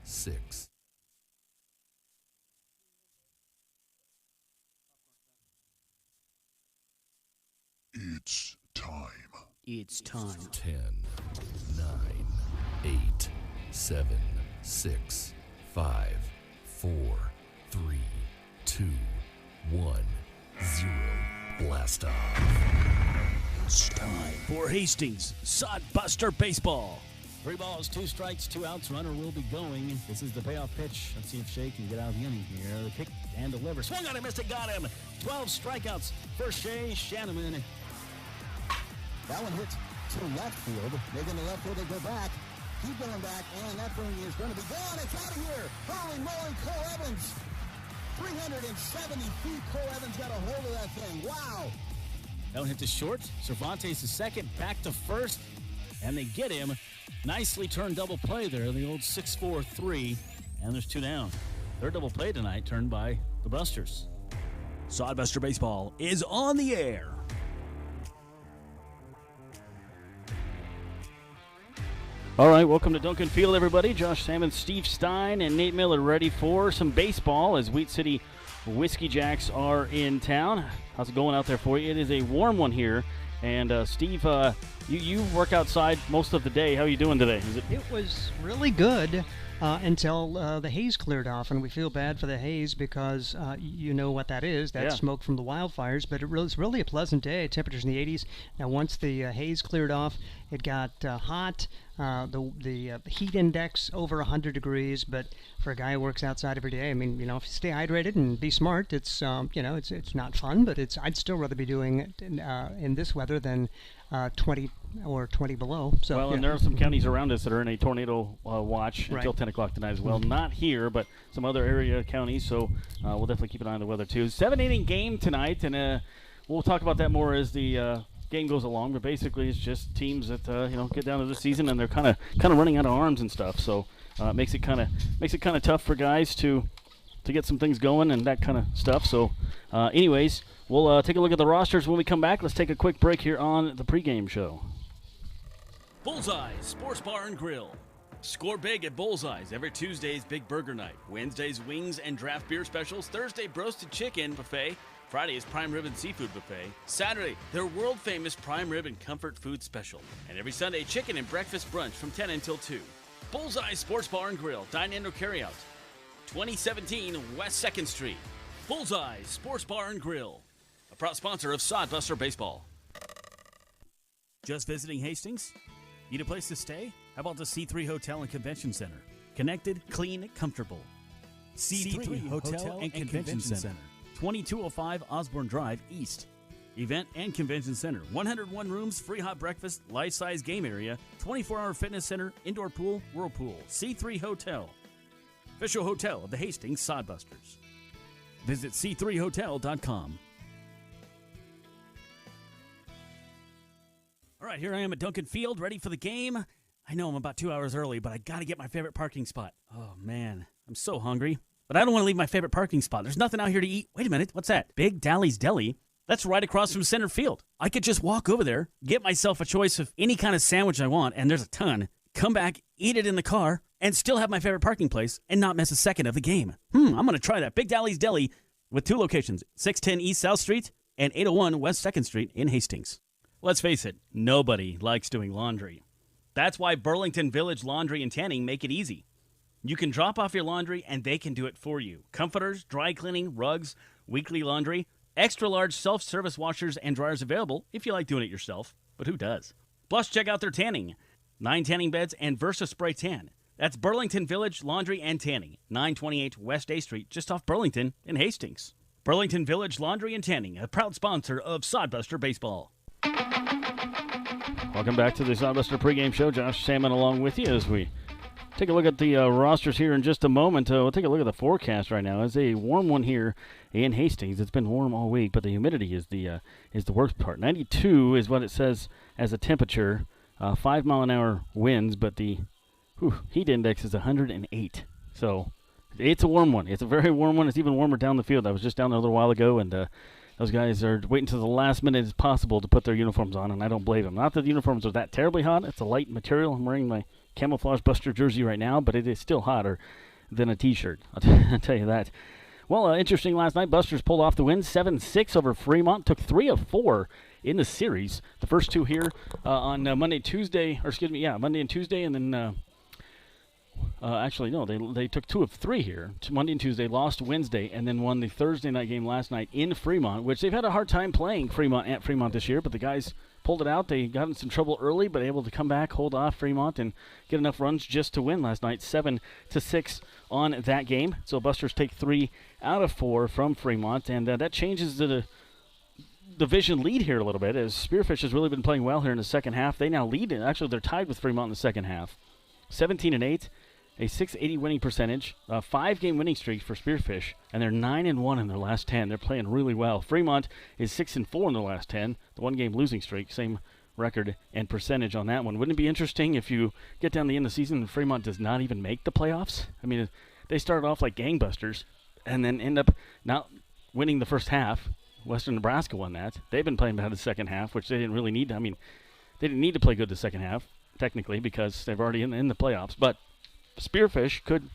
Six. It's time. It's time. 10, 9, 8, 7, 6, 5, 4, 3, 2, 1, 0. Blast off. It's time for Hastings Sodbuster Baseball. 3 balls, 2 strikes, 2 outs. Runner will be going. This is the payoff pitch. Let's see if Shea can get out of the inning here. The kick and deliver. Swung on it, missed it, got him. 12 strikeouts for Shea Shanneman. That one hits to left field. They're going to left field. They go back. Keep going back. And that thing is going to be gone. It's out of here. Rolling Cole Evans. 370 feet. Cole Evans got a hold of that thing. Wow. That one hit to short. Cervantes is second. Back to first. And they get him. Nicely turned double play there. The old 6-4-3. And there's 2 down. Third double play tonight turned by the Busters. Sodbuster Baseball is on the air. All right, welcome to Duncan Field, everybody. Josh Salmon, Steve Stein, and Nate Miller ready for some baseball as Wheat City Whiskey Jacks are in town. How's it going out there for you? It is a warm one here. And, Steve, you work outside most of the day. How are you doing today? It was really good until the haze cleared off, and we feel bad for the haze because you know what that is. That's smoke from the wildfires, but it was really a pleasant day. Temperatures in the 80s. Now, once the haze cleared off, it got hot. The heat index over 100 degrees, but for a guy who works outside every day, I mean, you know, if you stay hydrated and be smart, it's it's not fun, but I'd still rather be doing it in this weather than 20 or 20 below. So, well, and there are some counties around us that are in a tornado watch until 10 o'clock tonight as well. Not here, but some other area counties, so we'll definitely keep an eye on the weather too. 7-inning game tonight, and we'll talk about that more as the game goes along, but basically it's just teams that get down to the season and they're kind of running out of arms and stuff. So it makes it kind of tough for guys to get some things going and that kind of stuff. So, anyways, we'll take a look at the rosters when we come back. Let's take a quick break here on the pregame show. Bullseye Sports Bar and Grill. Score big at Bullseye's every Tuesday's Big Burger Night. Wednesday's wings and draft beer specials. Thursday, roasted chicken buffet. Friday is prime rib and seafood buffet. Saturday, their world-famous prime rib and comfort food special. And every Sunday, chicken and breakfast brunch from 10 until 2. Bullseye Sports Bar and Grill, dine-in or carry-out. 2017 West 2nd Street. Bullseye Sports Bar and Grill, a proud sponsor of Sodbuster Baseball. Just visiting Hastings? Need a place to stay? How about the C3 Hotel and Convention Center? Connected, clean, comfortable. C3 Hotel and Convention Center. 2205 Osborne Drive, East. Event and Convention Center. 101 rooms, free hot breakfast, life-size game area, 24-hour fitness center, indoor pool, whirlpool. C3 Hotel. Official hotel of the Hastings Sodbusters. Visit c3hotel.com. All right, here I am at Duncan Field, ready for the game. I know I'm about 2 hours early, but I got to get my favorite parking spot. Oh, man, I'm so hungry. But I don't want to leave my favorite parking spot. There's nothing out here to eat. Wait a minute, what's that? Big Dally's Deli? That's right across from center field. I could just walk over there, get myself a choice of any kind of sandwich I want, and there's a ton. Come back, eat it in the car, and still have my favorite parking place and not miss a second of the game. I'm going to try that. Big Dally's Deli with 2 locations, 610 East South Street and 801 West 2nd Street in Hastings. Let's face it, nobody likes doing laundry. That's why Burlington Village Laundry and Tanning make it easy. You can drop off your laundry and they can do it for you. Comforters, dry cleaning, rugs, weekly laundry, extra large self-service washers and dryers available if you like doing it yourself. But who does? Plus, check out their tanning. 9 tanning beds and Versa Spray Tan. That's Burlington Village Laundry and Tanning, 928 West A Street, just off Burlington in Hastings. Burlington Village Laundry and Tanning, a proud sponsor of Sodbuster Baseball. Welcome back to the Sodbuster pregame show. Josh Salmon along with you as we take a look at the rosters here in just a moment. We'll take a look at the forecast right now. It's a warm one here in Hastings. It's been warm all week, but the humidity is the worst part. 92 is what it says as a temperature. 5 mile an hour winds, but the heat index is 108. So it's a warm one. It's a very warm one. It's even warmer down the field. I was just down there a little while ago, and those guys are waiting to the last minute as possible to put their uniforms on, and I don't blame them. Not that the uniforms are that terribly hot. It's a light material. I'm wearing my Camouflage Buster jersey right now, but it is still hotter than a T-shirt. I'll tell you that. Well, interesting last night. Busters pulled off the win, 7-6 over Fremont. Took 3 of 4 in the series. The first 2 here on Monday and Tuesday, and then actually, no, they took 2 of 3 here. Monday and Tuesday, lost Wednesday, and then won the Thursday night game last night in Fremont, which they've had a hard time playing Fremont at Fremont this year, but the guys pulled it out. They got in some trouble early, but able to come back, hold off Fremont, and get enough runs just to win last night, 7-6 on that game. So Busters take 3 out of 4 from Fremont, and that changes the division lead here a little bit, as Spearfish has really been playing well here in the second half. They now lead. Actually, they're tied with Fremont in the second half. 17-8, a .680 winning percentage, a 5-game winning streak for Spearfish, and they're 9-1 in their last 10. They're playing really well. Fremont is 6-4 in their last 10, the 1-game losing streak, same record and percentage on that one. Wouldn't it be interesting if you get down the end of the season and Fremont does not even make the playoffs? I mean, they started off like gangbusters and then end up not winning the first half. Western Nebraska won that. They've been playing bad the second half, which they didn't really need. I mean, they didn't need to play good the second half, technically, because they're already in the playoffs. But Spearfish could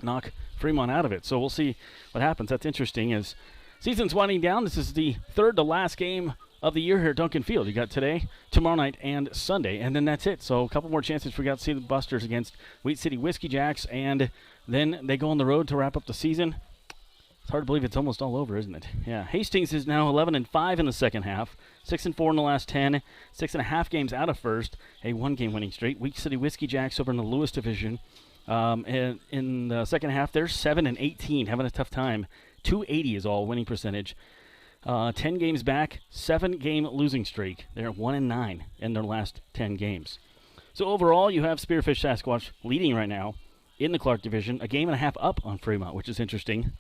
knock Fremont out of it. So we'll see what happens. That's interesting as season's winding down. This is the third to last game of the year here at Duncan Field. You got today, tomorrow night, and Sunday, and then that's it. So a couple more chances we got to see the Busters against Wheat City Whiskey Jacks, and then they go on the road to wrap up the season. It's hard to believe it's almost all over, isn't it? Yeah, Hastings is now 11-5 in the second half, 6-4 in the last 10, 6.5 games out of first, a 1-game winning streak. Wheat City Whiskey Jacks over in the Lewis division. And in the second half, they're 7-18, having a tough time. 280 is all winning percentage. 10 games back, 7-game losing streak. They're 1-9 in their last 10 games. So overall, you have Spearfish Sasquatch leading right now in the Clark division, a game and a half up on Fremont, which is interesting.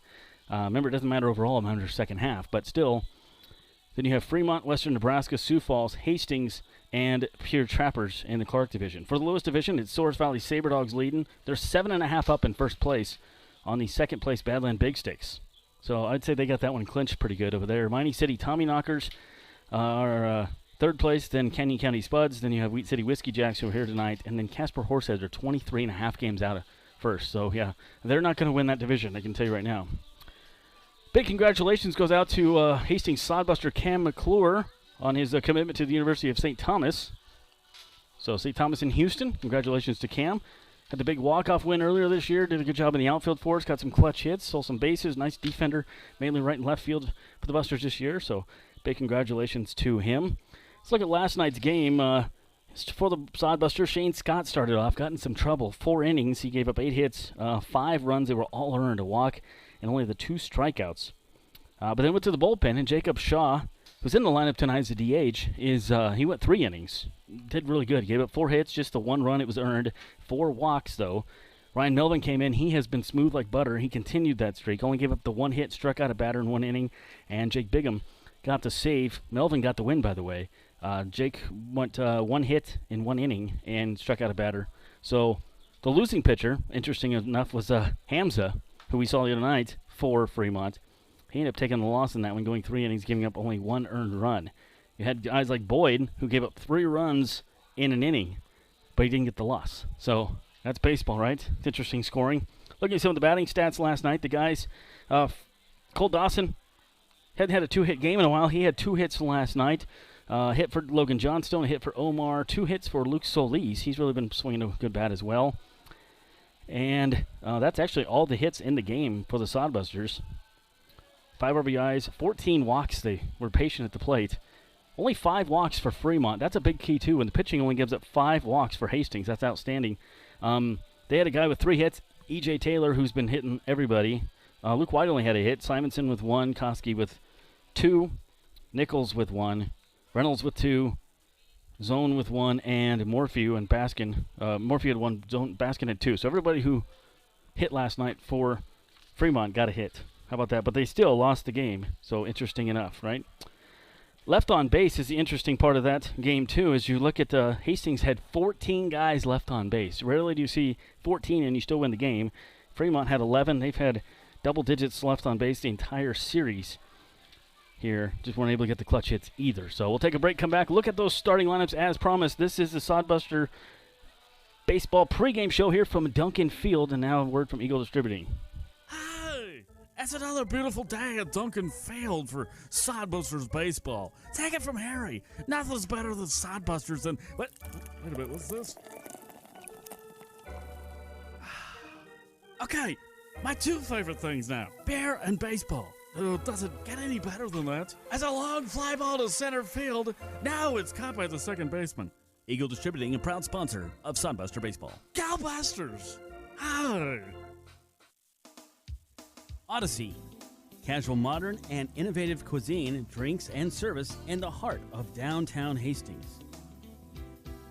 Remember, it doesn't matter overall amount of second half, but still. Then you have Fremont, Western Nebraska, Sioux Falls, Hastings, and Pure Trappers in the Clark division. For the Lewis division, it's Soares Valley Sabre Dogs leading. They're 7.5 up in first place on the second place Badland Big Sticks. So I'd say they got that one clinched pretty good over there. Mining City Tommyknockers are third place, then Canyon County Spuds. Then you have Wheat City Whiskey Jacks who are here tonight. And then Casper Horseheads are 23.5 games out of first. So, yeah, they're not going to win that division, I can tell you right now. Big congratulations goes out to Hastings sodbuster Cam McClure on his commitment to the University of St. Thomas. So, St. Thomas in Houston, congratulations to Cam. Had the big walk-off win earlier this year. Did a good job in the outfield for us. Got some clutch hits. Stole some bases. Nice defender, mainly right and left field for the Busters this year. So big congratulations to him. Let's look at last night's game. For the Sodbuster, Shane Scott started off. Got in some trouble. 4 innings. He gave up 8 hits, 5 runs. They were all earned, a walk, and only the 2 strikeouts. But then went to the bullpen, and Jacob Shaw, who's in the lineup tonight as a DH, he went 3 innings. Did really good. He gave up 4 hits, just the 1 run. It was earned. 4 walks, though. Ryan Melvin came in. He has been smooth like butter. He continued that streak. Only gave up the 1 hit, struck out a batter in 1 inning. And Jake Bigham got the save. Melvin got the win, by the way. Jake went 1 hit in 1 inning and struck out a batter. So the losing pitcher, interesting enough, was Hamza, who we saw the other night for Fremont. He ended up taking the loss in that one, going 3 innings, giving up only 1 earned run. You had guys like Boyd, who gave up 3 runs in an inning, but he didn't get the loss. So that's baseball, right? It's interesting scoring. Looking at some of the batting stats last night, the guys, Cole Dawson hadn't had a 2-hit game in a while. He had 2 hits last night. Hit for Logan Johnstone, a hit for Omar, 2 hits for Luke Solis. He's really been swinging a good bat as well. And that's actually all the hits in the game for the Sodbusters. 5 RBIs, 14 walks. They were patient at the plate. Only 5 walks for Fremont. That's a big key, too. And the pitching only gives up 5 walks for Hastings. That's outstanding. They had a guy with 3 hits, E.J. Taylor, who's been hitting everybody. Luke White only had a hit. Simonson with 1. Koski with 2. Nichols with 1. Reynolds with 2. Zone with 1. And Morphew and Baskin. Morphew had 1. Baskin had 2. So everybody who hit last night for Fremont got a hit. How about that? But they still lost the game. So interesting enough, right? Left on base is the interesting part of that game, too, as you look at Hastings had 14 guys left on base. Rarely do you see 14 and you still win the game. Fremont had 11. They've had double digits left on base the entire series here. Just weren't able to get the clutch hits either. So we'll take a break, come back, look at those starting lineups as promised. This is the Sodbuster Baseball pregame show here from Duncan Field, and now a word from Eagle Distributing. It's another beautiful day at Duncan Field for Sodbusters baseball. Take it from Harry. Nothing's better than Sodbusters than... Wait a minute, what's this? Okay, my 2 favorite things now. Beer and baseball. Oh, does it get any better than that? As a long fly ball to center field, now it's caught by the second baseman. Eagle Distributing, a proud sponsor of Sodbuster Baseball. Galbusters! Hi! Odyssey. Casual, modern, and innovative cuisine, drinks, and service in the heart of downtown Hastings.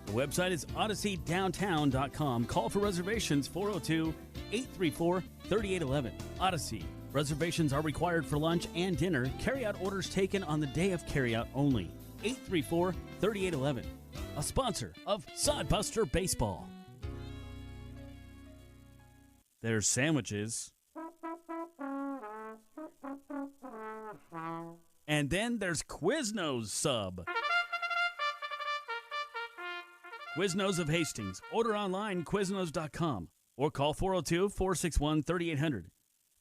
The website is odysseydowntown.com. Call for reservations 402-834-3811. Odyssey. Reservations are required for lunch and dinner. Carry-out orders taken on the day of carry-out only. 834-3811. A sponsor of Sodbuster Baseball. There's sandwiches. And then there's Quiznos Sub. Quiznos of Hastings. Order online, Quiznos.com. Or call 402-461-3800.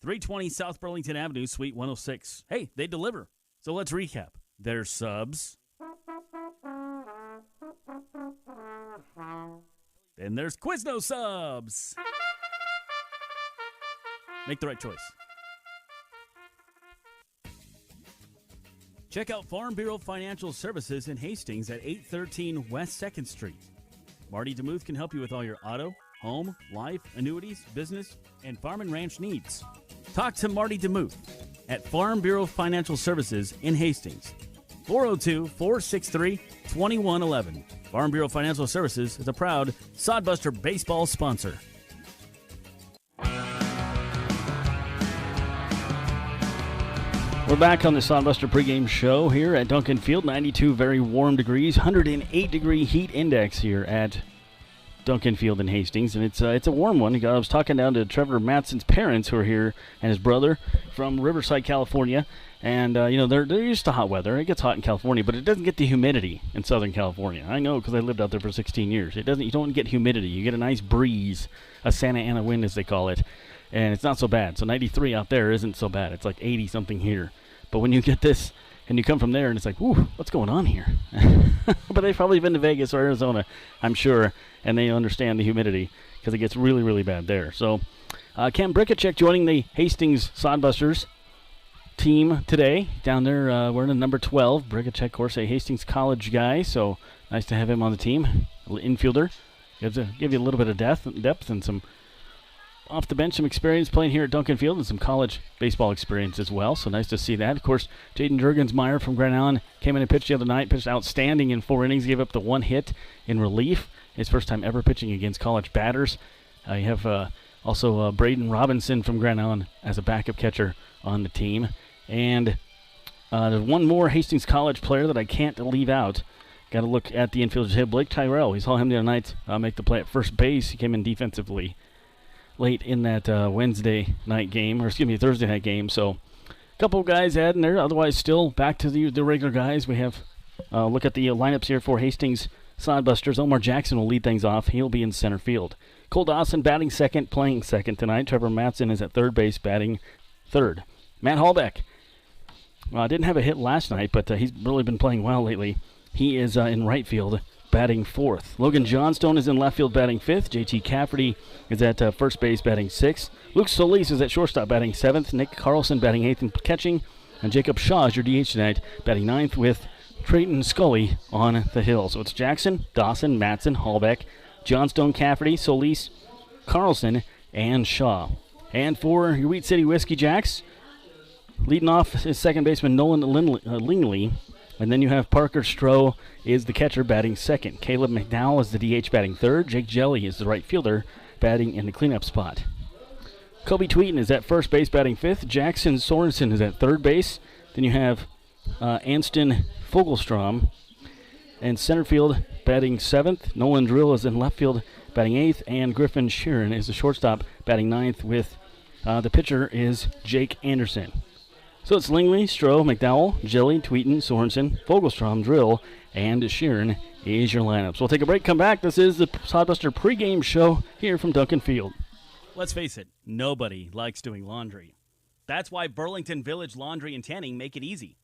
320 South Burlington Avenue, Suite 106. Hey, they deliver. So let's recap. There's subs. Then there's Quiznos Subs. Make the right choice. Check out Farm Bureau Financial Services in Hastings at 813 West 2nd Street. Marty DeMuth can help you with all your auto, home, life, annuities, business, and farm and ranch needs. Talk to Marty DeMuth at Farm Bureau Financial Services in Hastings. 402-463-2111. Farm Bureau Financial Services is a proud Sodbuster baseball sponsor. We're back on the Sodbuster pregame show here at Duncan Field. 92 very warm degrees, 108 degree heat index here at Duncan Field in Hastings, and it's a warm one. I was talking down to Trevor Matson's parents who are here and his brother from Riverside, California, And, they're used to hot weather. It gets hot in California, but it doesn't get the humidity in Southern California. I know because I lived out there for 16 years. You don't get humidity. You get a nice breeze, a Santa Ana wind, as they call it, and it's not so bad. So 93 out there isn't so bad. It's like 80-something here. But when you get this and you come from there and it's like, whoo, what's going on here? But they've probably been to Vegas or Arizona, I'm sure, and they understand the humidity because it gets really, really bad there. So Cam Brickachek joining the Hastings Sodbusters team today down there. We're in number 12. Brickachek, of course, a Hastings College guy, so nice to have him on the team. Infielder. Give you a little bit of depth and some off the bench, some experience playing here at Duncan Field and some college baseball experience as well, so nice to see that. Of course, Jaden Jurgensmeyer from Grand Island came in and pitched the other night, pitched outstanding in 4 innings, gave up the 1 hit in relief. His first time ever pitching against college batters. You have also Braden Robinson from Grand Island as a backup catcher on the team. And there's one more Hastings College player that I can't leave out. Got to look at the infielders here. Blake Tyrell. We saw him the other night make the play at first base. He came in defensively late in that Thursday night game. So a couple of guys adding there. Otherwise, still back to the regular guys. We have look at the lineups here for Hastings Sodbusters. Omar Jackson will lead things off. He'll be in center field. Cole Dawson batting second, playing second tonight. Trevor Matson is at third base, batting third. Matt Hallbeck didn't have a hit last night, but he's really been playing well lately. He is in right field, batting fourth. Logan Johnstone is in left field, batting fifth. JT Cafferty is at first base, batting sixth. Luke Solis is at shortstop, batting seventh. Nick Carlson batting eighth and catching. And Jacob Shaw is your DH tonight, batting ninth, with Trayton Scully on the hill. So it's Jackson, Dawson, Matson, Hallbeck, Johnstone, Cafferty, Solis, Carlson, and Shaw. And for your Wheat City Whiskey Jacks, leading off is second baseman Nolan Lingley. And then you have Parker Stroh is the catcher, batting second. Caleb McDowell is the DH, batting third. Jake Jelly is the right fielder, batting in the cleanup spot. Kobe Tweeten is at first base, batting fifth. Jackson Sorensen is at third base. Then you have Anston Fogelstrom in center field, batting seventh. Nolan Drill is in left field, batting eighth. And Griffin Sheeran is the shortstop, batting ninth, with the pitcher is Jake Anderson. So it's Lingley, Stroh, McDowell, Jelly, Tweeten, Sorensen, Fogelstrom, Drill, and Sheeran is your lineup. So we'll take a break, come back. This is the Sodbuster pregame show here from Duncan Field. Let's face it, nobody likes doing laundry. That's why Burlington Village Laundry and Tanning make it easy.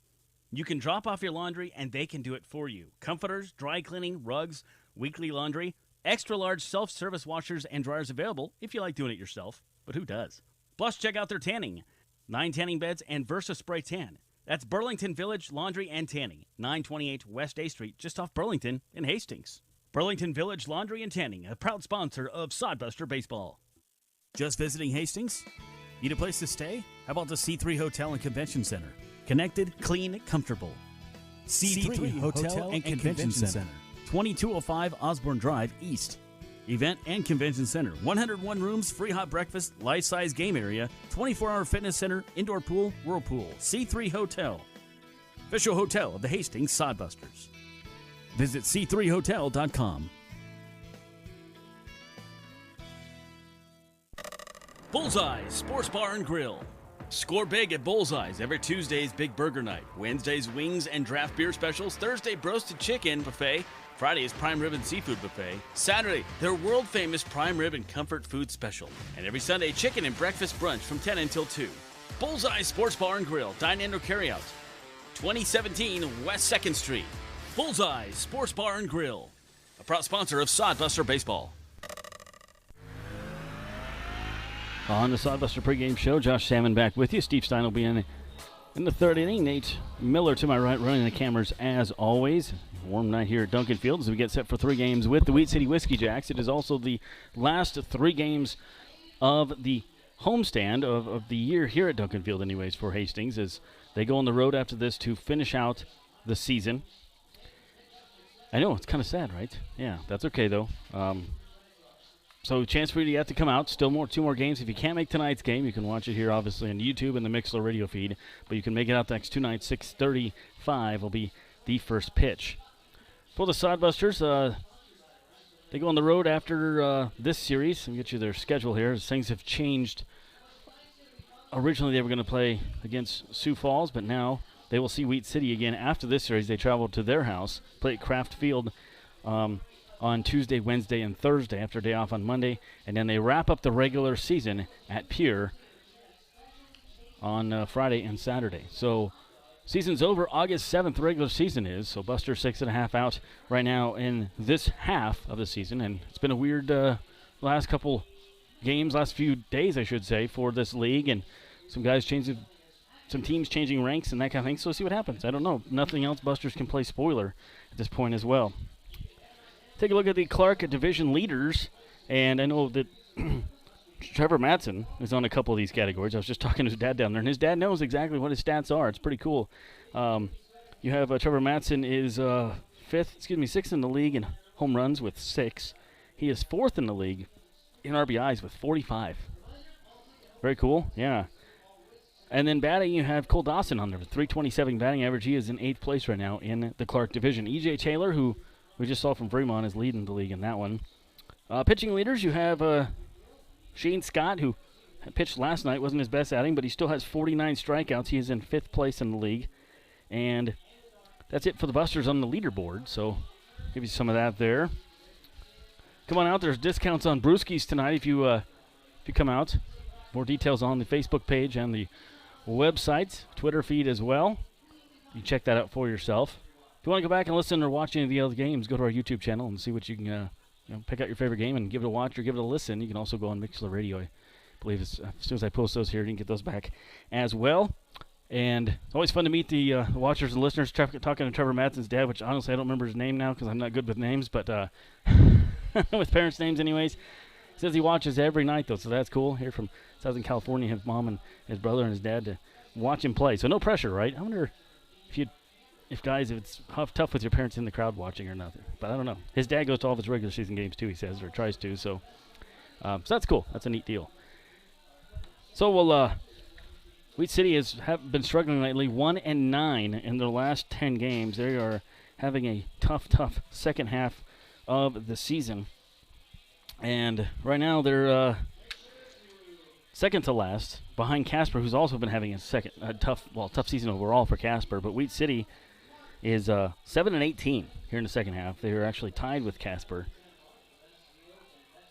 You can drop off your laundry and they can do it for you. Comforters, dry cleaning, rugs, weekly laundry, extra large self-service washers and dryers available if you like doing it yourself. But who does? Plus, check out their tanning. 9 tanning beds and Versa Spray Tan. That's Burlington Village Laundry and Tanning, 928 West A Street, just off Burlington in Hastings. Burlington Village Laundry and Tanning, a proud sponsor of Sodbuster Baseball. Just visiting Hastings? Need a place to stay? How about the C3 Hotel and Convention Center? Connected, clean, comfortable. C3 Hotel and Convention Center. 2205 Osborne Drive, East. Event and Convention Center. 101 rooms, free hot breakfast, life-size game area, 24-hour fitness center, indoor pool, whirlpool. C3 Hotel. Official hotel of the Hastings Sodbusters. Visit c3hotel.com. Bullseye Sports Bar and Grill. Score big at Bullseye's every Tuesday's Big Burger Night. Wednesday's wings and draft beer specials. Thursday, roasted chicken buffet. Friday's prime rib and seafood buffet. Saturday, their world-famous prime rib and comfort food special. And every Sunday, chicken and breakfast brunch from 10 until 2. Bullseye Sports Bar and Grill. Dine-in or carry-out. 2017 West 2nd Street. Bullseye Sports Bar and Grill. A proud sponsor of Sodbuster Baseball. On the Sodbuster pregame show, Josh Salmon back with you. Steve Stein will be in the third inning. Nate Miller to my right, running the cameras as always. Warm night here at Duncan Field as we get set for 3 games with the Wheat City Whiskey Jacks. It is also the last 3 games of the homestand of the year here at Duncan Field anyways for Hastings, as they go on the road after this to finish out the season. I know, it's kind of sad, right? Yeah, that's okay though. So chance for you yet to come out. Still 2 more games. If you can't make tonight's game, you can watch it here, obviously, on YouTube and the Mixler radio feed. But you can make it out the next 2 nights. 6:35 will be the first pitch. For the Sodbusters, they go on the road after this series. Let me get you their schedule here, as things have changed originally they were going to play against Sioux Falls, but now they will see Wheat City again after this series. They travel to their house, play at Kraft Field on Tuesday, Wednesday, and Thursday after a day off on Monday, and then they wrap up the regular season at Pierre on Friday and Saturday. So season's over. August 7th regular season is. So Buster 6.5 out right now in this half of the season, and it's been a weird last couple games, last few days, I should say, for this league, and some guys changing, some teams changing ranks and that kind of thing. So we'll see what happens. I don't know. Nothing else. Busters can play spoiler at this point as well. Take a look at the Clark division leaders, and I know that Trevor Matson is on a couple of these categories. I was just talking to his dad down there, and his dad knows exactly what his stats are. It's pretty cool. You have Trevor Matson is sixth in the league in home runs with 6. He is 4th in the league in RBIs with 45. Very cool, yeah. And then batting, you have Cole Dawson on there with 327 batting average. He is in 8th place right now in the Clark division. E.J. Taylor, who we just saw from Fremont, is leading the league in that one. Pitching leaders, you have Shane Scott, who pitched last night. Wasn't his best outing, but he still has 49 strikeouts. He is in 5th place in the league. And that's it for the Busters on the leaderboard, so give you some of that there. Come on out. There's discounts on brewskis tonight if you come out. More details on the Facebook page and the website, Twitter feed as well. You check that out for yourself. If you want to go back and listen or watch any of the other games, go to our YouTube channel and see what you can pick out your favorite game and give it a watch or give it a listen. You can also go on Mixler Radio. I believe as soon as I post those here, you can get those back as well. And it's always fun to meet the watchers and listeners. Talking to Trevor Matson's dad, which honestly I don't remember his name now because I'm not good with names, but with parents' names anyways. He says he watches every night, though, so that's cool. Here from Southern California, his mom and his brother and his dad to watch him play. So no pressure, right? I wonder if it's tough with your parents in the crowd watching or nothing. But I don't know. His dad goes to all of his regular season games, too, he says, or tries to. So that's cool. That's a neat deal. So Wheat City have been struggling lately, 1-9 in their last 10 games. They are having a tough second half of the season. And right now they're second to last, behind Casper, who's also been having a tough season overall for Casper. But Wheat City is 7-18 here in the second half. They are actually tied with Casper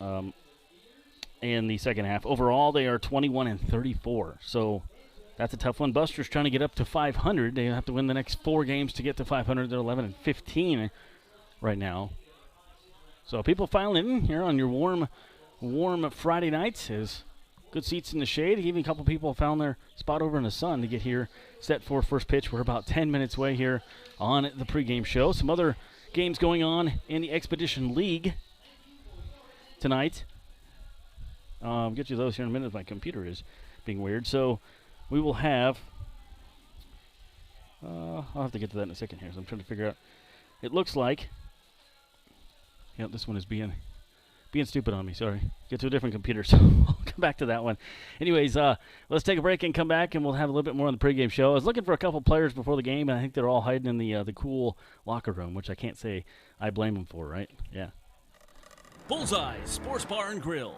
in the second half. Overall, they are 21-34. So that's a tough one. Buster's trying to get up to 500. They have to win the next 4 games to get to 500. They're 11-15 right now. So people filing in here on your warm Friday nights is good seats in the shade. Even a couple people found their spot over in the sun to get here set for first pitch. We're about 10 minutes away here on the pregame show. Some other games going on in the Expedition League tonight. I'll get you those here in a minute if my computer is being weird. So we will have I'll have to get to that in a second here. So I'm trying to figure out. It looks like this one is being stupid on me. Sorry. Get to a different computer, so I'll come back to that one. Anyways, let's take a break and come back, and we'll have a little bit more on the pregame show. I was looking for a couple players before the game, and I think they're all hiding in the cool locker room, which I can't say I blame them for, right? Yeah. Bullseye Sports Bar and Grill.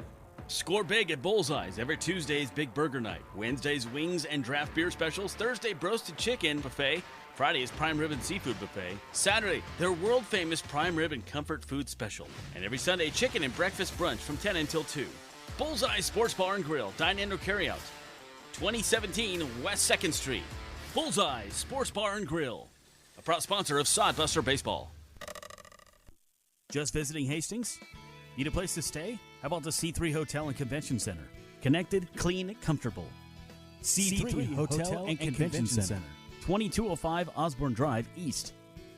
Score big at Bullseye's every Tuesday's Big Burger Night. Wednesday's wings and draft beer specials. Thursday, roasted chicken buffet. Friday is Prime Rib and Seafood Buffet. Saturday, their world-famous Prime Rib and Comfort Food Special. And every Sunday, chicken and breakfast brunch from 10 until 2. Bullseye Sports Bar and Grill, dine-in or carry-out. 2017 West 2nd Street. Bullseye Sports Bar and Grill. A proud sponsor of Sodbuster Baseball. Just visiting Hastings? Need a place to stay? How about the C3 Hotel and Convention Center? Connected, clean, comfortable. C3 Hotel and Convention Center. 2205 Osborne Drive East.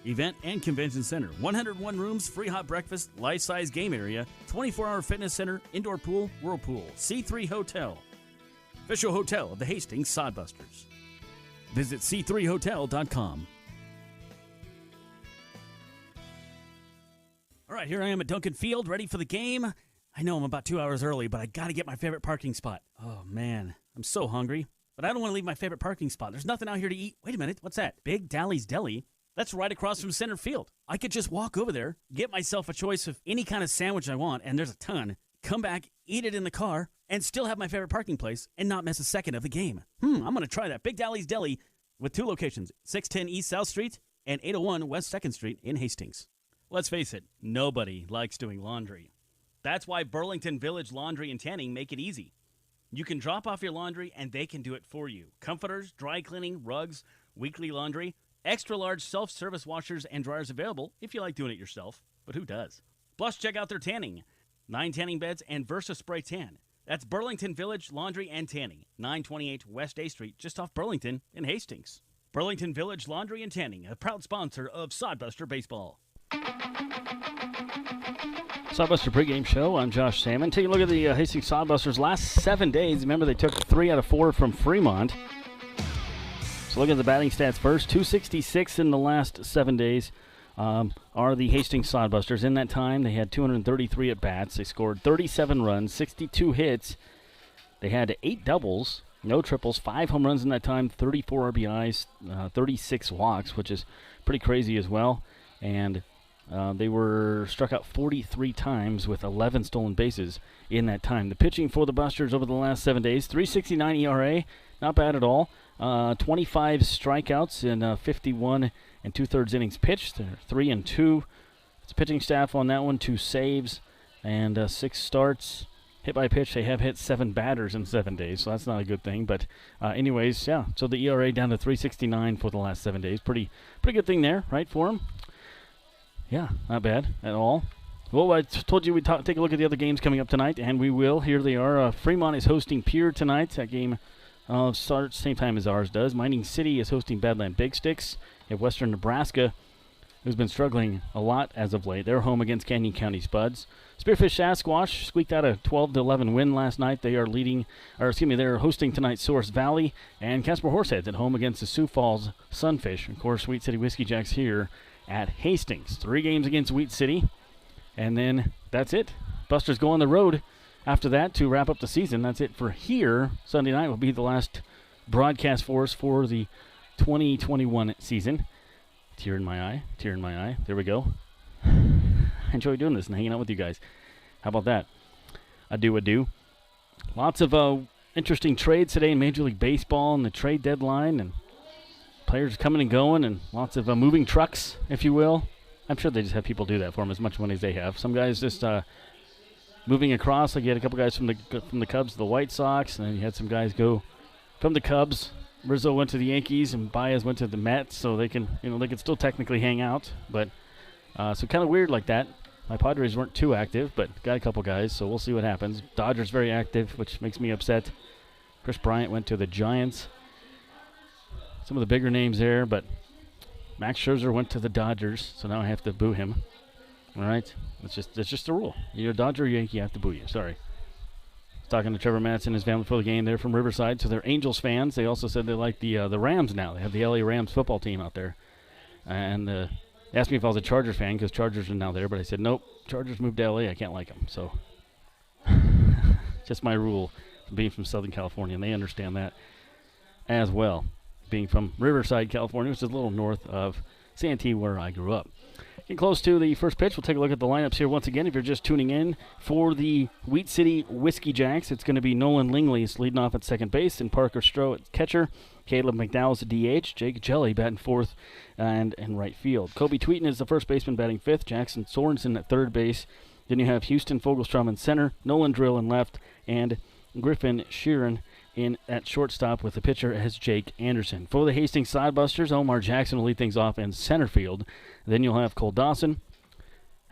Event and Convention Center. 101 rooms, free hot breakfast, life-size game area, 24-hour fitness center, indoor pool, whirlpool. C3 Hotel. Official hotel of the Hastings Sodbusters. Visit c3hotel.com. All right, here I am at Duncan Field, ready for the game. I know I'm about 2 hours early, but I got to get my favorite parking spot. Oh, man, I'm so hungry. But I don't want to leave my favorite parking spot. There's nothing out here to eat. Wait a minute, what's that? Big Dally's Deli? That's right across from center field. I could just walk over there, get myself a choice of any kind of sandwich I want, and there's a ton. come back, eat it in the car, and still have my favorite parking place and not miss a second of the game. I'm going to try that. Big Dally's Deli with 2 locations, 610 East South Street and 801 West 2nd Street in Hastings. Let's face it, nobody likes doing laundry. That's why Burlington Village Laundry and Tanning make it easy. You can drop off your laundry and they can do it for you. Comforters, dry cleaning, rugs, weekly laundry, extra large self-service washers and dryers available if you like doing it yourself, but who does? Plus, check out their tanning. 9 tanning beds and Versa Spray Tan. That's Burlington Village Laundry and Tanning, 928 West A Street, just off Burlington in Hastings. Burlington Village Laundry and Tanning, a proud sponsor of Sodbuster Baseball. Sodbuster pregame show. I'm Josh Salmon. Taking a look at the Hastings Sodbusters last 7 days. Remember, they took 3 out of 4 from Fremont. So look at the batting stats first. 266 in the last 7 days are the Hastings Sodbusters. In that time, they had 233 at-bats. They scored 37 runs, 62 hits. They had 8 doubles, no triples, 5 home runs in that time, 34 RBIs, 36 walks, which is pretty crazy as well. And they were struck out 43 times with 11 stolen bases in that time. The pitching for the Busters over the last 7 days, 3.69 ERA, not bad at all. 25 strikeouts in 51 and 2/3 innings pitched. They're 3-2. It's pitching staff on that one, 2 saves and 6 starts. Hit by pitch, they have hit 7 batters in 7 days, so that's not a good thing. But anyways, yeah. So the ERA down to 3.69 for the last 7 days. Pretty good thing there, right, for them. Yeah, not bad at all. Well, I told you we'd take a look at the other games coming up tonight, and we will. Here they are. Fremont is hosting Pierre tonight. That game starts same time as ours does. Mining City is hosting Badland Big Sticks. You have Western Nebraska, who's been struggling a lot as of late. They're home against Canyon County Spuds. Spearfish Sasquatch squeaked out a 12-11 win last night. They are they're hosting tonight Source Valley, and Casper Horseheads at home against the Sioux Falls Sunfish. Of course, Wheat City Whiskey Jacks here at Hastings. 3 games against Wheat City, and then that's it. Busters go on the road after that to wrap up the season. That's it for here. Sunday night will be the last broadcast for us for the 2021 season. Tear in my eye. There we go. I enjoy doing this and hanging out with you guys. How about that? I do. Lots of interesting trades today in Major League Baseball and the trade deadline, and players coming and going, and lots of moving trucks, if you will. I'm sure they just have people do that for them, as much money as they have. Some guys just moving across, like you had a couple guys from the Cubs to the White Sox, and then you had some guys go from the Cubs. Rizzo went to the Yankees, and Baez went to the Mets, so they can still technically hang out. But so kind of weird like that. My Padres weren't too active, but got a couple guys, so we'll see what happens. Dodgers very active, which makes me upset. Chris Bryant went to the Giants. Some of the bigger names there, but Max Scherzer went to the Dodgers, so now I have to boo him. All right, that's just the rule. You're a Dodger or Yankee, I have to boo you. Sorry. Talking to Trevor Matz and his family before the game. They're from Riverside, so they're Angels fans. They also said they like the Rams now. They have the LA Rams football team out there. And they asked me if I was a Chargers fan because Chargers are now there, but I said, nope, Chargers moved to LA. I can't like them. So just my rule, being from Southern California, and they understand that as well. Being from Riverside, California, which is a little north of Santee, where I grew up. Getting close to the first pitch. We'll take a look at the lineups here once again. If you're just tuning in, for the Wheat City Whiskey Jacks, it's going to be Nolan Lingley leading off at second base, and Parker Stroh at catcher. Caleb McDowell's at DH. Jake Jelly batting fourth and in right field. Kobe Tweeten is the first baseman batting fifth. Jackson Sorensen at third base. Then you have Houston Fogelstrom in center, Nolan Drill in left, and Griffin Sheeran in at shortstop with the pitcher as Jake Anderson. For the Hastings Sidebusters, Omar Jackson will lead things off in center field. Then you'll have Cole Dawson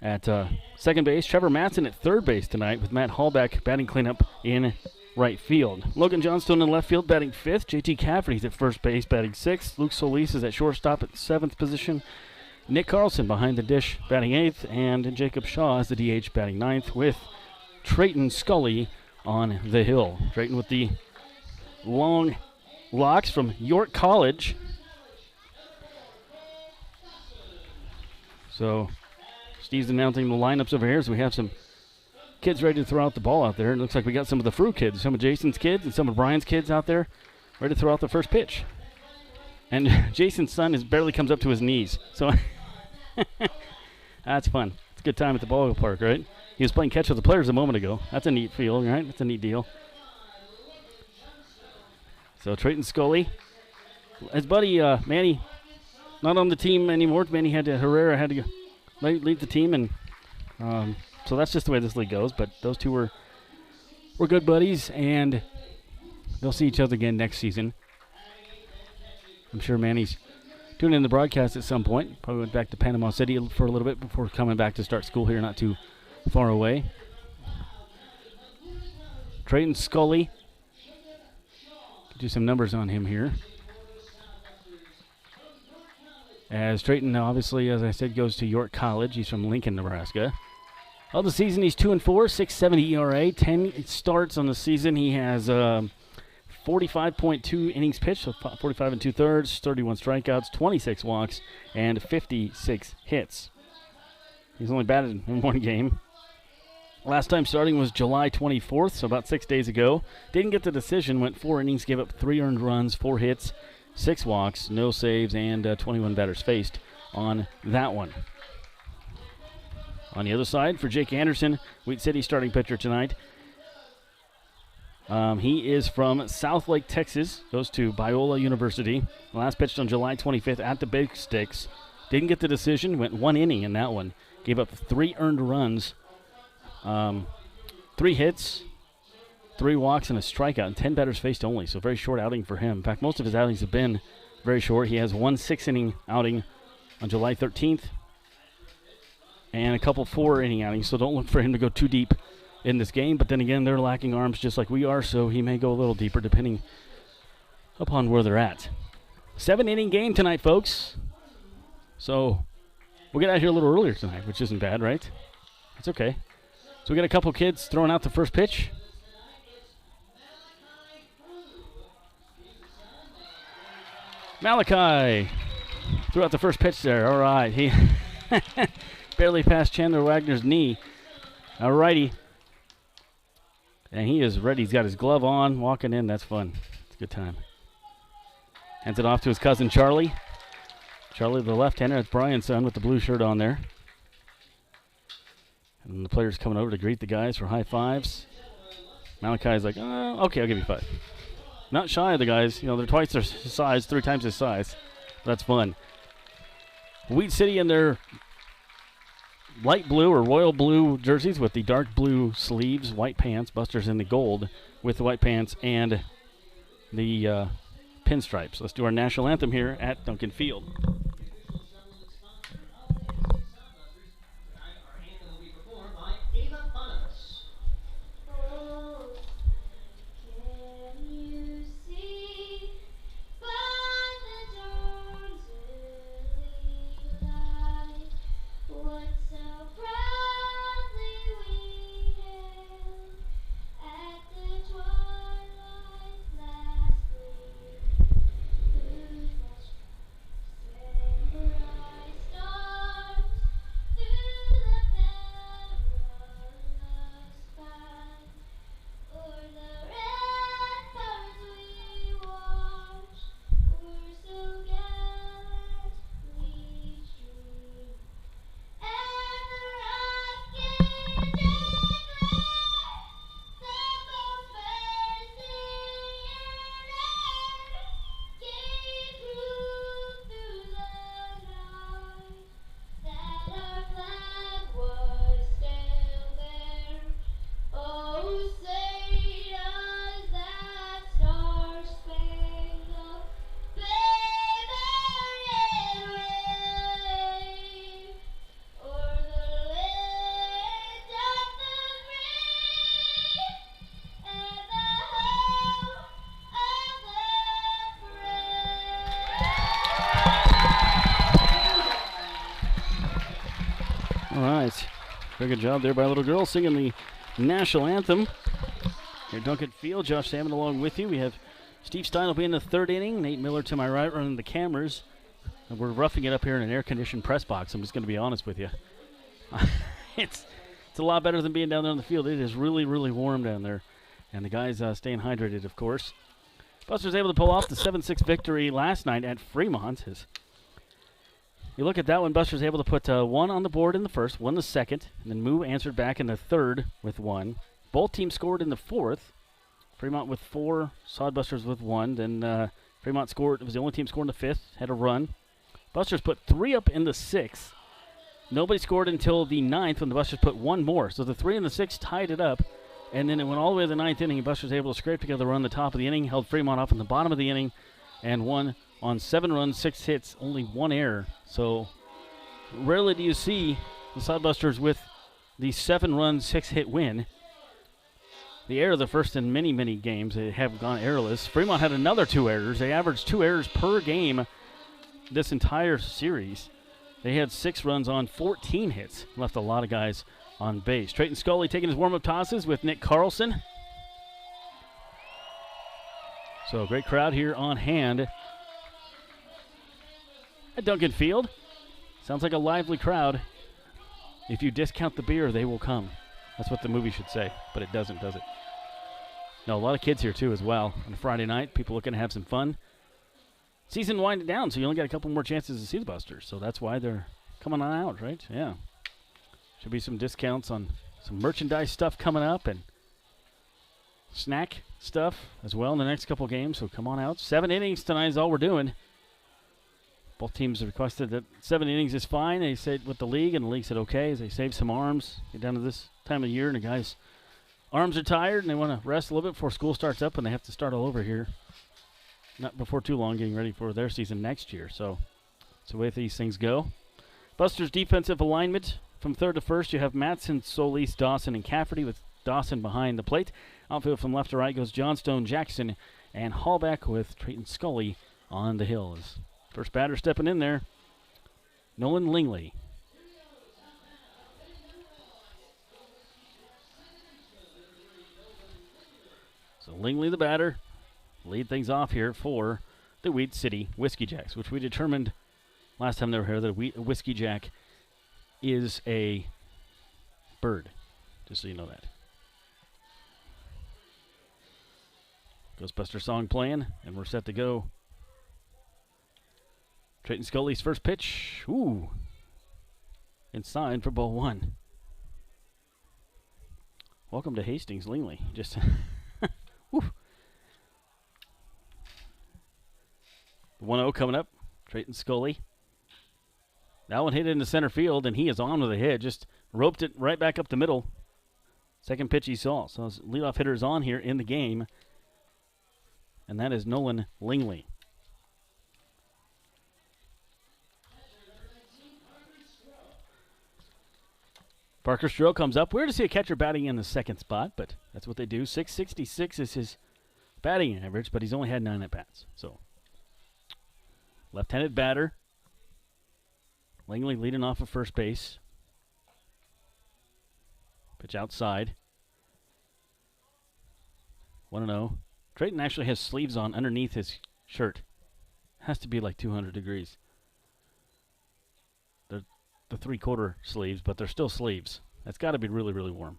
at second base. Trevor Matson at third base tonight with Matt Hallback batting cleanup in right field. Logan Johnstone in left field batting fifth. JT Cafferty's at first base batting sixth. Luke Solis is at shortstop at seventh position. Nick Carlson behind the dish batting eighth. And Jacob Shaw as the DH batting ninth with Trayton Scully on the hill. Trayton with the long locks from York College. So Steve's announcing the lineups over here. So we have some kids ready to throw out the ball out there. It looks like we got some of the Frew kids, some of Jason's kids, and some of Brian's kids out there ready to throw out the first pitch. And Jason's son barely comes up to his knees. So that's fun. It's a good time at the ball park, right? He was playing catch with the players a moment ago. That's a neat feel, right? That's a neat deal. So Trayton Scully, his buddy Manny, not on the team anymore. Manny Herrera had to go lead the team, and so that's just the way this league goes. But those two were good buddies, and they'll see each other again next season. I'm sure Manny's tuning in the broadcast at some point. Probably went back to Panama City for a little bit before coming back to start school here, not too far away. Trayton Scully. Do some numbers on him here. As Trayton, obviously, as I said, goes to York College. He's from Lincoln, Nebraska. Of the season, he's 2-4, 6.70 ERA, 10 starts on the season. He has 45.2 innings pitched, so 45 2/3, 31 strikeouts, 26 walks, and 56 hits. He's only batted in one game. Last time starting was July 24th, so about 6 days ago. Didn't get the decision, went 4 innings, gave up 3 earned runs, 4 hits, 6 walks, no saves, and 21 batters faced on that one. On the other side, for Jake Anderson, Wheat City starting pitcher tonight. He is from Southlake, Texas, goes to Biola University. Last pitched on July 25th at the Big Sticks. Didn't get the decision, went 1 inning in that one. Gave up 3 earned runs, 3 hits, 3 walks, and a strikeout, and 10 batters faced only, so very short outing for him. In fact, most of his outings have been very short. He has 1 6-inning outing on July 13th and a couple 4-inning outings, so don't look for him to go too deep in this game. But then again, they're lacking arms just like we are, so he may go a little deeper depending upon where they're at. 7-inning game tonight, folks. So we'll get out here a little earlier tonight, which isn't bad, right? It's okay. So we got a couple kids throwing out the first pitch. Malachi threw out the first pitch there. All right. He barely passed Chandler Wagner's knee. All righty. And he is ready. He's got his glove on, walking in. That's fun. It's a good time. Hands it off to his cousin Charlie. Charlie, the left-hander. That's Brian's son with the blue shirt on there. And the players coming over to greet the guys for high fives. Malachi's like, okay, I'll give you 5. Not shy of the guys. You know, they're twice their size, 3 times his size. That's fun. Wheat City in their light blue or royal blue jerseys with the dark blue sleeves, white pants. Buster's in the gold with the white pants and the pinstripes. Let's do our national anthem here at Duncan Field. Very good job there by a little girl singing the national anthem. Here at Duncan Field, Josh Salmon along with you. We have Steve Stein will be in the 3rd inning. Nate Miller to my right running the cameras. And we're roughing it up here in an air-conditioned press box. I'm just going to be honest with you. It's a lot better than being down there on the field. It is really, really warm down there. And the guys staying hydrated, of course. Buster's able to pull off the 7-6 victory last night at Fremont. You look at that one, Buster's able to put one on the board in the first, one the second, and then Moo answered back in the third with one. Both teams scored in the fourth. Fremont with 4, Sodbusters with 1. Then Fremont scored. It was the only team scored in the fifth, had a run. Busters put 3 up in the sixth. Nobody scored until the ninth when the Busters put 1 more. So the 3 and the 6 tied it up. And then it went all the way to the ninth inning, and Busters able to scrape together a run at the top of the inning, held Fremont off in the bottom of the inning, and won on 7 runs, 6 hits, only 1 error. So rarely do you see the Sodbusters with the 7-run, 6-hit win. The error, the first in many, many games, they have gone errorless. Fremont had another 2 errors. They averaged 2 errors per game this entire series. They had 6 runs on 14 hits, left a lot of guys on base. Trayton Scully taking his warm-up tosses with Nick Carlson. So great crowd here on hand at Duncan Field. Sounds like a lively crowd. If you discount the beer, they will come. That's what the movie should say, but it doesn't, does it? No, a lot of kids here too as well on a Friday night. People looking to have some fun. Season winding down, so you only got a couple more chances to see the Busters. So that's why they're coming on out, right? Yeah. Should be some discounts on some merchandise stuff coming up and snack stuff as well in the next couple games. So come on out. 7 innings tonight is all we're doing. Both teams have requested that 7 innings is fine. They said with the league, and the league said okay as they save some arms. Get down to this time of year, and the guys' arms are tired, and they want to rest a little bit before school starts up, and they have to start all over here. Not before too long, getting ready for their season next year. So that's the way these things go. Busters' defensive alignment from third to first. You have Matson, Solis, Dawson, and Cafferty with Dawson behind the plate. Outfield from left to right goes Johnstone, Jackson, and Hallback with Trayton Scully on the hills. First batter stepping in there, Nolan Lingley. So Lingley, the batter, lead things off here for the Weed City Whiskey Jacks, which we determined last time they were here that a Whiskey Jack is a bird, just so you know that. Ghostbuster song playing, and we're set to go. Trayton Scully's first pitch. Ooh. Inside for ball 1. Welcome to Hastings, Lingley. Just, woo. 1-0 coming up. Trayton Scully. That one hit into center field, and he is on with a hit. Just roped it right back up the middle. Second pitch he saw. So his leadoff hitter is on here in the game. And that is Nolan Lingley. Parker Stroh comes up. Weird to see a catcher batting in the second spot, but that's what they do. 666 is his batting average, but he's only had 9 at-bats. So, left-handed batter. Langley leading off of first base. Pitch outside. 1-0. Trayton actually has sleeves on underneath his shirt. Has to be like 200 degrees. They're the 3/4 sleeves, but they're still sleeves. That's got to be really, really warm.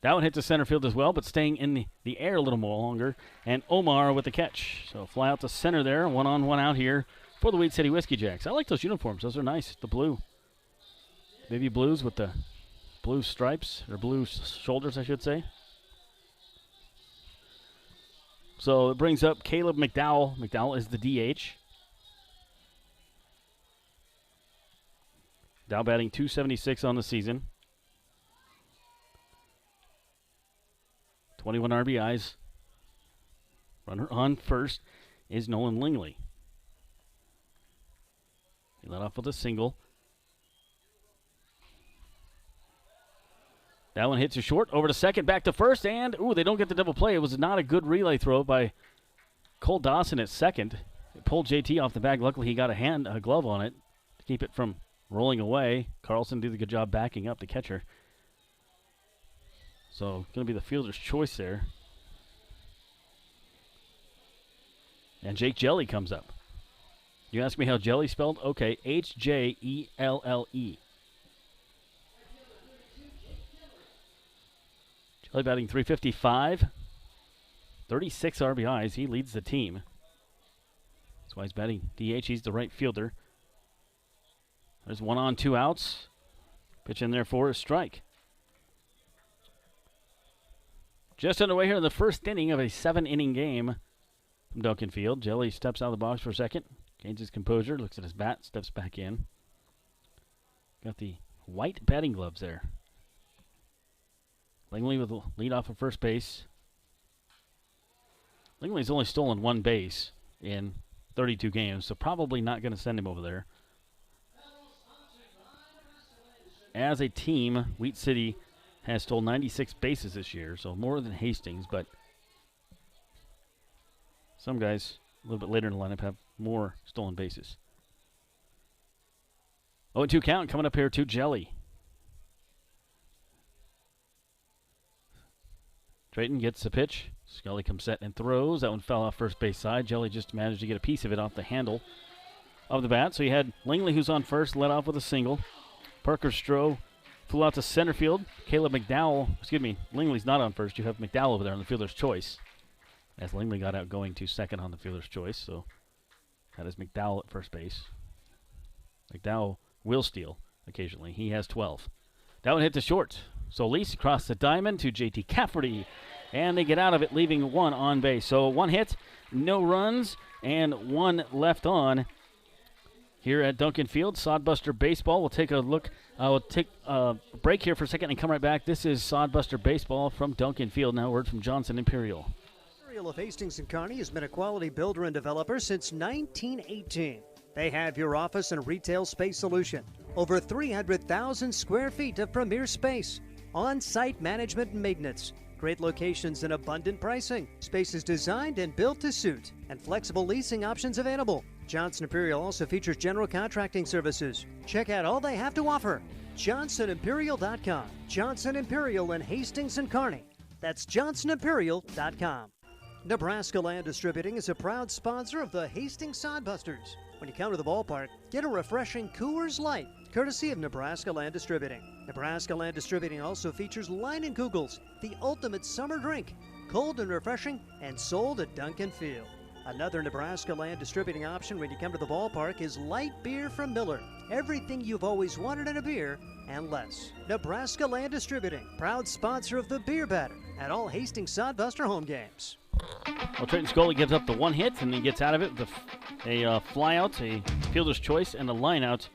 That one hits the center field as well, but staying in the air a little more longer. And Omar with the catch. So fly out to center there. 1-on-1 out here for the Weed City Whiskey Jacks. I like those uniforms. Those are nice. The blue. Navy blues with the blue stripes, or blue shoulders, I should say. So it brings up Caleb McDowell. McDowell is the DH. Dow batting .276 on the season. 21 RBIs. Runner on first is Nolan Lingley. He led off with a single. That one hits you short. Over to second, back to first, and they don't get the double play. It was not a good relay throw by Cole Dawson at second. It pulled JT off the bag. Luckily, he got a glove on it to keep it from rolling away. Carlson did a good job backing up the catcher. So, going to be the fielder's choice there. And Jake Jelly comes up. You ask me how Jelly spelled? Okay, H-J-E-L-L-E. Jelly batting .355. 36 RBIs. He leads the team. That's why he's batting DH. He's the right fielder. There's 1 on, 2 outs. Pitch in there for a strike. Just underway here in the first inning of a 7-inning game from Duncan Field. Jelly steps out of the box for a second, gains his composure, looks at his bat, steps back in. Got the white batting gloves there. Langley with the lead off of first base. Langley's only stolen 1 base in 32 games, so probably not going to send him over there. As a team, Wheat City has stolen 96 bases this year, so more than Hastings, but some guys a little bit later in the lineup have more stolen bases. 0-2 count coming up here to Jelly. Drayton gets the pitch. Scully comes set and throws. That one fell off first base side. Jelly just managed to get a piece of it off the handle of the bat. So you had Langley, who's on first, led off with a single. Parker Stroh flew out to center field. Caleb McDowell, Langley's not on first. You have McDowell over there on the fielder's choice. As Langley got out going to second on the fielder's choice. So that is McDowell at first base. McDowell will steal occasionally. He has 12. That one hit to short. Solis across the diamond to J.T. Cafferty. And they get out of it, leaving 1 on base. So 1 hit, no runs, and 1 left on here at Duncan Field. Sodbuster Baseball. We'll take a look. We'll take a break here for a second and come right back. This is Sodbuster Baseball from Duncan Field. Now a word from Johnson Imperial. Imperial of Hastings and Kearney has been a quality builder and developer since 1918. They have your office and retail space solution. Over 300,000 square feet of premier space. On-site management and maintenance. Great locations and abundant pricing. Space is designed and built to suit. And flexible leasing options available. Johnson Imperial also features general contracting services. Check out all they have to offer. JohnsonImperial.com. Johnson Imperial in Hastings and Kearney. That's JohnsonImperial.com. Nebraska Land Distributing is a proud sponsor of the Hastings Sodbusters. When you come to the ballpark, get a refreshing Coors Light, courtesy of Nebraska Land Distributing. Nebraska Land Distributing also features Leinenkugels, the ultimate summer drink, cold and refreshing, and sold at Duncan Field. Another Nebraska Land Distributing option when you come to the ballpark is light beer from Miller. Everything you've always wanted in a beer and less. Nebraska Land Distributing, proud sponsor of the Beer Batter at all Hastings Sodbuster home games. Well, Trenton Scully gives up the 1 hit, and he gets out of it with a fly out, a fielder's choice, and a line out,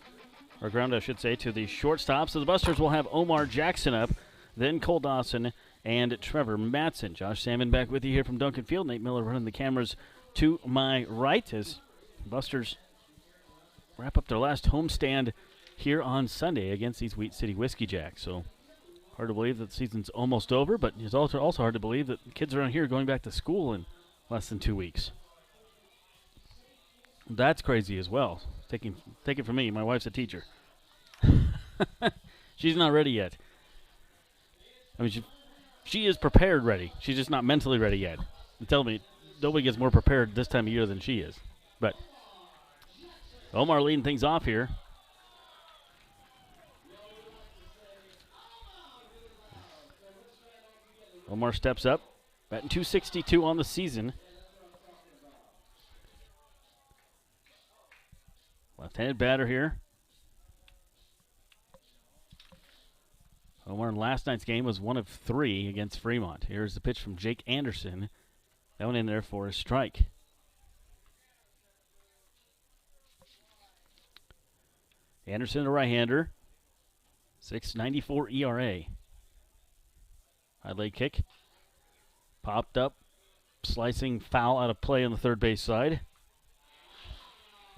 or ground, I should say, to the shortstop. So the Busters will have Omar Jackson up, then Cole Dawson and Trevor Matson. Josh Salmon back with you here from Duncan Field. Nate Miller running the cameras to my right as Busters wrap up their last homestand here on Sunday against these Wheat City Whiskey Jacks. So hard to believe that the season's almost over, but it's also hard to believe that kids around here are going back to school in less than 2 weeks. That's crazy as well. Take it from me. My wife's a teacher. She's not ready yet. I mean, she is prepared ready. She's just not mentally ready yet. And tell me, nobody gets more prepared this time of year than she is. But Omar leading things off here. Omar steps up, batting .262 on the season. Left-handed batter here. Omar in last night's game was 1 of 3 against Fremont. Here's the pitch from Jake Anderson. That one in there for a strike. Anderson, a right-hander. 6.94 ERA. High leg kick. Popped up. Slicing foul out of play on the third base side.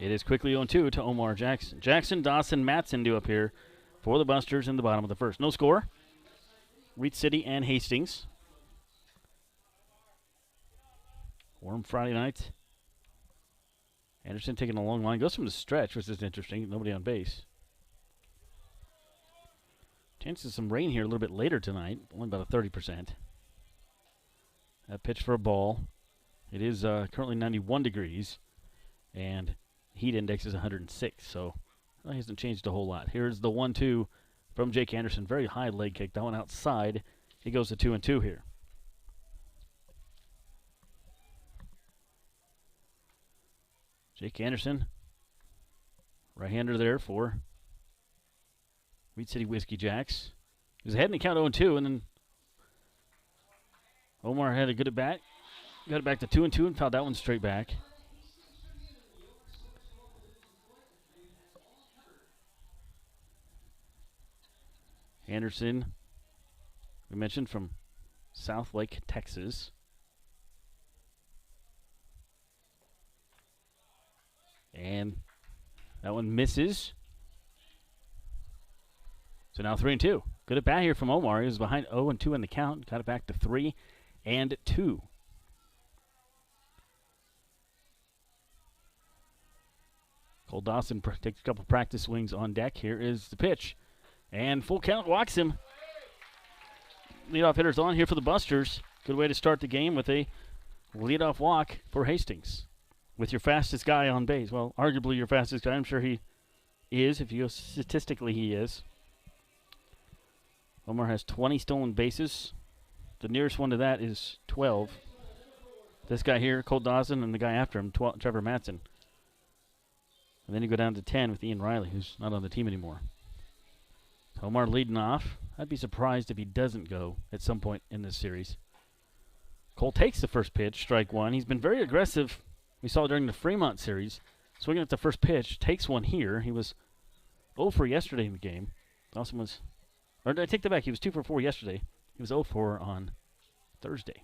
It is quickly 0-2 to Omar Jackson. Jackson, Dawson, Matson do up here for the Busters in the bottom of the first. No score. Wheat City and Hastings. Warm Friday night. Anderson taking a long line. Goes from the stretch, which is interesting. Nobody on base. Chances of some rain here a little bit later tonight. Only about a 30%. That pitch for a ball. It is currently 91 degrees. And heat index is 106. So it hasn't changed a whole lot. Here's the 1-2 from Jake Anderson. Very high leg kick. That one outside. He goes to 2-2 here. Jake Anderson. Right-hander there for Reed City Whiskey Jacks. He was ahead in the count 0-2, and then Omar had a good at bat. Got it back to 2-2 and fouled that one straight back. Anderson, we mentioned, from South Lake, Texas. And that one misses. So now 3-2. Good at bat here from Omar. He was behind 0-2 in the count. Got it back to 3-2. Cole Dawson takes a couple practice swings on deck. Here is the pitch. And full count, walks him. Leadoff hitter's on here for the Busters. Good way to start the game with a leadoff walk for Hastings. With your fastest guy on base. Well, arguably your fastest guy. I'm sure he is. If you go statistically, he is. Omar has 20 stolen bases. The nearest one to that is 12. This guy here, Cole Dawson, and the guy after him, Trevor Matson. And then you go down to 10 with Ian Riley, who's not on the team anymore. So Omar leading off. I'd be surprised if he doesn't go at some point in this series. Cole takes the first pitch, strike one. He's been very aggressive. We saw during the Fremont series. Swinging at the first pitch, takes one here. He was 0 for yesterday in the game. Dawson was, or did I take that back? He was 2 for 4 yesterday. He was 0 for on Thursday.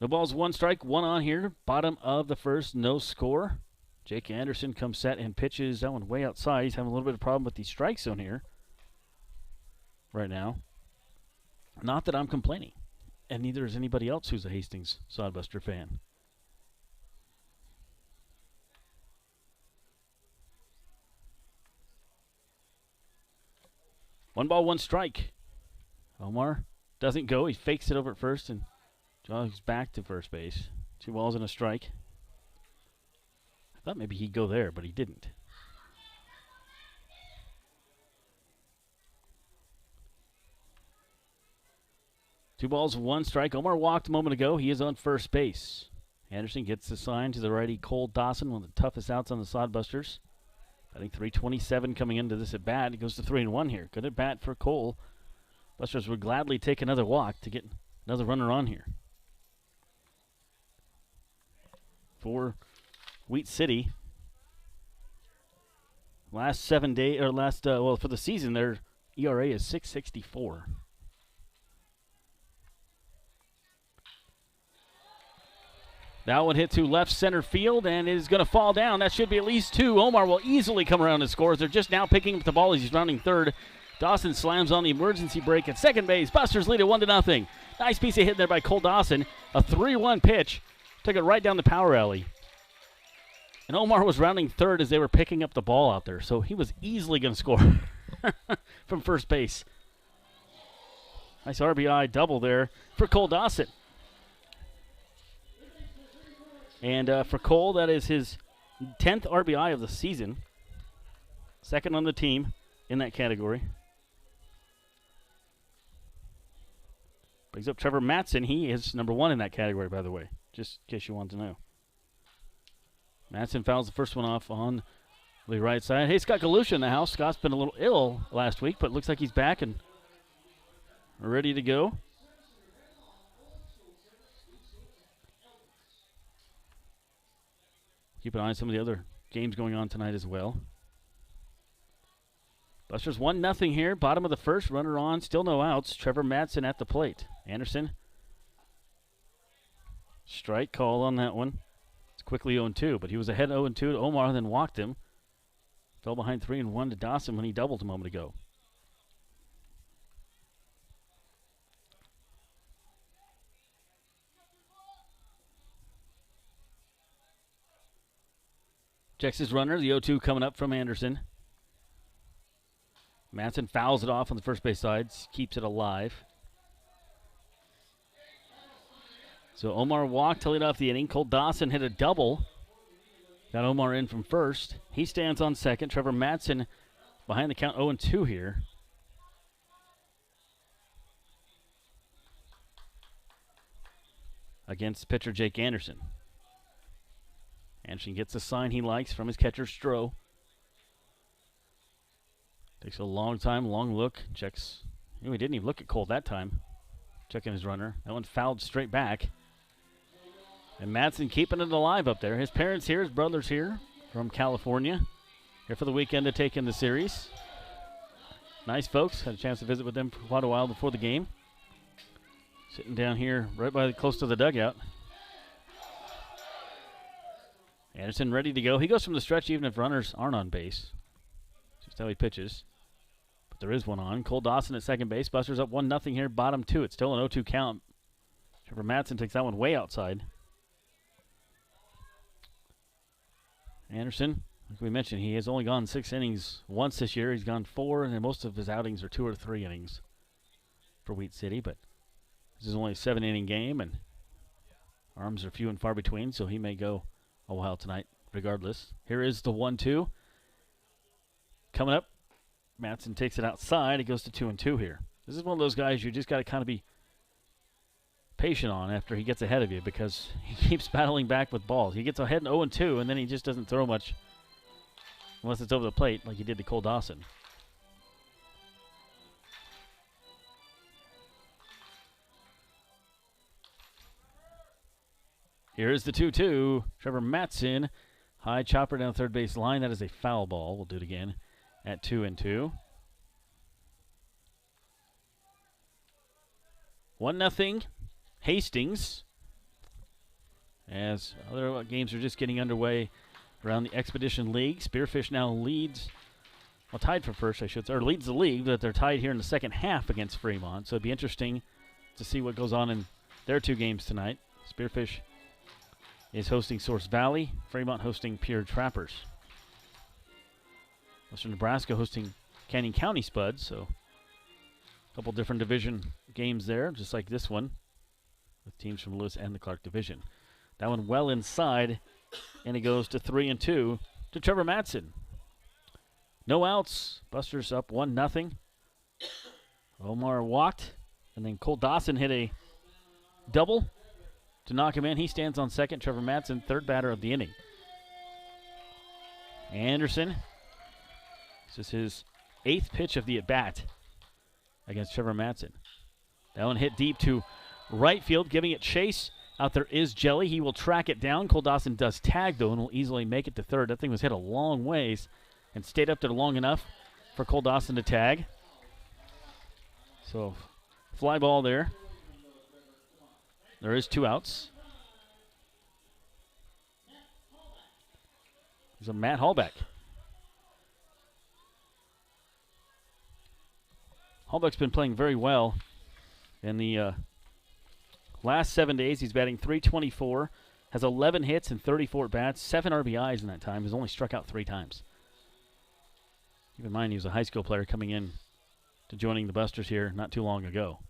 No balls, one strike, one on here. Bottom of the first, no score. Jake Anderson comes set and pitches that one way outside. He's having a little bit of problem with the strike zone here right now. Not that I'm complaining. And neither is anybody else who's a Hastings Sodbuster fan. One ball, one strike. Omar doesn't go. He fakes it over at first and jogs back to first base. 2 balls and a strike. I thought maybe he'd go there, but he didn't. Two balls, one strike. Omar walked a moment ago. He is on first base. Anderson gets the sign to the righty Cole Dawson, one of the toughest outs on the Sodbusters. I think 3:27 coming into this at bat. He goes to 3-1 here. Good at bat for Cole. Busters would gladly take another walk to get another runner on here. For Wheat City, last 7 days, or for the season, their ERA is 6.64. That one hit to left center field and is going to fall down. That should be at least 2. Omar will easily come around and score. They're just now picking up the ball as he's rounding third. Dawson slams on the emergency break at second base. Busters lead it 1-0. Nice piece of hit there by Cole Dawson. A 3-1 pitch. Took it right down the power alley. And Omar was rounding third as they were picking up the ball out there. So he was easily going to score from first base. Nice RBI double there for Cole Dawson. And for Cole, that is his 10th RBI of the season. Second on the team in that category. Brings up Trevor Matson. He is number 1 in that category, by the way, just in case you want to know. Matson fouls the first one off on the right side. Hey, Scott Galusha in the house. Scott's been a little ill last week, but it looks like he's back and ready to go. Keep an eye on some of the other games going on tonight as well. Busters 1-0 here. Bottom of the first. Runner on. Still no outs. Trevor Matson at the plate. Anderson. Strike call on that one. It's quickly 0-2, but he was ahead 0-2 to Omar, then walked him. Fell behind 3-1 to Dawson when he doubled a moment ago. Checks his runner. The 0-2 coming up from Anderson. Matson fouls it off on the first base side. Keeps it alive. So Omar walked to lead off the inning. Cole Dawson hit a double. Got Omar in from first. He stands on second. Trevor Matson behind the count 0-2 here. Against pitcher Jake Anderson. Anderson gets a sign he likes from his catcher, Stroh. Takes a long time, long look. Checks. He didn't even look at Cole that time. Checking his runner. That one fouled straight back. And Madsen keeping it alive up there. His parents here, his brother's here from California. Here for the weekend to take in the series. Nice folks. Had a chance to visit with them for quite a while before the game. Sitting down here right close to the dugout. Anderson ready to go. He goes from the stretch even if runners aren't on base. Just how he pitches. But there is one on. Cole Dawson at second base. Busters up 1-0 here. Bottom 2. It's still an 0-2 count. Trevor Madsen takes that one way outside. Anderson, like we mentioned, he has only gone 6 innings once this year. He's gone 4, and most of his outings are 2 or 3 innings for Wheat City. But this is only a 7-inning game, and arms are few and far between, so he may go a while tonight regardless. Here is the 1-2. Coming up, Madsen takes it outside. It goes to 2-2 here. This is one of those guys you just got to kind of be patient on after he gets ahead of you because he keeps battling back with balls. He gets ahead in 0-2, and then he just doesn't throw much unless it's over the plate like he did to Cole Dawson. Here is the 2-2. Trevor Madsen, high chopper down third base line. That is a foul ball. We'll do it again at 2-2. 1-0. Hastings, as other games are just getting underway around the Expedition League. Spearfish now leads, well, tied for first, I should say, or leads the league, but they're tied here in the second half against Fremont. So it'd be interesting to see what goes on in their 2 games tonight. Spearfish is hosting Source Valley, Fremont hosting Pure Trappers. Western Nebraska hosting Canyon County Spuds, so a couple different division games there, just like this one, with teams from Lewis and the Clark Division. That one well inside, and it goes to 3-2 to Trevor Madsen. No outs. Busters up 1-0. Omar walked, and then Cole Dawson hit a double to knock him in. He stands on second. Trevor Madsen, third batter of the inning. Anderson. This is his 8th pitch of the at-bat against Trevor Madsen. That one hit deep to right field, giving it chase. Out there is Jelly. He will track it down. Cole Dawson does tag, though, and will easily make it to third. That thing was hit a long ways and stayed up there long enough for Cole Dawson to tag. So, fly ball there. There is 2 outs. There's a Matt Hallbeck. Hallbeck's been playing very well in the last 7 days. He's batting .324, has 11 hits and 34 at-bats, 7 RBIs in that time. He's only struck out 3 times. Keep in mind he was a high school player coming in to joining the Busters here not too long ago.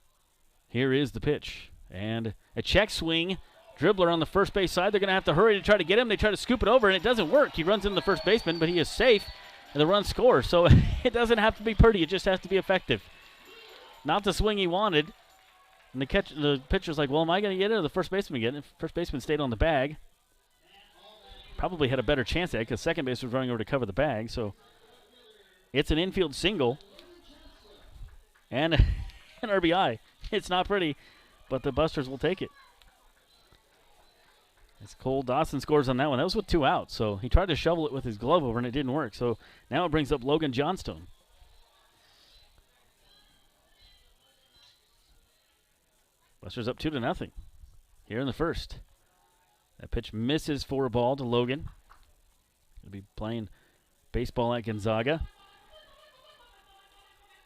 Here is the pitch. And a check swing. Dribbler on the first base side. They're going to have to hurry to try to get him. They try to scoop it over, and it doesn't work. He runs into the first baseman, but he is safe, and the run scores. So it doesn't have to be pretty. It just has to be effective. Not the swing he wanted. And the pitcher's like, well, am I going to get it or the first baseman get it? First baseman stayed on the bag. Probably had a better chance at it because second base was running over to cover the bag. So it's an infield single and an RBI. It's not pretty, but the Busters will take it. As Cole Dawson scores on that one. That was with 2 outs, so he tried to shovel it with his glove over, and it didn't work. So now it brings up Logan Johnstone. Busters up 2-0 here in the first. That pitch misses for a ball to Logan. He'll be playing baseball at Gonzaga.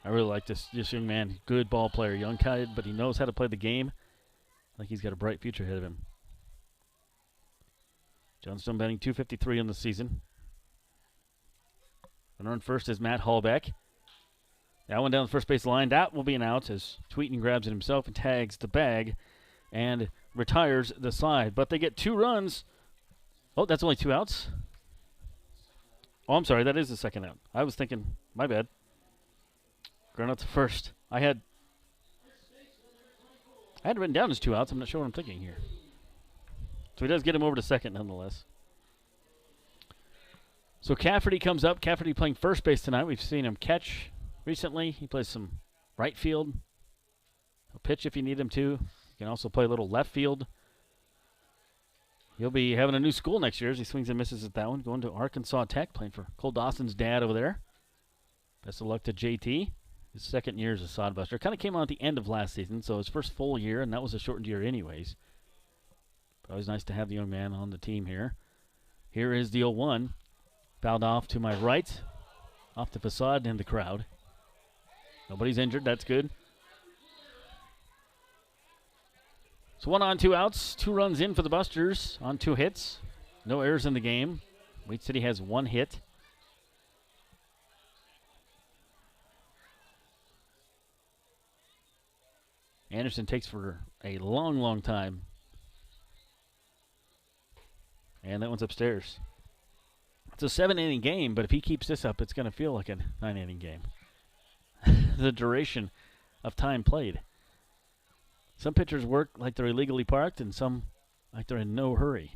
I really like this young man. Good ball player, young kid, but he knows how to play the game. I think he's got a bright future ahead of him. Johnstone batting .253 on the season. Runner on first is Matt Hallbeck. That one down the first base line. That will be an out as Tweeten grabs it himself and tags the bag and retires the side. But they get 2 runs. Oh, that's only 2 outs? Oh, I'm sorry. That is the second out. I was thinking, my bad. Ground out to first. I had it written down as 2 outs. I'm not sure what I'm thinking here. So he does get him over to second nonetheless. So Cafferty comes up. Cafferty playing first base tonight. We've seen him catch recently. He plays some right field. He'll pitch if you need him to. He can also play a little left field. He'll be having a new school next year as he swings and misses at that one. Going to Arkansas Tech, playing for Cole Dawson's dad over there. Best of luck to JT. His second year as a sodbuster. Kind of came on at the end of last season, so his first full year, and that was a shortened year anyways. But always nice to have the young man on the team here. Here is the 0-1. Fouled off to my right. Off the facade and the crowd. Nobody's injured. That's good. So 1 on, 2 outs. 2 runs in for the Busters on 2 hits. No errors in the game. Wheat City has 1 hit. Anderson takes for a long, long time. And that one's upstairs. It's a 7-inning game, but if he keeps this up, it's going to feel like a 9-inning game. The duration of time played. Some pitchers work like they're illegally parked, and some like they're in no hurry.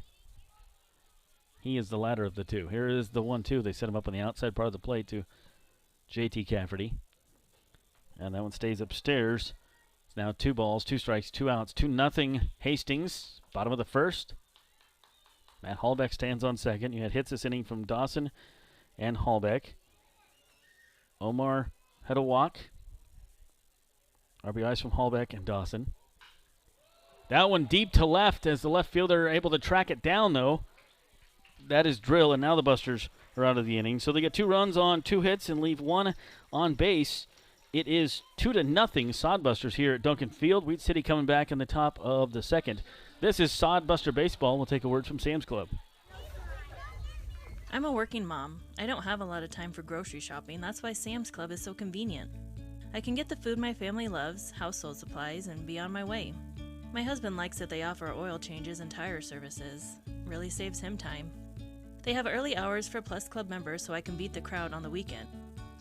He is the latter of the two. Here is the 1-2. They set him up on the outside part of the plate to JT Cafferty. And that one stays upstairs. It's now 2 balls, 2 strikes, 2 outs, 2-0 Hastings. Bottom of the first. Matt Hallbeck stands on second. You had hits this inning from Dawson and Hallbeck. Omar had a walk. RBIs from Hallbeck and Dawson. That one deep to left as the left fielder able to track it down, though. That is drill, and now the Busters are out of the inning. So they get 2 runs on 2 hits and leave 1 on base. It is 2-0 Sodbusters here at Duncan Field. Wheat City coming back in the top of the second. This is Sodbuster Baseball. We'll take a word from Sam's Club. I'm a working mom. I don't have a lot of time for grocery shopping. That's why Sam's Club is so convenient. I can get the food my family loves, household supplies, and be on my way. My husband likes that they offer oil changes and tire services. Really saves him time. They have early hours for Plus Club members so I can beat the crowd on the weekend.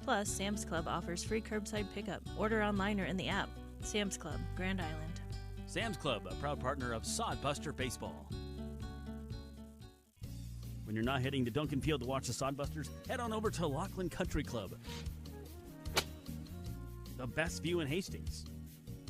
Plus, Sam's Club offers free curbside pickup. Order online or in the app. Sam's Club, Grand Island. Sam's Club, a proud partner of Sodbuster Baseball. When you're not heading to Duncan Field to watch the Sodbusters, head on over to Laughlin Country Club. The best view in Hastings.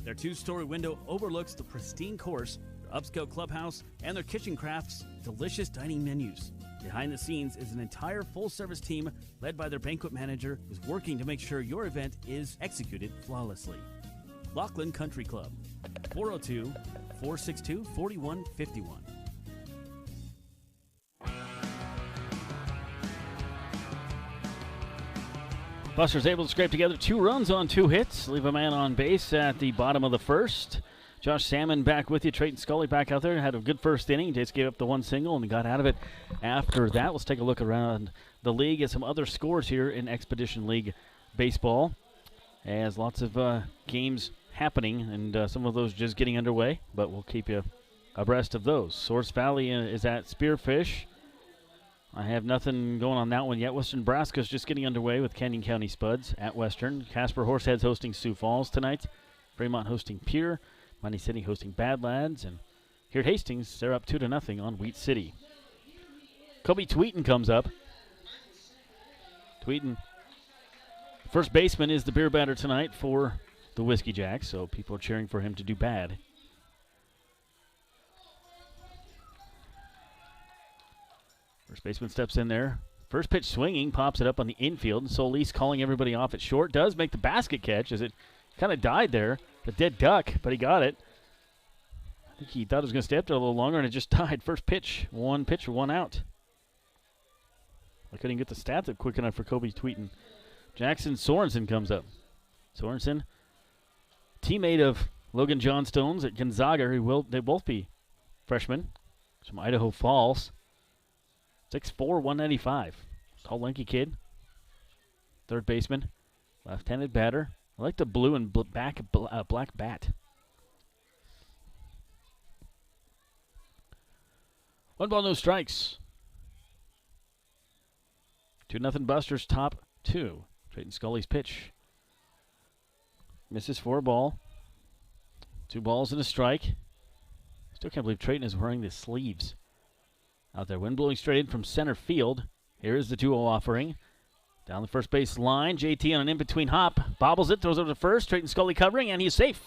Their 2-story window overlooks the pristine course, their upscale clubhouse, and their kitchen crafts delicious dining menus. Behind the scenes is an entire full-service team led by their banquet manager who's working to make sure your event is executed flawlessly. Laughlin Country Club, 402-462-4151. Busters able to scrape together 2 runs on 2 hits. Leave a man on base at the bottom of the first. Josh Salmon back with you. Trayton Scully back out there. Had a good first inning. Just gave up the 1 single and got out of it after that. Let's take a look around the league at some other scores here in Expedition League Baseball. As lots of games happening and some of those just getting underway. But we'll keep you abreast of those. Source Valley is at Spearfish. I have nothing going on that one yet. Western Nebraska is just getting underway with Canyon County Spuds at Western. Casper Horseheads hosting Sioux Falls tonight. Fremont hosting Pierre. Miami City hosting Bad Lads. And here at Hastings, they're up 2-0 on Wheat City. Kobe Tweeten comes up. Tweeten, first baseman, is the beer batter tonight for the Whiskey Jacks, so people are cheering for him to do bad. First baseman steps in there. First pitch swinging, pops it up on the infield. And Solis calling everybody off at short. Does make the basket catch as it kind of died there. The dead duck, but he got it. I think he thought it was going to stay up there a little longer, and it just died. First pitch, 1 pitch, 1 out. I couldn't get the stats up quick enough for Kobe Tweeten. Jackson Sorensen comes up. Sorensen, teammate of Logan Johnstone's at Gonzaga. They both be freshmen from Idaho Falls. 6'4", 195. Tall, lanky kid. Third baseman. Left-handed batter. I like the blue and black bat. 1 ball, no strikes. 2-0 Busters, top 2. Trayton Scully's pitch. Misses for a ball. 2 balls and a strike. Still can't believe Trayton is wearing the sleeves. Out there, wind blowing straight in from center field. Here is the 2-0 offering. Down the first base line, JT on an in-between hop. Bobbles it, throws over to first. Trayton Scully covering, and he's safe.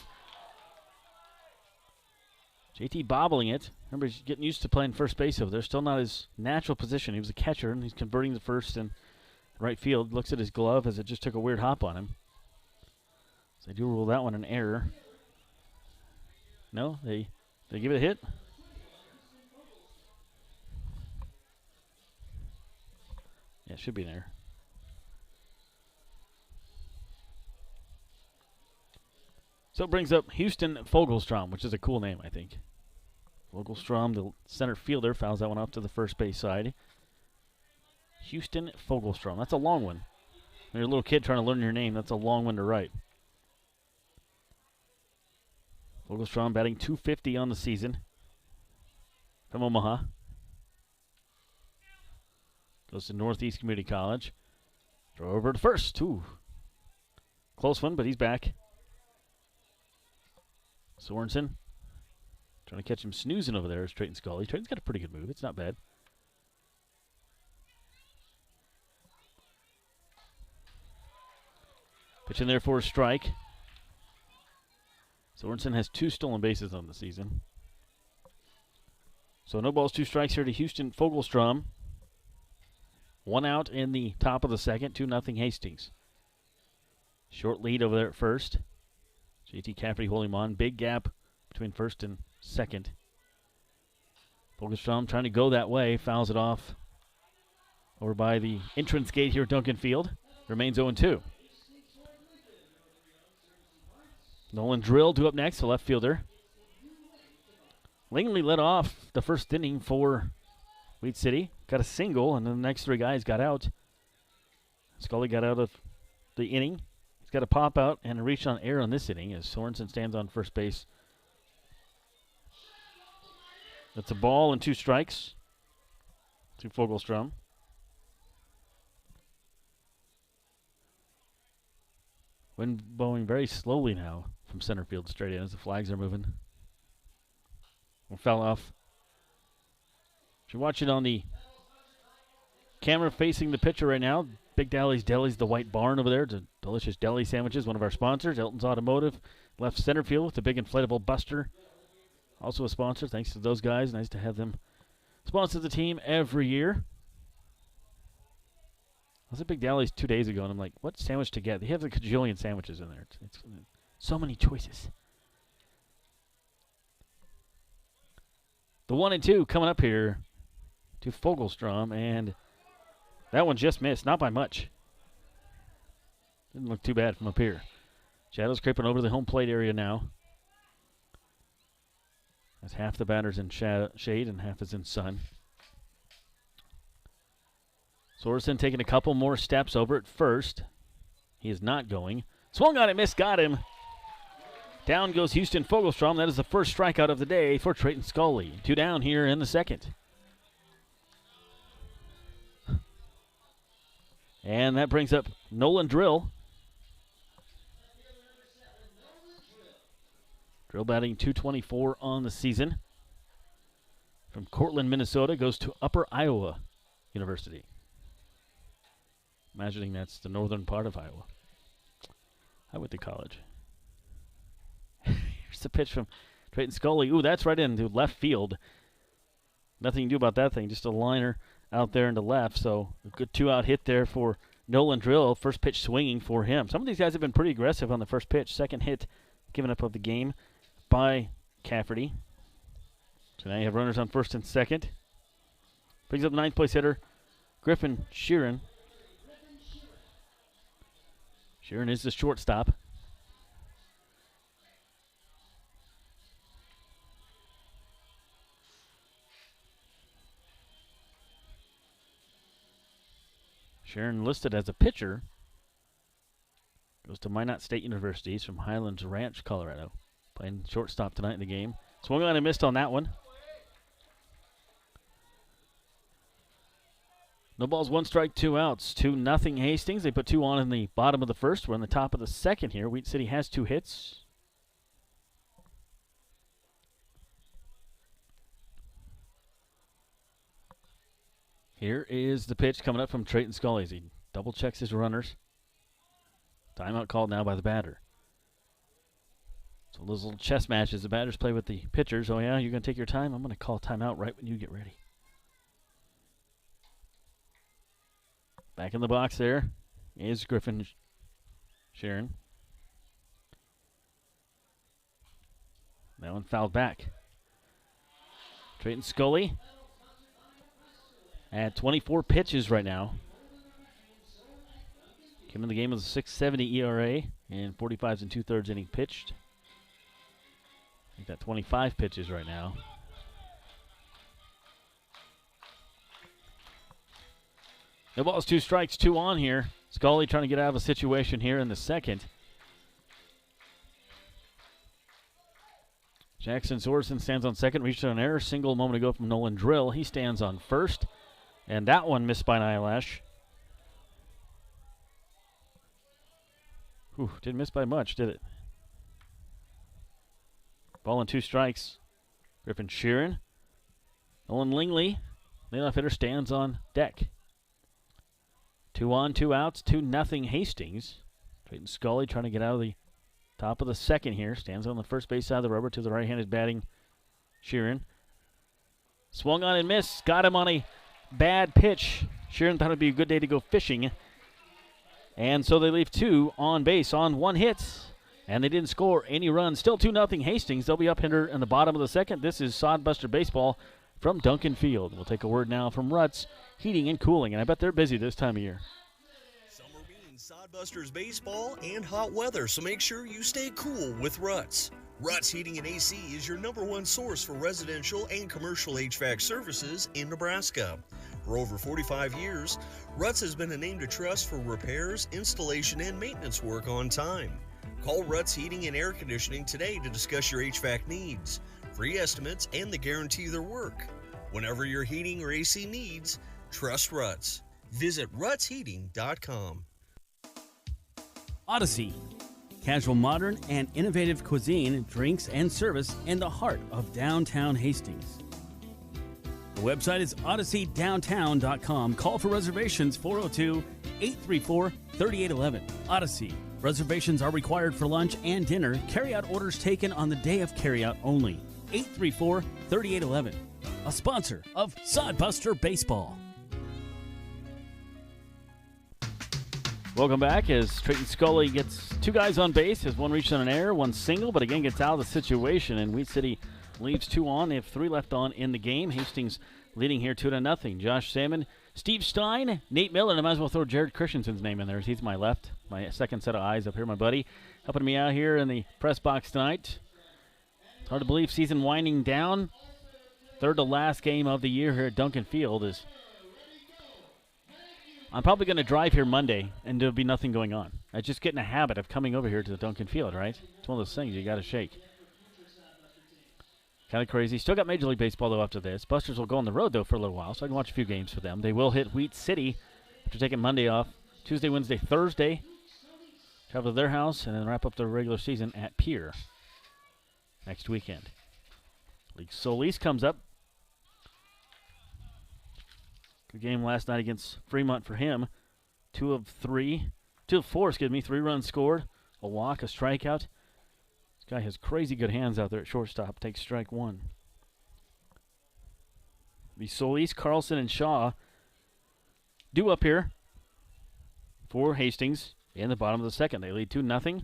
JT bobbling it. Remember, he's getting used to playing first base over there. Still not his natural position. He was a catcher, and he's converting to first and right field. Looks at his glove as it just took a weird hop on him. So they do rule that one an error. No, they give it a hit. Yeah, it should be an error. So it brings up Houston Fogelstrom, which is a cool name, I think. Fogelstrom, the center fielder, fouls that one off to the first base side. Houston Fogelstrom. That's a long one. When you're a little kid trying to learn your name, that's a long one to write. Fogelstrom batting .250 on the season from Omaha. Goes to Northeast Community College. Throw over to first. Ooh. Close one, but he's back. Sorensen trying to catch him snoozing over there is Trayton Scully. Trayton's got a pretty good move. It's not bad. Pitch in there for a strike. Sorensen has 2 stolen bases on the season. So no balls, 2 strikes here to Houston Fogelstrom. 1 out in the top of the second, 2-0 Hastings. Short lead over there at first. JT Cafferty holding him on. Big gap between first and second. Fogelstrom trying to go that way. Fouls it off over by the entrance gate here at Duncan Field. Remains 0-2. Nolan Drill due up next, the left fielder. Langley led off the first inning for Wheat City. Got a single, and then the next 3 guys got out. Scully got out of the inning. He's got a pop out and a reach on air on this inning as Sorensen stands on first base. That's a ball and 2 strikes to Fogelstrom. Wind blowing very slowly now from center field straight in as the flags are moving. One fell off. If you're watching on the camera facing the pitcher right now, Big Dally's Deli's the White Barn over there. It's a delicious deli sandwiches, one of our sponsors. Elton's Automotive, left center field with the big inflatable Buster. Also a sponsor. Thanks to those guys. Nice to have them sponsor the team every year. I was at Big Dally's 2 days ago, and I'm like, what sandwich to get? They have a cajillion sandwiches in there. It's so many choices. The 1-2 coming up here to Fogelstrom, and that one just missed, not by much. Didn't look too bad from up here. Shadows creeping over the home plate area now. As half the batter's in shade and half is in sun. Sorensen taking a couple more steps over at first. He is not going. Swung on it, missed, got him. Down goes Houston Fogelstrom. That is the first strikeout of the day for Trayton Scully. 2 down here in the second. And that brings up Nolan Drill. Drill batting .224 on the season. From Cortland, Minnesota, goes to Upper Iowa University. Imagining that's the northern part of Iowa. I went to college. Here's the pitch from Trayton Scully. Ooh, that's right into left field. Nothing you can do about that thing. Just a liner out there into left. So a good 2-out hit there for Nolan Drill. First pitch swinging for him. Some of these guys have been pretty aggressive on the first pitch. Second hit given up of the game by Cafferty. So now you have runners on first and second. Brings up ninth place hitter Griffin Sheeran. Sheeran is the shortstop. Sheeran listed as a pitcher. Goes to Minot State University. He's from Highlands Ranch, Colorado. Playing shortstop tonight in the game. Swung on and missed on that one. No balls, 1 strike, 2 outs. 2-0 Hastings. They put 2 on in the bottom of the first. We're in the top of the second here. Wheat City has 2 hits. Here is the pitch coming up from Trayton Scully as he double checks his runners. Timeout called now by the batter. So those little chess matches the batters play with the pitchers. Oh, yeah, you're going to take your time? I'm going to call timeout right when you get ready. Back in the box there is Griffin Sharon. That one fouled back. Trayton Scully at 24 pitches right now. Came in the game with a 6.70 ERA and 45 2/3 inning pitched. He's got 25 pitches right now. No balls, 2 strikes, 2 on here. Scully trying to get out of a situation here in the second. Jackson Sorensen stands on second, reached an error single a moment ago from Nolan Drill. He stands on first, and that one missed by an eyelash. Whew, didn't miss by much, did it? Ball and 2 strikes. Griffin Sheeran. Nolan Lingley, leadoff hitter, stands on deck. 2 on, 2 outs, 2-0 Hastings. Trayton Scully trying to get out of the top of the second here. Stands on the first base side of the rubber to the right-handed batting Sheeran. Swung on and missed. Got him on a bad pitch. Sheeran thought it would be a good day to go fishing. And so they leave 2 on base on 1 hit. And they didn't score any runs. Still 2-0 Hastings. They'll be up here in the bottom of the second. This is Sodbuster Baseball from Duncan Field. We'll take a word now from Ruts Heating and Cooling. And I bet they're busy this time of year. Summer means Sodbusters baseball and hot weather, so make sure you stay cool with Ruts. Ruts Heating and AC is your #1 source for residential and commercial HVAC services in Nebraska. For over 45 years, Ruts has been a name to trust for repairs, installation, and maintenance work on time. Call Ruts Heating and Air Conditioning today to discuss your HVAC needs, free estimates, and the guarantee of their work. Whenever your heating or AC needs, trust Ruts. Visit rutsheating.com. Odyssey. Casual, modern, and innovative cuisine, drinks, and service in the heart of downtown Hastings. The website is odysseydowntown.com. Call for reservations 402-834-3811. Odyssey. Reservations are required for lunch and dinner. Carryout orders taken on the day of carryout only. 834-3811. A sponsor of Sodbuster Baseball. Welcome back as Trayton Scully gets 2 guys on base. Has one reached on an error, 1 single, but again gets out of the situation. And Wheat City leaves 2 on. They have 3 left on in the game. Hastings leading here 2-0. Josh Salmon, Steve Stein, Nate Miller, and I might as well throw Jared Christensen's name in there. He's my left, my second set of eyes up here, my buddy. Helping me out here in the press box tonight. It's hard to believe season winding down. 3rd to last game of the year here at Duncan Field is... I'm probably going to drive here Monday, and there'll be nothing going on. I just get in a habit of coming over here to the Duncan Field, right? It's one of those things you got to shake. Kind of crazy. Still got Major League Baseball, though, after this. Busters will go on the road, though, for a little while, so I can watch a few games for them. They will hit Wheat City after taking Monday off. Tuesday, Wednesday, Thursday. Travel to their house, and then wrap up their regular season at Pier next weekend. League Solis comes up. Good game last night against Fremont for him. 2 of 4, 3 runs scored. A walk, a strikeout. This guy has crazy good hands out there at shortstop. Takes strike 1. The Solis, Carlson, and Shaw due up here for Hastings in the bottom of the second. They lead 2-0.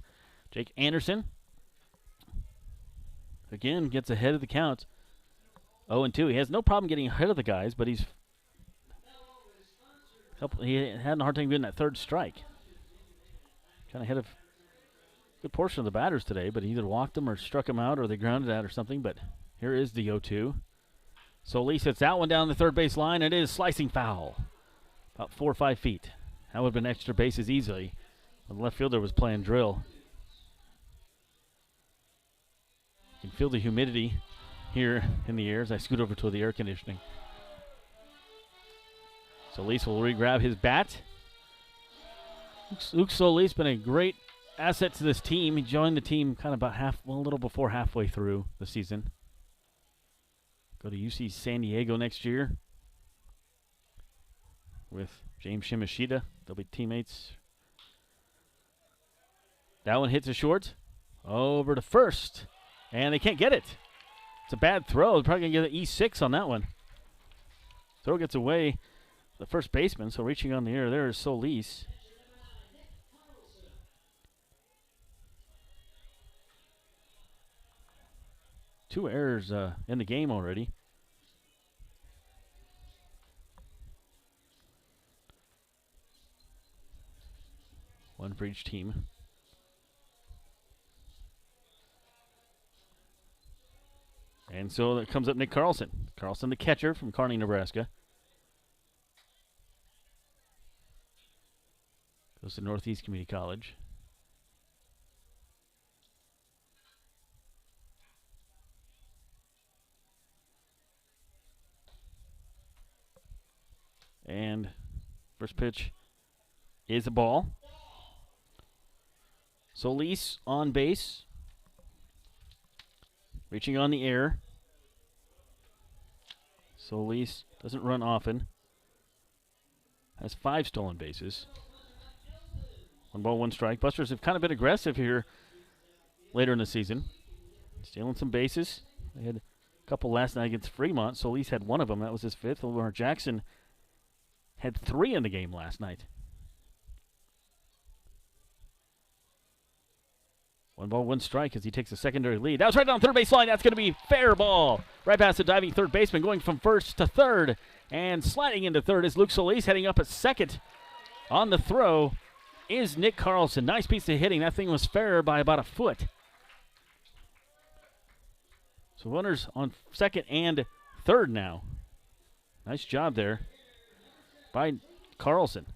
Jake Anderson again gets ahead of the count. 0-2. He has no problem getting ahead of the guys, but he had a hard time getting that 3rd strike. Kind of ahead of a good portion of the batters today, but he either walked them or struck them out or they grounded out or something. But here is the 0-2. Solis hits that one down the 3rd base line. It is slicing foul. About 4 or 5 feet. That would have been extra bases easily. The left fielder was playing drill. You can feel the humidity here in the air as I scoot over to the air conditioning. Solis will re-grab his bat. Luke Solis been a great asset to this team. He joined the team kind of about a little before halfway through the season. Go to UC San Diego next year. with James Shimashita. They'll be teammates. That one hits a short. Over to first. And they can't get it. It's a bad throw. They're probably going to get an E6 on that one. Throw gets away. The first baseman, so reaching on the air there is Solis. Two errors in the game already. One for each team. And so that comes up Nick Carlson. Carlson, the catcher from Kearney, Nebraska. Goes to Northeast Community College. And first pitch is a ball. Solis on base. Reaching on the air. Solis doesn't run often. Has 5 stolen bases. 1 ball, 1 strike. Busters have kind of been aggressive here later in the season. Stealing some bases. They had a couple last night against Fremont. Solis had 1 of them. That was his 5th. Lamar Jackson had 3 in the game last night. 1 ball, 1 strike as he takes a secondary lead. That was right down third base line. That's going to be fair ball. Right past the diving third baseman, going from first to third. And sliding into third is Luke Solis, heading up at second. On the throw is Nick Carlson. Nice piece of hitting. That thing was fair by about a foot. So runners on second and third now. Nice job there by Carlson.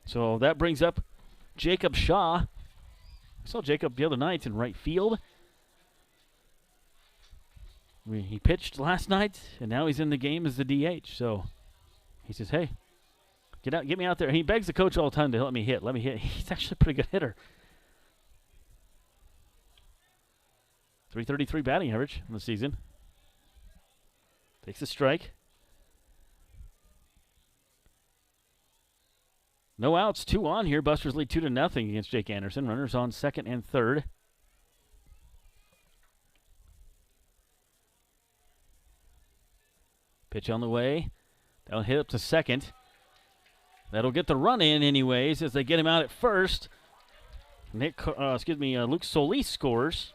So that brings up Jacob Shaw. I saw Jacob the other night in right field. He pitched last night, and now he's in the game as the DH. So he says, hey, get me out there. And he begs the coach all the time to let me hit. He's actually a pretty good hitter. .333 batting average in the season. Takes a strike. No outs, 2 on here. Busters lead 2-0 against Jake Anderson. Runners on second and third. Pitch on the way. That'll hit up to second. That'll get the run in anyways as they get him out at first. Luke Solis scores.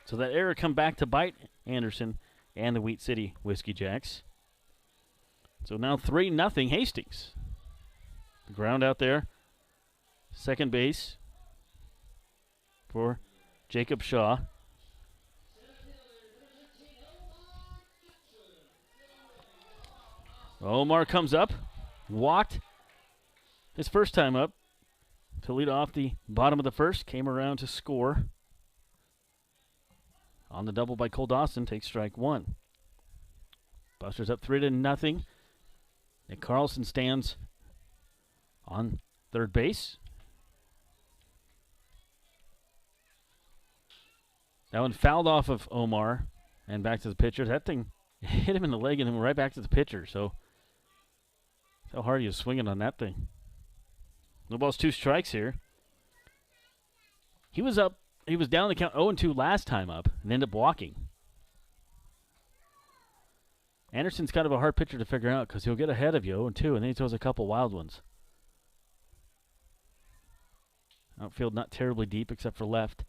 So that error come back to bite Anderson and the Wheat City Whiskey Jacks. So now 3-0 Hastings. Ground out there. Second base for Jacob Shaw. Omar comes up. Walked his first time up to lead off the bottom of the first. Came around to score. On the double by Cole Dawson, takes strike 1. Busters up 3-0. Nick Carlson stands on third base. That one fouled off of Omar and back to the pitcher. That thing hit him in the leg and then right back to the pitcher. So how hard he was swinging on that thing. No balls, 2 strikes here. He was down the count 0-2 last time up and ended up walking. Anderson's kind of a hard pitcher to figure out because he'll get ahead of you 0-2 and then he throws a couple wild ones. Outfield not terribly deep except for left.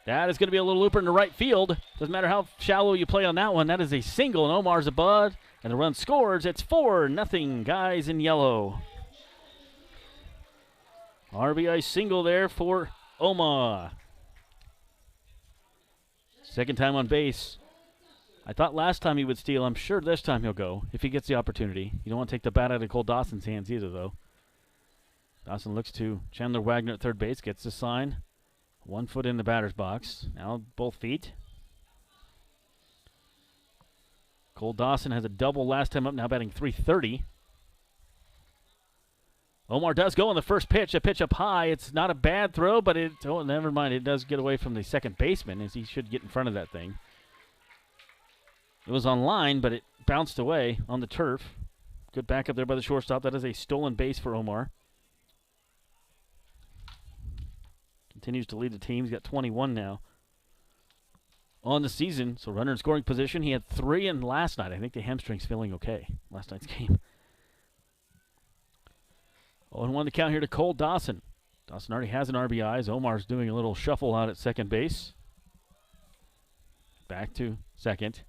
That is going to be a little looper in the right field. Doesn't matter how shallow you play on that one. That is a single, and Omar's above, and the run scores. It's 4-0 guys in yellow. RBI single there for Omar. Second time on base. I thought last time he would steal. I'm sure this time he'll go if he gets the opportunity. You don't want to take the bat out of Cole Dawson's hands either, though. Dawson looks to Chandler Wagner at third base, gets the sign. 1 foot in the batter's box. Now both feet. Cole Dawson has a double last time up, now batting .330. Omar does go on the first pitch, a pitch up high. It's not a bad throw, but never mind. It does get away from the second baseman as he should get in front of that thing. It was on line, but it bounced away on the turf. Good backup there by the shortstop. That is a stolen base for Omar. Continues to lead the team. He's got 21 now on the season. So runner in scoring position. He had 3 in last night. I think the hamstring's feeling okay. Last night's game. 0-1 to count here to Cole Dawson. Dawson already has an RBI as Omar's doing a little shuffle out at second base. Back to second.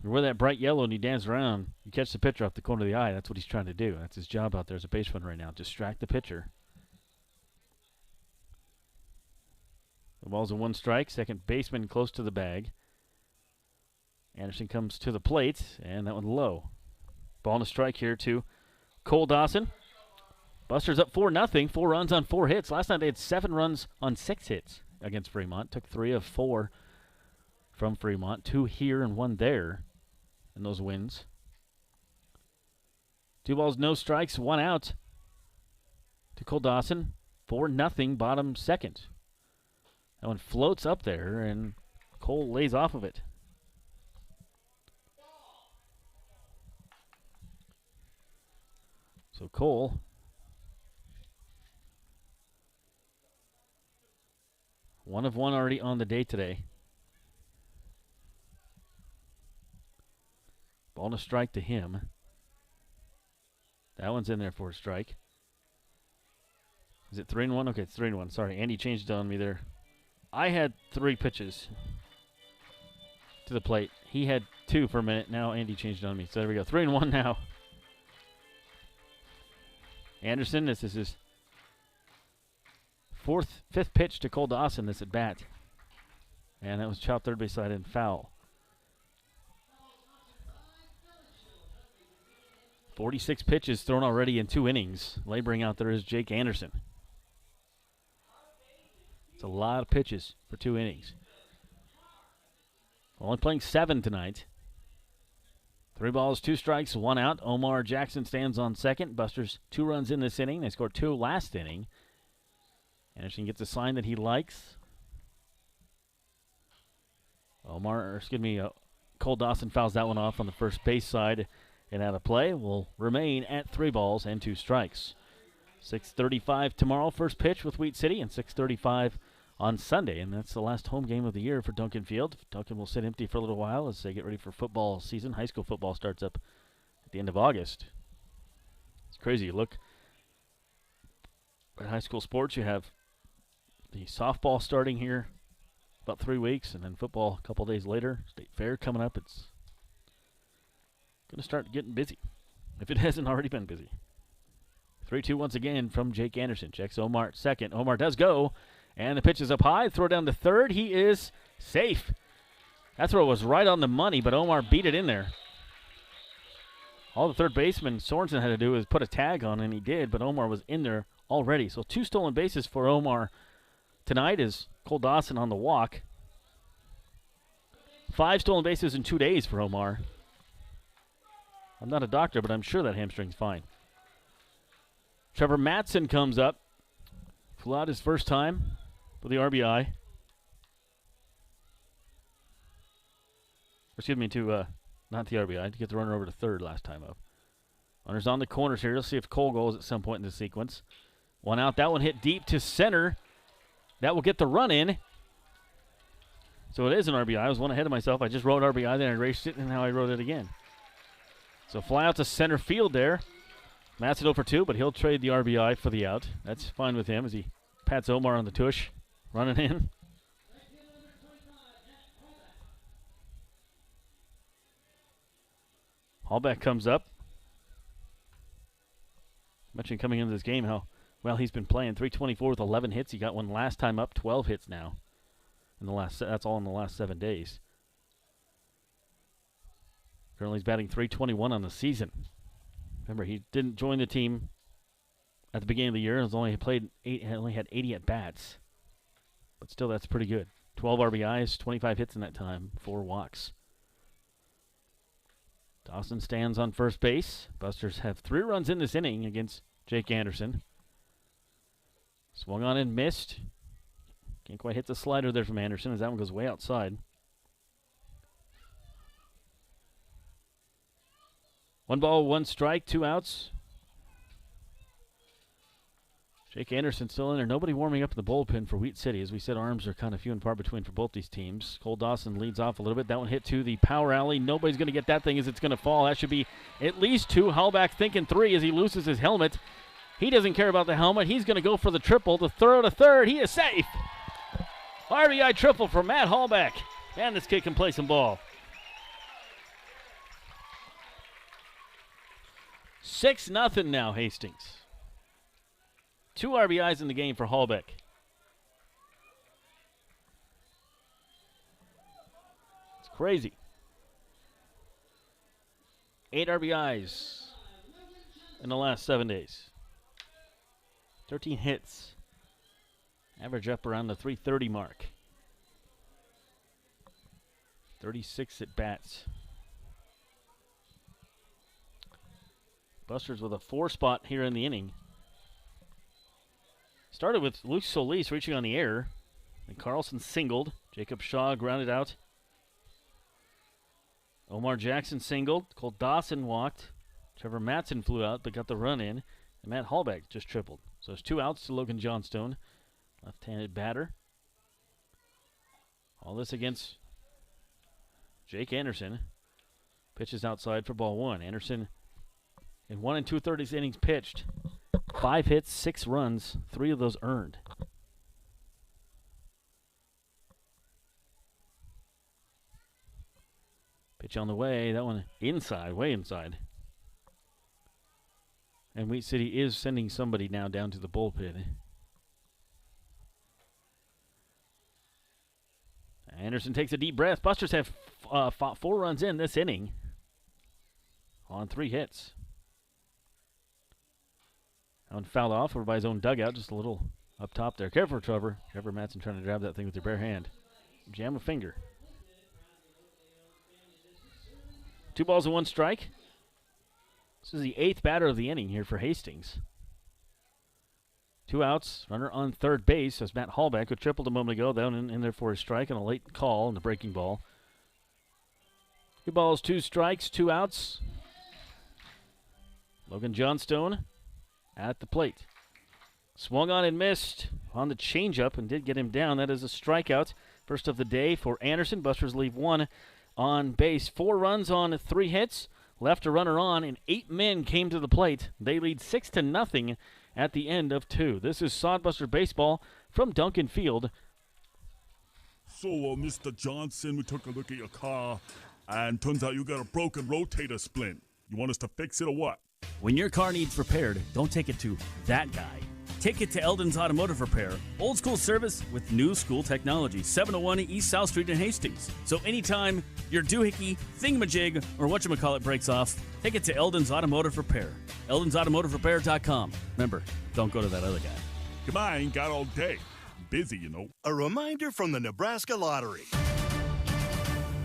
You wear that bright yellow and you dance around, you catch the pitcher off the corner of the eye. That's what he's trying to do. That's his job out there as a baseman right now. Distract the pitcher. The ball's a 1 strike. Second baseman close to the bag. Anderson comes to the plate, and that one low. Ball and a strike here to Cole Dawson. Buster's up 4-0. 4 runs on 4 hits. Last night they had 7 runs on 6 hits against Fremont. Took 3 of 4 from Fremont. 2 here and 1 there in those wins. 2 balls, no strikes, 1 out to Cole Dawson. 4-0, bottom second. That one floats up there, and Cole lays off of it. So Cole one of 1 already on the day today. Ball and a strike to him. That one's in there for a strike. Is it 3-1? Okay, it's 3-1. Sorry, Andy changed it on me there. I had 3 pitches to the plate. He had 2 for a minute. Now Andy changed it on me. So there we go. 3-1 now. Anderson, this is his 5th pitch to Cole Dawson this at bat. And that was chopped third base side and foul. 46 pitches thrown already in 2 innings. Laboring out there is Jake Anderson. It's a lot of pitches for 2 innings. Only playing 7 tonight. 3 balls, 2 strikes, 1 out. Omar Jackson stands on second. Buster's 2 runs in this inning. They scored 2 last inning. Anderson gets a sign that he likes. Cole Dawson fouls that one off on the first base side and out of play. Will remain at 3 balls and 2 strikes. 6:35 tomorrow, first pitch with Wheat City, and 6:35 on Sunday, and that's the last home game of the year for Duncan Field. Duncan will sit empty for a little while as they get ready for football season. High school football starts up at the end of August. It's crazy. You look at high school sports, you have the softball starting here about 3 weeks, and then football a couple days later. State Fair coming up. It's going to start getting busy, if it hasn't already been busy. 3-2 once again from Jake Anderson. Checks Omar at second. Omar does go, and the pitch is up high. Throw down to third. He is safe. That throw was right on the money, but Omar beat it in there. All the third baseman Sorensen had to do was put a tag on, and he did, but Omar was in there already. So 2 stolen bases for Omar tonight is Cole Dawson on the walk. 5 stolen bases in 2 days for Omar. I'm not a doctor, but I'm sure that hamstring's fine. Trevor Matson comes up. Flew out his first time for the RBI. Not the RBI, to get the runner over to third last time up. Runners on the corners here. Let's see if Cole goes at some point in the sequence. 1 out. That one hit deep to center. That will get the run in. So it is an RBI. I was 1 ahead of myself. I just wrote RBI, then I erased it, and now I wrote it again. So fly out to center field there. Matson 0 for 2, but he'll trade the RBI for the out. That's fine with him as he pats Omar on the tush, running in. Hallback comes up. Mentioned coming into this game how well he's been playing. 324 with 11 hits. He got one last time up. 12 hits now. That's all in the last 7 days. Currently he's batting 321 on the season. Remember, he didn't join the team at the beginning of the year. He only had 80 at bats. But still, that's pretty good. 12 RBIs, 25 hits in that time, 4 walks. Dawson stands on first base. Busters have 3 runs in this inning against Jake Anderson. Swung on and missed. Can't quite hit the slider there from Anderson as that one goes way outside. 1 ball, 1 strike, 2 outs. Jake Anderson still in there. Nobody warming up in the bullpen for Wheat City. As we said, arms are kind of few and far between for both these teams. Cole Dawson leads off a little bit. That one hit to the power alley. Nobody's going to get that thing as it's going to fall. That should be at least 2. Hallback thinking 3 as he loses his helmet. He doesn't care about the helmet. He's going to go for the triple to throw to third. He is safe. RBI triple for Matt Hallback. And this kid can play some ball. 6-0 now, Hastings. 2 RBIs in the game for Hallbeck. It's crazy. 8 RBIs in the last 7 days. 13 hits. Average up around the 330 mark. 36 at bats. Busters with a 4 spot here in the inning. Started with Luke Solis reaching on the air. And Carlson singled. Jacob Shaw grounded out. Omar Jackson singled. Cole Dawson walked. Trevor Matson flew out but got the run in. And Matt Hallback just tripled. So there's 2 outs to Logan Johnstone. Left-handed batter. All this against Jake Anderson. Pitches outside for ball 1. Anderson in 1 2/3 innings pitched. 5 hits, 6 runs, 3 of those earned. Pitch on the way. That one inside, way inside. And Wheat City is sending somebody now down to the bullpen. Anderson takes a deep breath. Busters have 4 runs in this inning on 3 hits. That one fouled off over by his own dugout, just a little up top there. Careful, Trevor. Trevor Matson trying to grab that thing with your bare hand. Jam a finger. 2 balls and 1 strike. This is the 8th batter of the inning here for Hastings. 2 outs, runner on third base as Matt Hallback, who tripled a moment ago, down in there for a strike and a late call in the breaking ball. 2 balls, 2 strikes, 2 outs. Logan Johnstone at the plate. Swung on and missed on the changeup and did get him down. That is a strikeout. First of the day for Anderson. Busters leave 1 on base. 4 runs on 3 hits. Left a runner on, and 8 men came to the plate. They lead 6-0 at the end of 2. This is Sodbuster Baseball from Duncan Field. So, Mr. Johnson, we took a look at your car, and turns out you got a broken rotator splint. You want us to fix it or what? When your car needs repaired, don't take it to that guy. Take it to Eldon's Automotive Repair. Old school service with new school technology. 701 East South Street in Hastings. So anytime your doohickey, thingamajig, or whatchamacallit breaks off, take it to Eldon's Automotive Repair. Eldon'sAutomotiveRepair.com. Remember, don't go to that other guy. Come on, I ain't got all day. I'm busy, you know. A reminder from the Nebraska Lottery.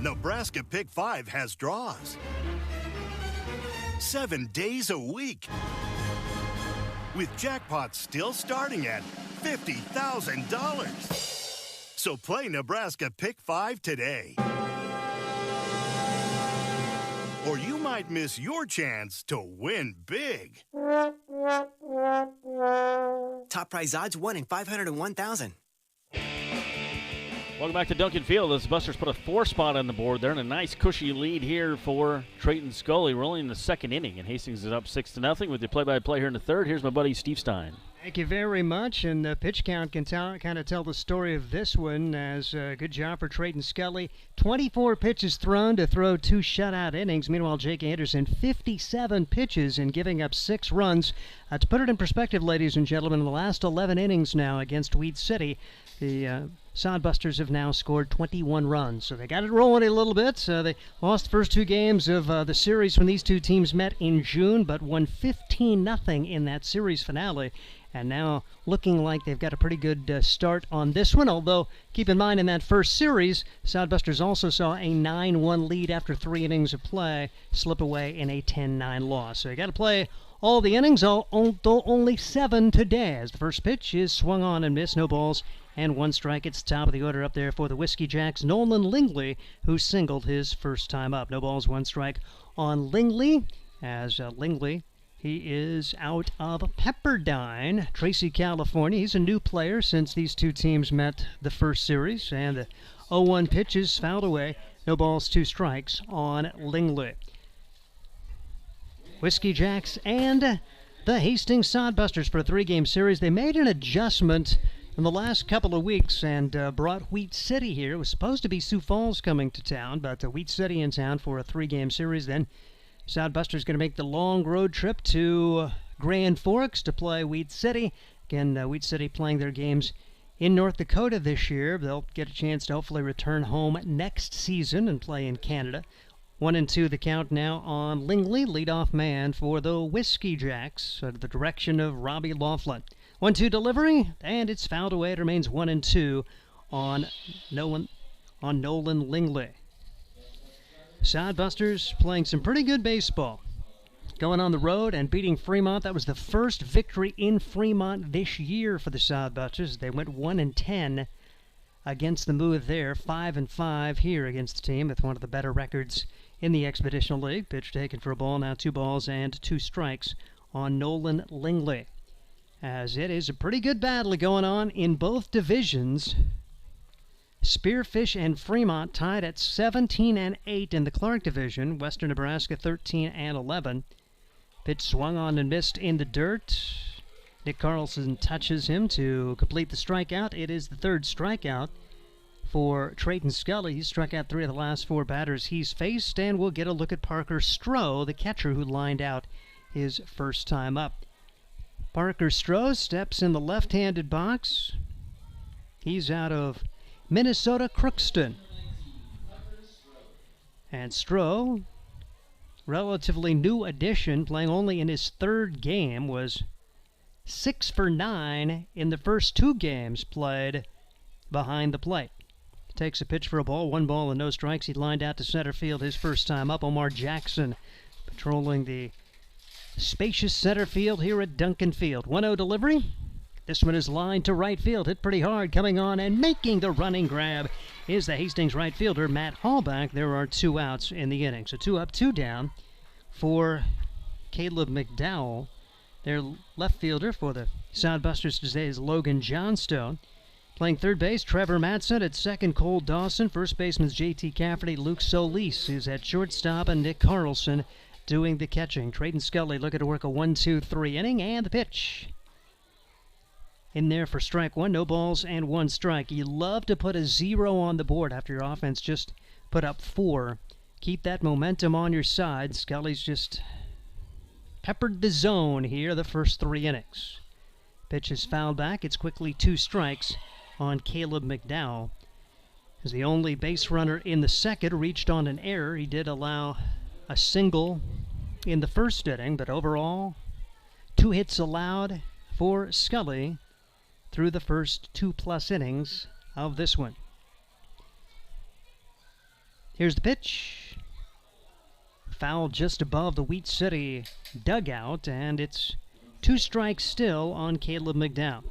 Nebraska Pick 5 has draws. 7 days a week. With jackpots still starting at $50,000. So play Nebraska Pick 5 today. Or you might miss your chance to win big. Top prize odds 1 in 501,000. Welcome back to Duncan Field. As Busters put a 4 spot on the board. They're in a nice cushy lead here for Trayton Scully. We're only in the 2nd inning, and Hastings is up 6-0 with the play-by-play here in the 3rd. Here's my buddy Steve Stein. Thank you very much, and the pitch count can kind of tell the story of this one. As good job for Trayton Scully. 24 pitches thrown to throw 2 shutout innings. Meanwhile, Jake Anderson, 57 pitches and giving up 6 runs. To put it in perspective, ladies and gentlemen, in the last 11 innings now against Wheat City, the Sodbusters have now scored 21 runs. So they got it rolling a little bit. They lost the first 2 games of the series when these 2 teams met in June, but won 15-0 in that series finale. And now looking like they've got a pretty good start on this one. Although, keep in mind, in that first series, Sodbusters also saw a 9-1 lead after 3 innings of play slip away in a 10-9 loss. So you got to play all the innings, although only 7 today, as the first pitch is swung on and missed. No balls and 1 strike. It's top of the order up there for the Whiskey Jacks. Nolan Lingley, who singled his first time up. No balls, 1 strike on Lingley. as Lingley, he is out of Pepperdine. Tracy, California. He's a new player since these two teams met the first series. And the 0-1 pitch is fouled away. No balls, 2 strikes on Lingley. Whiskey Jacks and the Hastings Sodbusters for a 3-game series. They made an adjustment in the last couple of weeks and brought Wheat City here. It was supposed to be Sioux Falls coming to town, but Wheat City in town for a 3-game series. Then Sodbusters going to make the long road trip to Grand Forks to play Wheat City. Again, Wheat City playing their games in North Dakota this year. They'll get a chance to hopefully return home next season and play in Canada. 1-2 the count now on Lingley, leadoff man for the Whiskey Jacks, under the direction of Robbie Laughlin. 1-2 delivery, and it's fouled away. It remains 1-2 on Nolan Lingley. Sodbusters playing some pretty good baseball. Going on the road and beating Fremont. That was the first victory in Fremont this year for the Sodbusters. They went 1-10 against the Move there. 5-5 here against the team with one of the better records in the Expeditional League. Pitch taken for a ball. Now 2 balls and 2 strikes on Nolan Lingley. As it is a pretty good battle going on in both divisions. Spearfish and Fremont tied at 17-8 in the Clark division. Western Nebraska 13-11. Pitch swung on and missed in the dirt. Nick Carlson touches him to complete the strikeout. It is the 3rd strikeout for Trayton Scully. He struck out 3 of the last 4 batters he's faced, and we'll get a look at Parker Stroh, the catcher who lined out his first time up. Parker Stroh steps in the left-handed box. He's out of Minnesota Crookston. And Stroh, relatively new addition, playing only in his 3rd game, was 6 for 9 in the first 2 games played behind the plate. Takes a pitch for a ball, 1 ball and no strikes. He lined out to center field his first time up. Omar Jackson patrolling the spacious center field here at Duncan Field. 1-0 delivery. This one is lined to right field. Hit pretty hard. Coming on and making the running grab is the Hastings right fielder, Matt Hallback. There are 2 outs in the inning. So 2 up, 2 down for Caleb McDowell. Their left fielder for the Sodbusters today is Logan Johnstone. Playing third base, Trevor Matson. At second, Cole Dawson. First baseman J.T. Cafferty. Luke Solis is at shortstop, and Nick Carlson doing the catching. Trayton Scully looking to work a 1-2-3 inning, and the pitch in there for strike 1. No balls and 1 strike. You love to put a 0 on the board after your offense just put up 4. Keep that momentum on your side. Scully's just peppered the zone here the first 3 innings. Pitch is fouled back. It's quickly 2 strikes on Caleb McDowell. As the only base runner in the second, reached on an error. He did allow a single in the first inning, but overall 2 hits allowed for Scully through the first 2+ innings of this one. Here's the pitch. Foul just above the Wheat City dugout, and it's 2 strikes still on Caleb McDowell.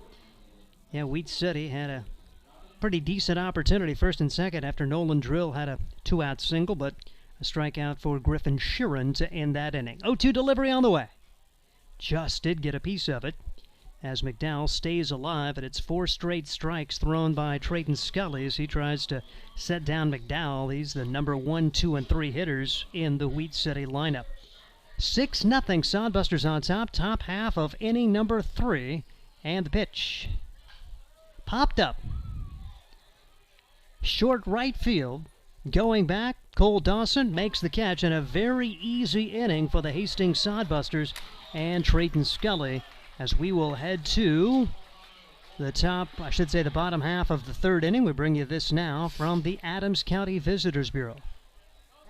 Yeah, Wheat City had a pretty decent opportunity first and second after Nolan Drill had a 2-out single, but a strikeout for Griffin Sheeran to end that inning. 0-2 delivery on the way. Just did get a piece of it as McDowell stays alive, and it's 4 straight strikes thrown by Trayton Scully as he tries to set down McDowell. He's the number 1, 2, and 3 hitters in the Wheat City lineup. 6-0 Sodbusters on top half of inning number 3, and the pitch popped up. Short right field. Going back, Cole Dawson makes the catch, and a very easy inning for the Hastings Sodbusters and Trayton Scully, as we will head to the bottom half of the 3rd inning. We bring you this now from the Adams County Visitors Bureau.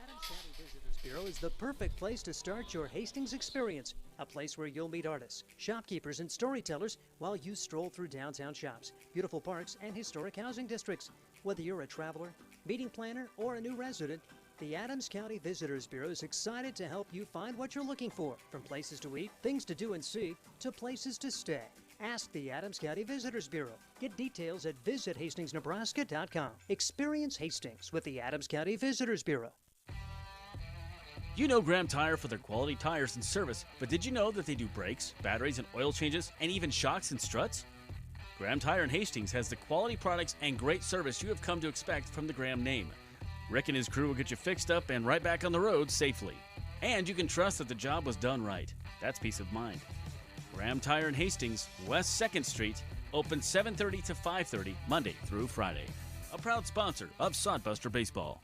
Adams County Visitors Bureau is the perfect place to start your Hastings experience. A place where you'll meet artists, shopkeepers, and storytellers while you stroll through downtown shops, beautiful parks, and historic housing districts. Whether you're a traveler, meeting planner, or a new resident, the Adams County Visitors Bureau is excited to help you find what you're looking for, from places to eat, things to do and see, to places to stay. Ask the Adams County Visitors Bureau. Get details at visithastingsnebraska.com. Experience Hastings with the Adams County Visitors Bureau. You know Graham Tire for their quality tires and service, but did you know that they do brakes, batteries, and oil changes, and even shocks and struts? Graham Tire in Hastings has the quality products and great service you have come to expect from the Graham name. Rick and his crew will get you fixed up and right back on the road safely. And you can trust that the job was done right. That's peace of mind. Graham Tire in Hastings, West 2nd Street, open 7:30 to 5:30, Monday through Friday. A proud sponsor of Sodbuster Baseball.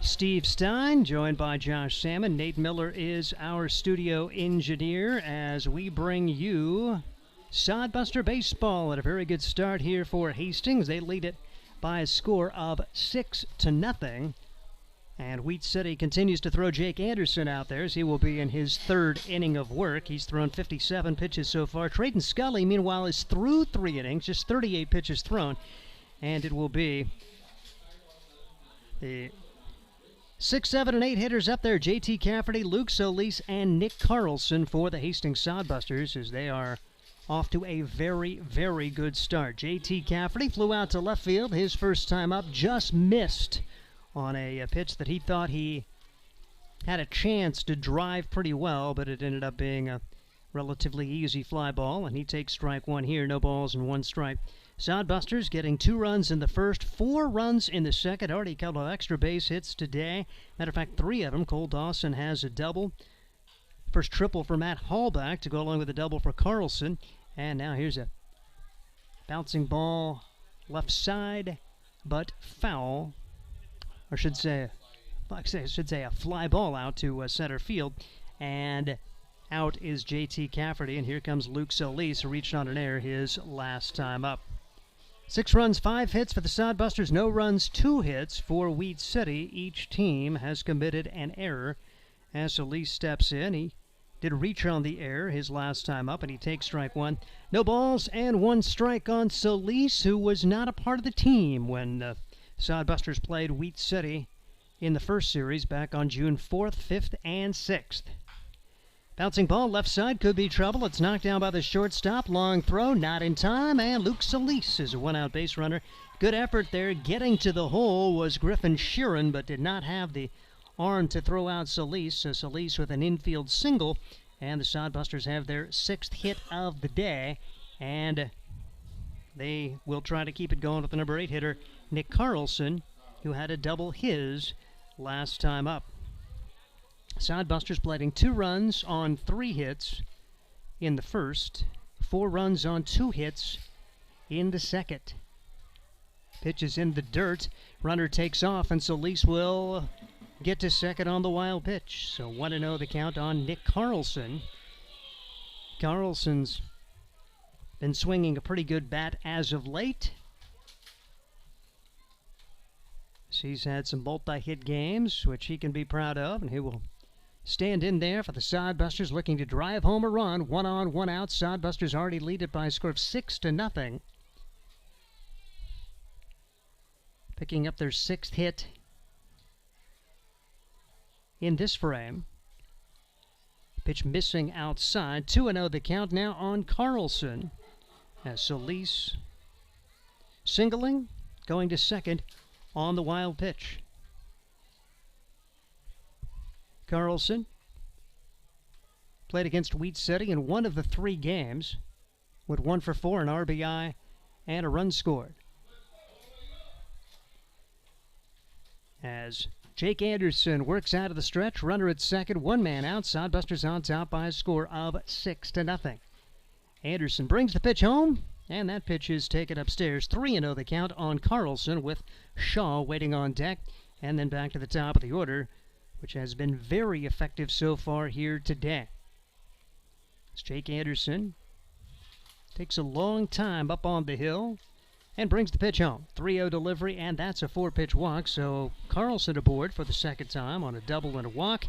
Steve Stein, joined by Josh Salmon. Nate Miller is our studio engineer as we bring you Sodbuster Baseball at a very good start here for Hastings. They lead it by a score of 6-0. And Wheat City continues to throw Jake Anderson out there as he will be in his third inning of work. He's thrown 57 pitches so far. Trayton Scully, meanwhile, is through 3 innings, just 38 pitches thrown. And it will be the 6, 7, and 8 hitters up there. J.T. Cafferty, Luke Solis, and Nick Carlson for the Hastings Sodbusters as they are off to a very, very good start. J.T. Cafferty flew out to left field his first time up, just missed on a pitch that he thought he had a chance to drive pretty well, but it ended up being a relatively easy fly ball, and he takes strike one here. No balls and 1 strike. Sodbusters getting 2 runs in the first, 4 runs in the second. Already a couple of extra base hits today. Matter of fact, 3 of them. Cole Dawson has a double. First triple for Matt Hallback to go along with a double for Carlson. And now here's a bouncing ball left side, but foul. Or should say a fly ball out to center field. And out is J.T. Cafferty, and here comes Luke Solis, who reached on an error his last time up. 6 runs, 5 hits for the Sodbusters. No runs, 2 hits for Wheat City. Each team has committed an error. As Solis steps in, he did reach on the error his last time up, and he takes strike 1. No balls and 1 strike on Solis, who was not a part of the team when Sodbusters played Wheat City in the first series back on June 4th, 5th, and 6th. Bouncing ball left side, could be trouble. It's knocked down by the shortstop. Long throw, not in time, and Luke Solis is a 1-out base runner. Good effort there. Getting to the hole was Griffin Sheeran, but did not have the arm to throw out Solis. So Solis with an infield single, and the Sodbusters have their 6th hit of the day, and they will try to keep it going with the number 8 hitter, Nick Carlson, who had a double his last time up. Sodbusters playing 2 runs on 3 hits in the first, 4 runs on 2 hits in the second. Pitch is in the dirt. Runner takes off, and Solis will get to second on the wild pitch. So 1-0 the count on Nick Carlson. Carlson's been swinging a pretty good bat as of late. He's had some multi-hit games, which he can be proud of, and he will stand in there for the Sodbusters, looking to drive home a run. 1 on, 1 out. Sodbusters already lead it by a score of 6-0. Picking up their 6th hit in this frame. Pitch missing outside. 2-0 the count now on Carlson. As Solis singling, going to second on the wild pitch. Carlson played against Wheat City in 1 of the 3 games with 1 for 4, an RBI, and a run scored. As Jake Anderson works out of the stretch, runner at second, 1 man out. Sodbusters on top by a score of 6-0. Anderson brings the pitch home, and that pitch is taken upstairs. 3-0 the count on Carlson, with Shaw waiting on deck. And then back to the top of the order, which has been very effective so far here today. As Jake Anderson takes a long time up on the hill and brings the pitch home. 3-0 delivery, and that's a 4-pitch walk. So Carlson aboard for the second time on a double and a walk.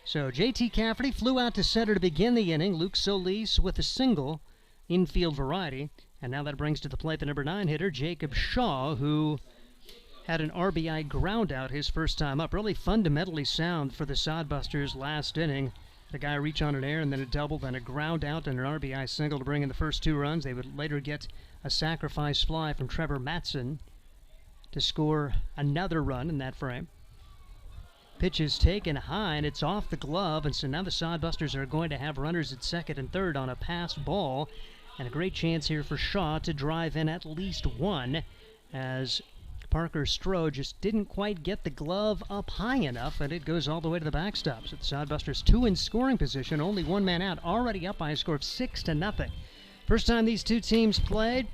So J.T. Cafferty flew out to center to begin the inning. Luke Solis with a single, infield variety. And now that brings to the plate the number 9 hitter, Jacob Shaw, who had an RBI ground out his first time up. Really fundamentally sound for the Sodbusters last inning. The guy reach on an error and then a double, then a ground out and an RBI single to bring in the first 2 runs. They would later get a sacrifice fly from Trevor Matson to score another run in that frame. Pitch is taken high, and it's off the glove, and so now the Sodbusters are going to have runners at second and third on a passed ball, and a great chance here for Shaw to drive in at least one, as Parker Stroh just didn't quite get the glove up high enough, and it goes all the way to the backstop. So the Sodbusters 2 in scoring position, only one man out, already up by a score of 6-0. First time these two teams played,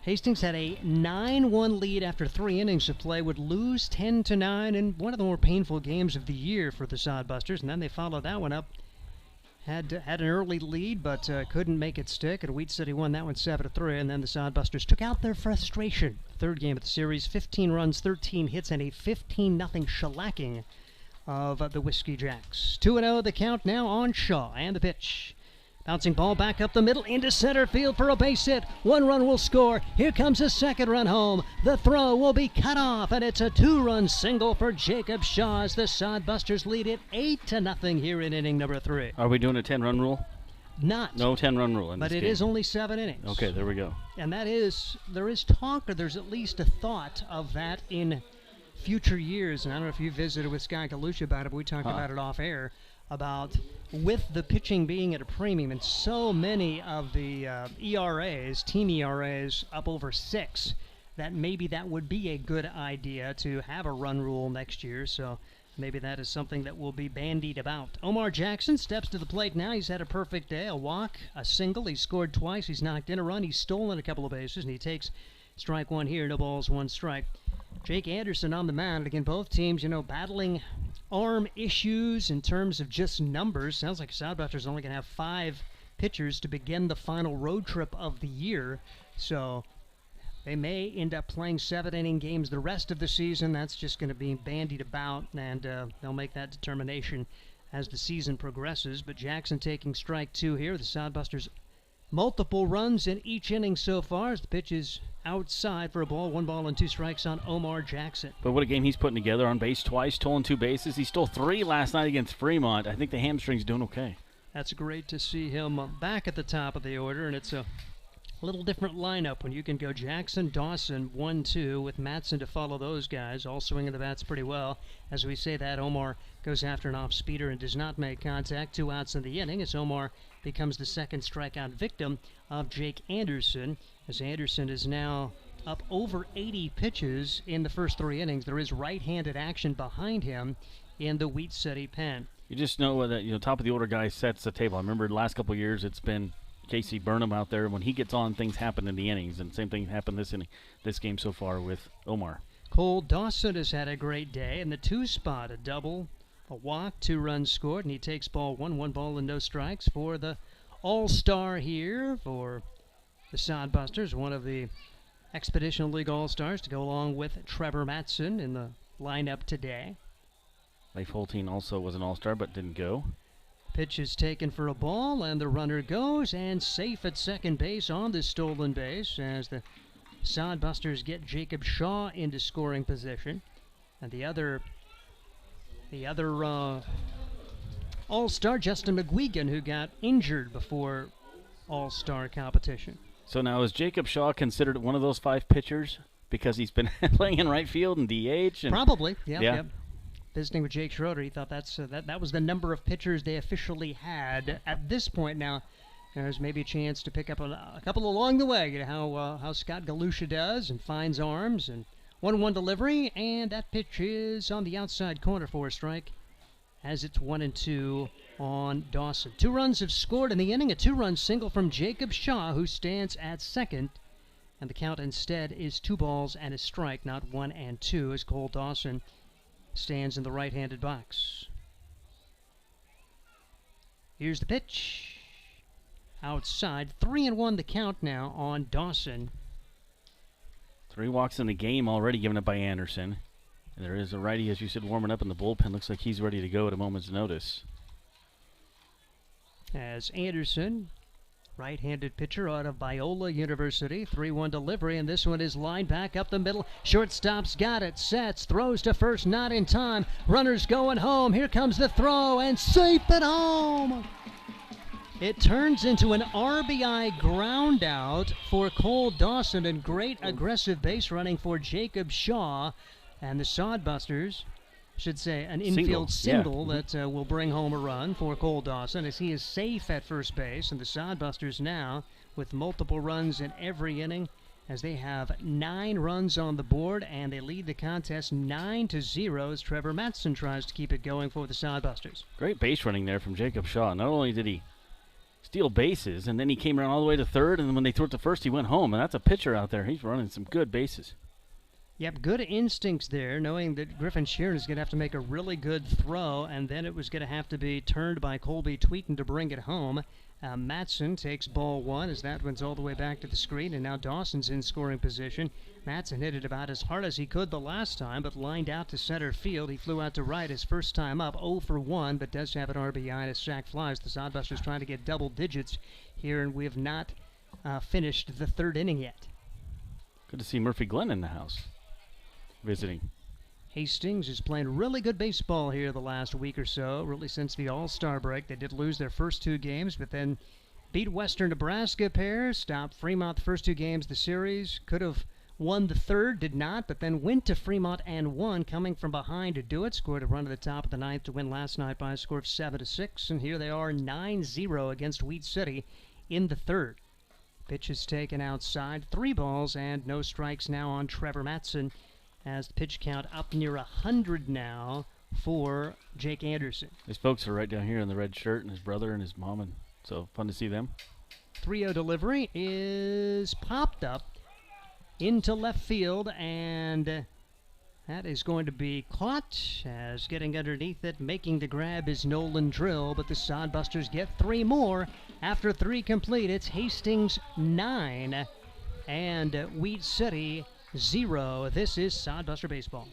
Hastings had a 9-1 lead after 3 innings of play, would lose 10-9 in one of the more painful games of the year for the Sodbusters, and then they followed that one up. Had an early lead, but couldn't make it stick, and Wheat City won that one 7-3, and then the Sodbusters took out their frustration. Third game of the series, 15 runs, 13 hits, and a 15-0 shellacking of the Whiskey Jacks. 2-0 the count now on Shaw, and the pitch. Bouncing ball back up the middle into center field for a base hit. 1 run will score. Here comes a second run home. The throw will be cut off, and it's a 2-run single for Jacob Shaw as the Sodbusters lead it 8-0 here in inning number 3. Are we doing a 10-run rule? Not. No 10-run rule in this game. But it is only 7 innings. Okay, there we go. And there is talk, or there's at least a thought of that in future years. And I don't know if you visited with Scott Galusha about it, but we talked about it off air, about with the pitching being at a premium and so many of the team ERAs up over 6, that maybe that would be a good idea to have a run rule next year. So maybe that is something that will be bandied about. Omar Jackson steps to the plate now. He's had a perfect day, a walk, a single. He's scored twice. He's knocked in a run. He's stolen a couple of bases, and he takes strike 1 here. No balls, 1 strike. Jake Anderson on the mound. Again, both teams, battling arm issues in terms of just numbers. Sounds like Sodbusters only going to have 5 pitchers to begin the final road trip of the year. So they may end up playing 7-inning games the rest of the season. That's just going to be bandied about, and they'll make that determination as the season progresses. But Jackson taking strike 2 here. The Sodbusters multiple runs in each inning so far as the pitch is outside for a ball. 1 ball and 2 strikes on Omar Jackson. But what a game he's putting together. On base twice, stolen 2 bases. He stole 3 last night against Fremont. I think the hamstring's doing okay. That's great to see him back at the top of the order, and it's a little different lineup when you can go Jackson, Dawson, 1-2 with Matson to follow those guys, all swinging the bats pretty well. As we say that, Omar goes after an off-speeder and does not make contact. 2 outs in the inning as Omar becomes the second strikeout victim of Jake Anderson, as Anderson is now up over 80 pitches in the first 3 innings. There is right-handed action behind him in the Wheat City pen. You just know that top of the order guy sets the table. I remember the last couple of years it's been Casey Burnham out there. When he gets on, things happen in the innings, and same thing happened this game so far with Omar. Cole Dawson has had a great day in the 2 spot, a double, a walk, 2 runs scored, and he takes ball 1 ball and no strikes for the All-Star here for the Sodbusters, one of the Expedition League All-Stars to go along with Trevor Matson in the lineup today. Leif Holteen also was an All-Star but didn't go. Pitch is taken for a ball, and the runner goes, and safe at second base on the stolen base as the Sodbusters get Jacob Shaw into scoring position. And the other All-Star, Justin McGuigan, who got injured before All-Star competition. So now is Jacob Shaw considered one of those 5 pitchers because he's been playing in right field and DH? Probably, yeah. Visiting with Jake Schroeder, he thought that was the number of pitchers they officially had at this point. Now, there's maybe a chance to pick up a couple along the way. How Scott Galusha does and finds arms, and 1-1 delivery, and that pitch is on the outside corner for a strike, as it's 1-2 on Dawson. 2 runs have scored in the inning, a 2-run single from Jacob Shaw, who stands at second, and the count instead is 2 balls and a strike, not 1-2, as Cole Dawson stands in the right-handed box. Here's the pitch. Outside, 3-1 the count now on Dawson. 3 walks in the game already given up by Anderson. And there is a righty, as you said, warming up in the bullpen. Looks like he's ready to go at a moment's notice. As Anderson, right-handed pitcher out of Biola University, 3-1 delivery, and this one is lined back up the middle. Shortstop's got it, sets, throws to first, not in time. Runners going home. Here comes the throw, and safe at home. It turns into an RBI ground out for Cole Dawson, and great aggressive base running for Jacob Shaw. And the Sodbusters should say, an infield single that will bring home a run for Cole Dawson as he is safe at first base. And the Sodbusters now with multiple runs in every inning as they have 9 runs on the board, and they lead the contest 9-0 as Trevor Matson tries to keep it going for the Sodbusters. Great base running there from Jacob Shaw. Not only did he steal bases, and then he came around all the way to third, and then when they threw it to first, he went home. And that's a pitcher out there. He's running some good bases. Yep, good instincts there, knowing that Griffin Sheeran is going to have to make a really good throw, and then it was going to have to be turned by Colby Tweeten to bring it home. Matson takes ball 1 as that one's all the way back to the screen, and now Dawson's in scoring position. Matson hit it about as hard as he could the last time, but lined out to center field. He flew out to right his first time up, 0 for 1, but does have an RBI and a sac flies. The Sodbusters trying to get double digits here, and we have not finished the 3rd inning yet. Good to see Murphy Glenn in the house visiting. Hastings is playing really good baseball here the last week or so, really since the All-Star break. They did lose their first 2 games, but then beat Western Nebraska pair, stopped Fremont the first 2 games of the series, could have won the 3rd, did not, but then went to Fremont and won, coming from behind to do it. Scored a run at the top of the 9th to win last night by a score of 7-6, and here they are 9-0 against Wheat City in the 3rd. Pitch is taken outside, 3 balls and no strikes now on Trevor Matson, as the pitch count up near 100 now for Jake Anderson. His folks are right down here in the red shirt, and his brother and his mom, and so fun to see them. 3-0 delivery is popped up into left field, and that is going to be caught, as getting underneath it, making the grab is Nolan Drill, but the Sodbusters get 3 more. After 3 complete, it's Hastings 9 and Wheat City 0. This is Sodbuster Baseball.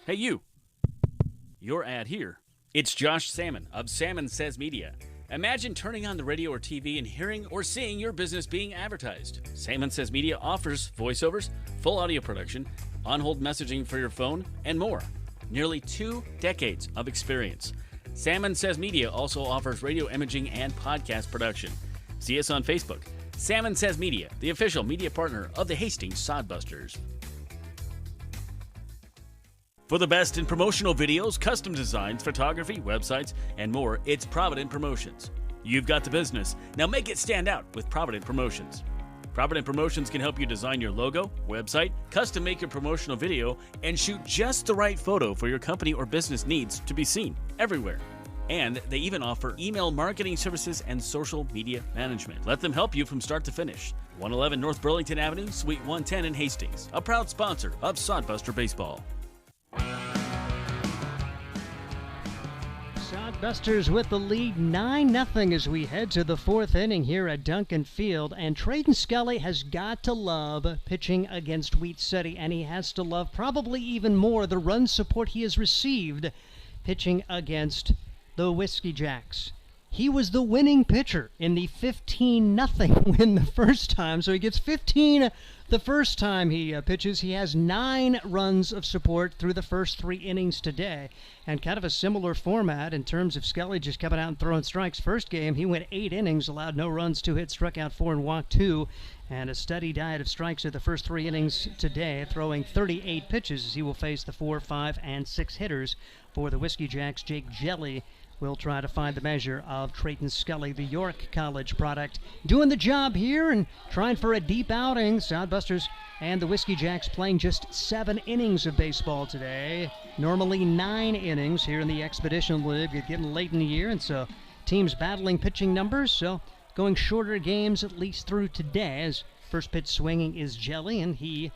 Hey, you. Your ad here. It's Josh Salmon of Salmon Says Media. Imagine turning on the radio or TV and hearing or seeing your business being advertised. Salmon Says Media offers voiceovers, full audio production, on-hold messaging for your phone, and more. Nearly 2 decades of experience. Salmon Says Media also offers radio imaging and podcast production. See us on Facebook. Salmon Says Media, the official media partner of the Hastings Sodbusters. For the best in promotional videos, custom designs, photography, websites, and more, it's Provident Promotions. You've got the business. Now make it stand out with Provident Promotions. Provident Promotions can help you design your logo, website, custom make your promotional video, and shoot just the right photo for your company or business needs to be seen everywhere. And they even offer email marketing services and social media management. Let them help you from start to finish. 111 North Burlington Avenue, Suite 110 in Hastings. A proud sponsor of Sodbuster Baseball. Sodbusters with the lead 9-0 as we head to the 4th inning here at Duncan Field. And Trayden Scully has got to love pitching against Wheat City, and he has to love probably even more the run support he has received pitching against the Whiskey Jacks. He was the winning pitcher in the 15-0 win the first time, so he gets 15 the first time he pitches. He has 9 runs of support through the first 3 innings today, and kind of a similar format in terms of Scully just coming out and throwing strikes. First game, he went 8 innings, allowed no runs, 2 hits, struck out 4 and walked 2, and a steady diet of strikes at the first 3 innings today, throwing 38 pitches as he will face the 4, 5, and 6 hitters for the Whiskey Jacks. Jake Jelly will try to find the measure of Trayden Scully, the York College product, doing the job here and trying for a deep outing. Sodbusters and the Whiskey Jacks playing just 7 innings of baseball today. Normally 9 innings here in the Expedition League. It's getting late in the year, and so teams battling pitching numbers, so going shorter games at least through today, as first pitch swinging is Jelly, and he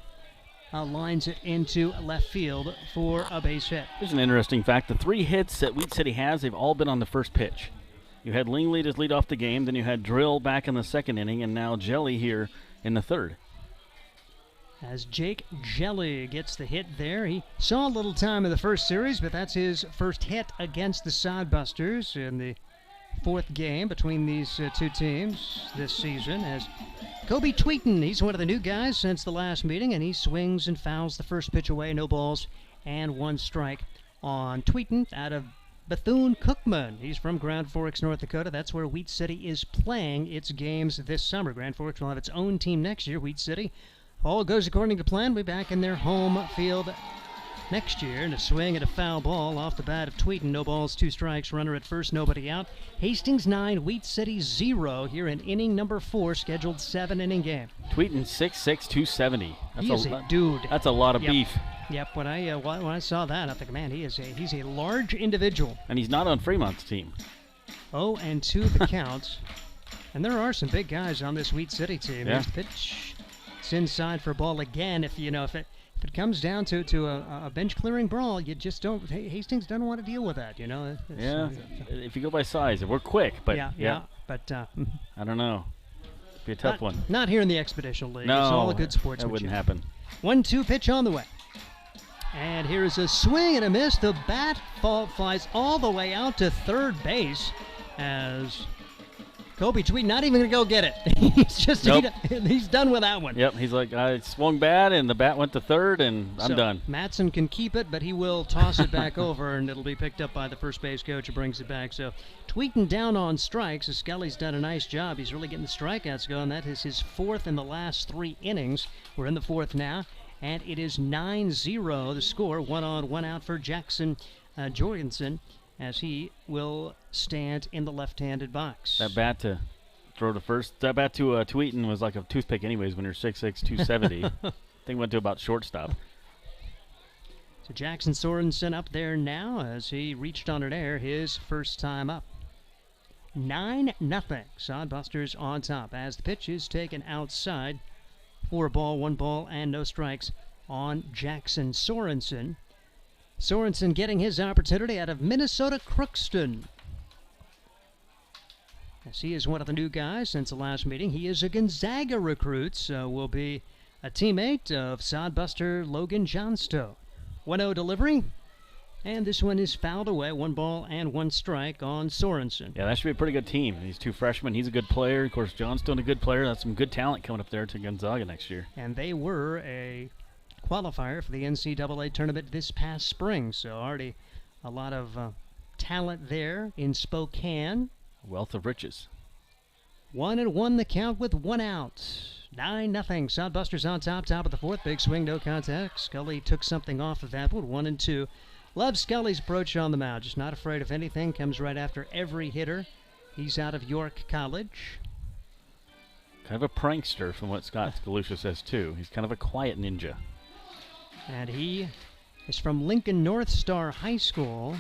lines it into left field for a base hit. Here's an interesting fact. The 3 hits that Wheat City has, they've all been on the first pitch. You had Lingley to lead off the game, then you had Drill back in the 2nd inning, and now Jelly here in the 3rd. As Jake Jelly gets the hit there. He saw a little time in the first series, but that's his first hit against the Sodbusters in the 4th game between these 2 teams this season, as Kobe Tweeten, he's one of the new guys since the last meeting, and he swings and fouls the first pitch away. No balls and 1 strike on Tweeten out of Bethune-Cookman. He's from Grand Forks, North Dakota. That's where Wheat City is playing its games this summer. Grand Forks will have its own team next year. Wheat City, all goes according to plan. We'll be back in their home field next year. And a swing and a foul ball off the bat of Tweeten. No balls, 2 strikes, runner at first, nobody out. Hastings 9, Wheat City 0 here in inning number 4, scheduled 7-inning game. Tweeten 6'6", 270. He's a dude. That's a lot of beef. Yep, when I saw that, I think, man, he's a large individual. And he's not on Fremont's team. 0-2 the count. And there are some big guys on this Wheat City team. Yeah. Here's the pitch. It's inside for a ball again. If it comes down to a bench clearing brawl, you just don't. Hastings doesn't want to deal with that. If you go by size, we're quick, but but I don't know. It'd be a tough one. Not here in the Expedition League. No, it's all a good sportsmanship. That wouldn't happen. 1-2 pitch on the way. And here's a swing and a miss. The bat flies all the way out to third base as Kobe Tweet not even going to go get it. He's done with that one. Yep, he's like, I swung bad, and the bat went to third, and I'm done. Matson can keep it, but he will toss it back over, and it'll be picked up by the first base coach who brings it back. So Tweeten down on strikes. Scully's done a nice job. He's really getting the strikeouts going. That is his 4th in the last 3 innings. We're in the 4th now, and it is 9-0 the score. 1 on, 1 out for Jackson Jorgensen, as he will stand in the left-handed box. That bat to throw to first, that bat to Tweeten was like a toothpick anyways when you're 6'6", 270. Thing went to about shortstop. So Jackson Sorensen up there now as he reached on an air his first time up. 9-0. Sodbusters on top as the pitch is taken outside for a ball, 1 ball, and no strikes on Jackson Sorensen. Sorensen getting his opportunity out of Minnesota Crookston. Yes, he is one of the new guys since the last meeting. He is a Gonzaga recruit, so will be a teammate of Sodbuster Logan Johnstone. 1-0 delivery, and this one is fouled away. 1 ball and 1 strike on Sorensen. Yeah, that should be a pretty good team. These 2 freshmen, he's a good player. Of course, Johnstone a good player. That's some good talent coming up there to Gonzaga next year. And they were a qualifier for the NCAA tournament this past spring, so already a lot of talent there in Spokane. Wealth of riches. 1-1 the count with 1 out. 9-0. Sodbusters on top of the 4th. Big swing, no contact. Scully took something off of that one. 1-2. Love Scully's approach on the mound. Just not afraid of anything. Comes right after every hitter. He's out of York College. Kind of a prankster from what Scott Galusha says, too. He's kind of a quiet ninja. And he is from Lincoln North Star High School.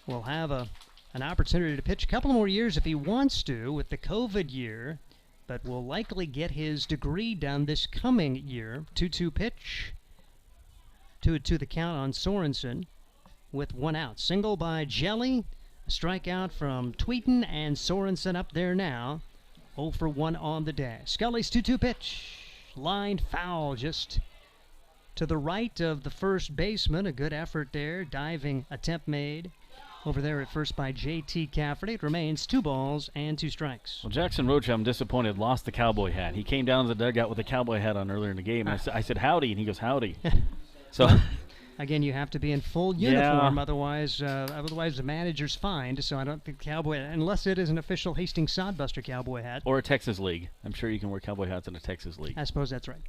Will have an opportunity to pitch a couple more years if he wants to with the COVID year, but will likely get his degree done this coming year. 2-2 pitch. 2-2 the count on Sorensen with 1 out. Single by Jelly. A strikeout from Tweeten, and Sorensen up there now. 0 for 1 on the day. Scully's 2-2 pitch. Lined foul just to the right of the first baseman. A good effort there. Diving attempt made over there at first by J.T. Cafferty. It remains 2 balls and 2 strikes. Well, Jackson Rocha, I'm disappointed, lost the cowboy hat. He came down to the dugout with the cowboy hat on earlier in the game. And I said, howdy, and he goes, howdy. So again, you have to be in full uniform, otherwise the manager's fined. So I don't think cowboy, unless it is an official Hastings Sodbuster cowboy hat. Or a Texas League. I'm sure you can wear cowboy hats in a Texas League. I suppose that's right.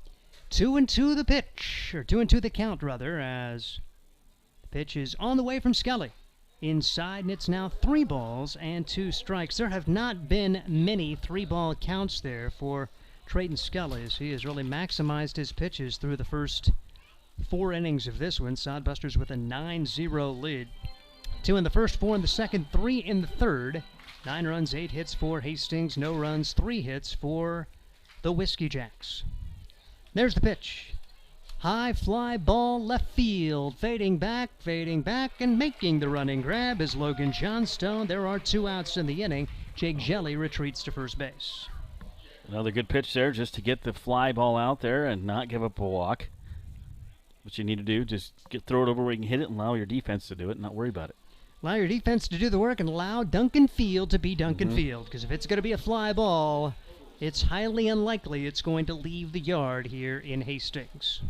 2-2 the pitch, or 2-2 the count, rather, as the pitch is on the way from Scully. Inside, and it's now 3 balls and 2 strikes. There have not been many 3-ball counts there for Trayton Scully, as he has really maximized his pitches through the first 4 innings of this one. Sodbusters with a 9-0 lead. 2 in the first, 4 in the second, 3 in the third. 9 runs, 8 hits for Hastings. No runs, 3 hits for the Whiskey Jacks. There's the pitch. High fly ball left field. Fading back, and making the running grab is Logan Johnstone. There are 2 outs in the inning. Jake Jelly retreats to first base. Another good pitch there just to get the fly ball out there and not give up a walk. What you need to do, just throw it over where you can hit it and allow your defense to do it and not worry about it. Allow your defense to do the work and allow Duncan Field to be Duncan Field. Because if it's going to be a fly ball, it's highly unlikely it's going to leave the yard here in Hastings.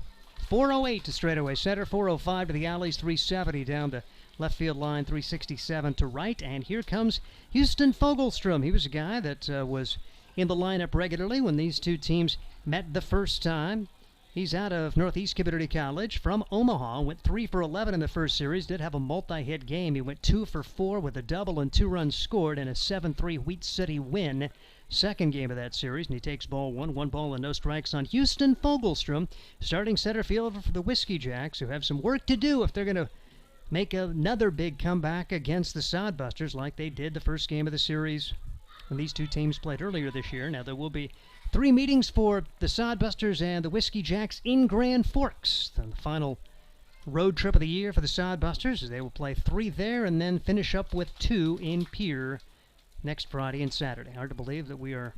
408 to straightaway center, 405 to the alleys, 370 down the left field line, 367 to right. And here comes Houston Fogelstrom. He was a guy that was in the lineup regularly when these 2 teams met the first time. He's out of Northeast Community College from Omaha. Went 3 for 11 in the first series. Did have a multi-hit game. He went 2 for 4 with a double and 2 runs scored in a 7-3 Wheat City win. Second game of that series, and he takes ball 1 ball and no strikes on Houston Fogelstrom, starting center fielder for the Whiskey Jacks, who have some work to do if they're going to make another big comeback against the Sodbusters like they did the first game of the series when these two teams played earlier this year. Now there will be 3 meetings for the Sodbusters and the Whiskey Jacks in Grand Forks. Then the final road trip of the year for the Sodbusters, as they will play 3 there and then finish up with 2 in Pierre next Friday and Saturday. Hard to believe that we are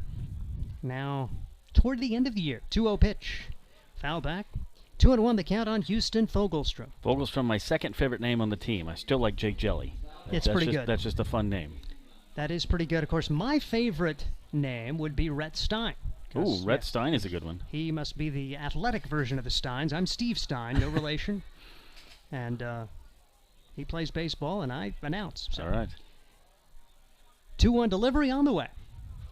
now toward the end of the year. 2-0 pitch. Foul back. 2-1 the count on Houston Fogelstrom. Fogelstrom, my second favorite name on the team. I still like Jake Jelly. It's pretty good. That's just a fun name. That is pretty good. Of course, my favorite name would be Rhett Stein. Ooh, Rhett Stein is a good one. He must be the athletic version of the Steins. I'm Steve Stein, no relation. And he plays baseball, and I announce. So. All right. 2-1 delivery on the way.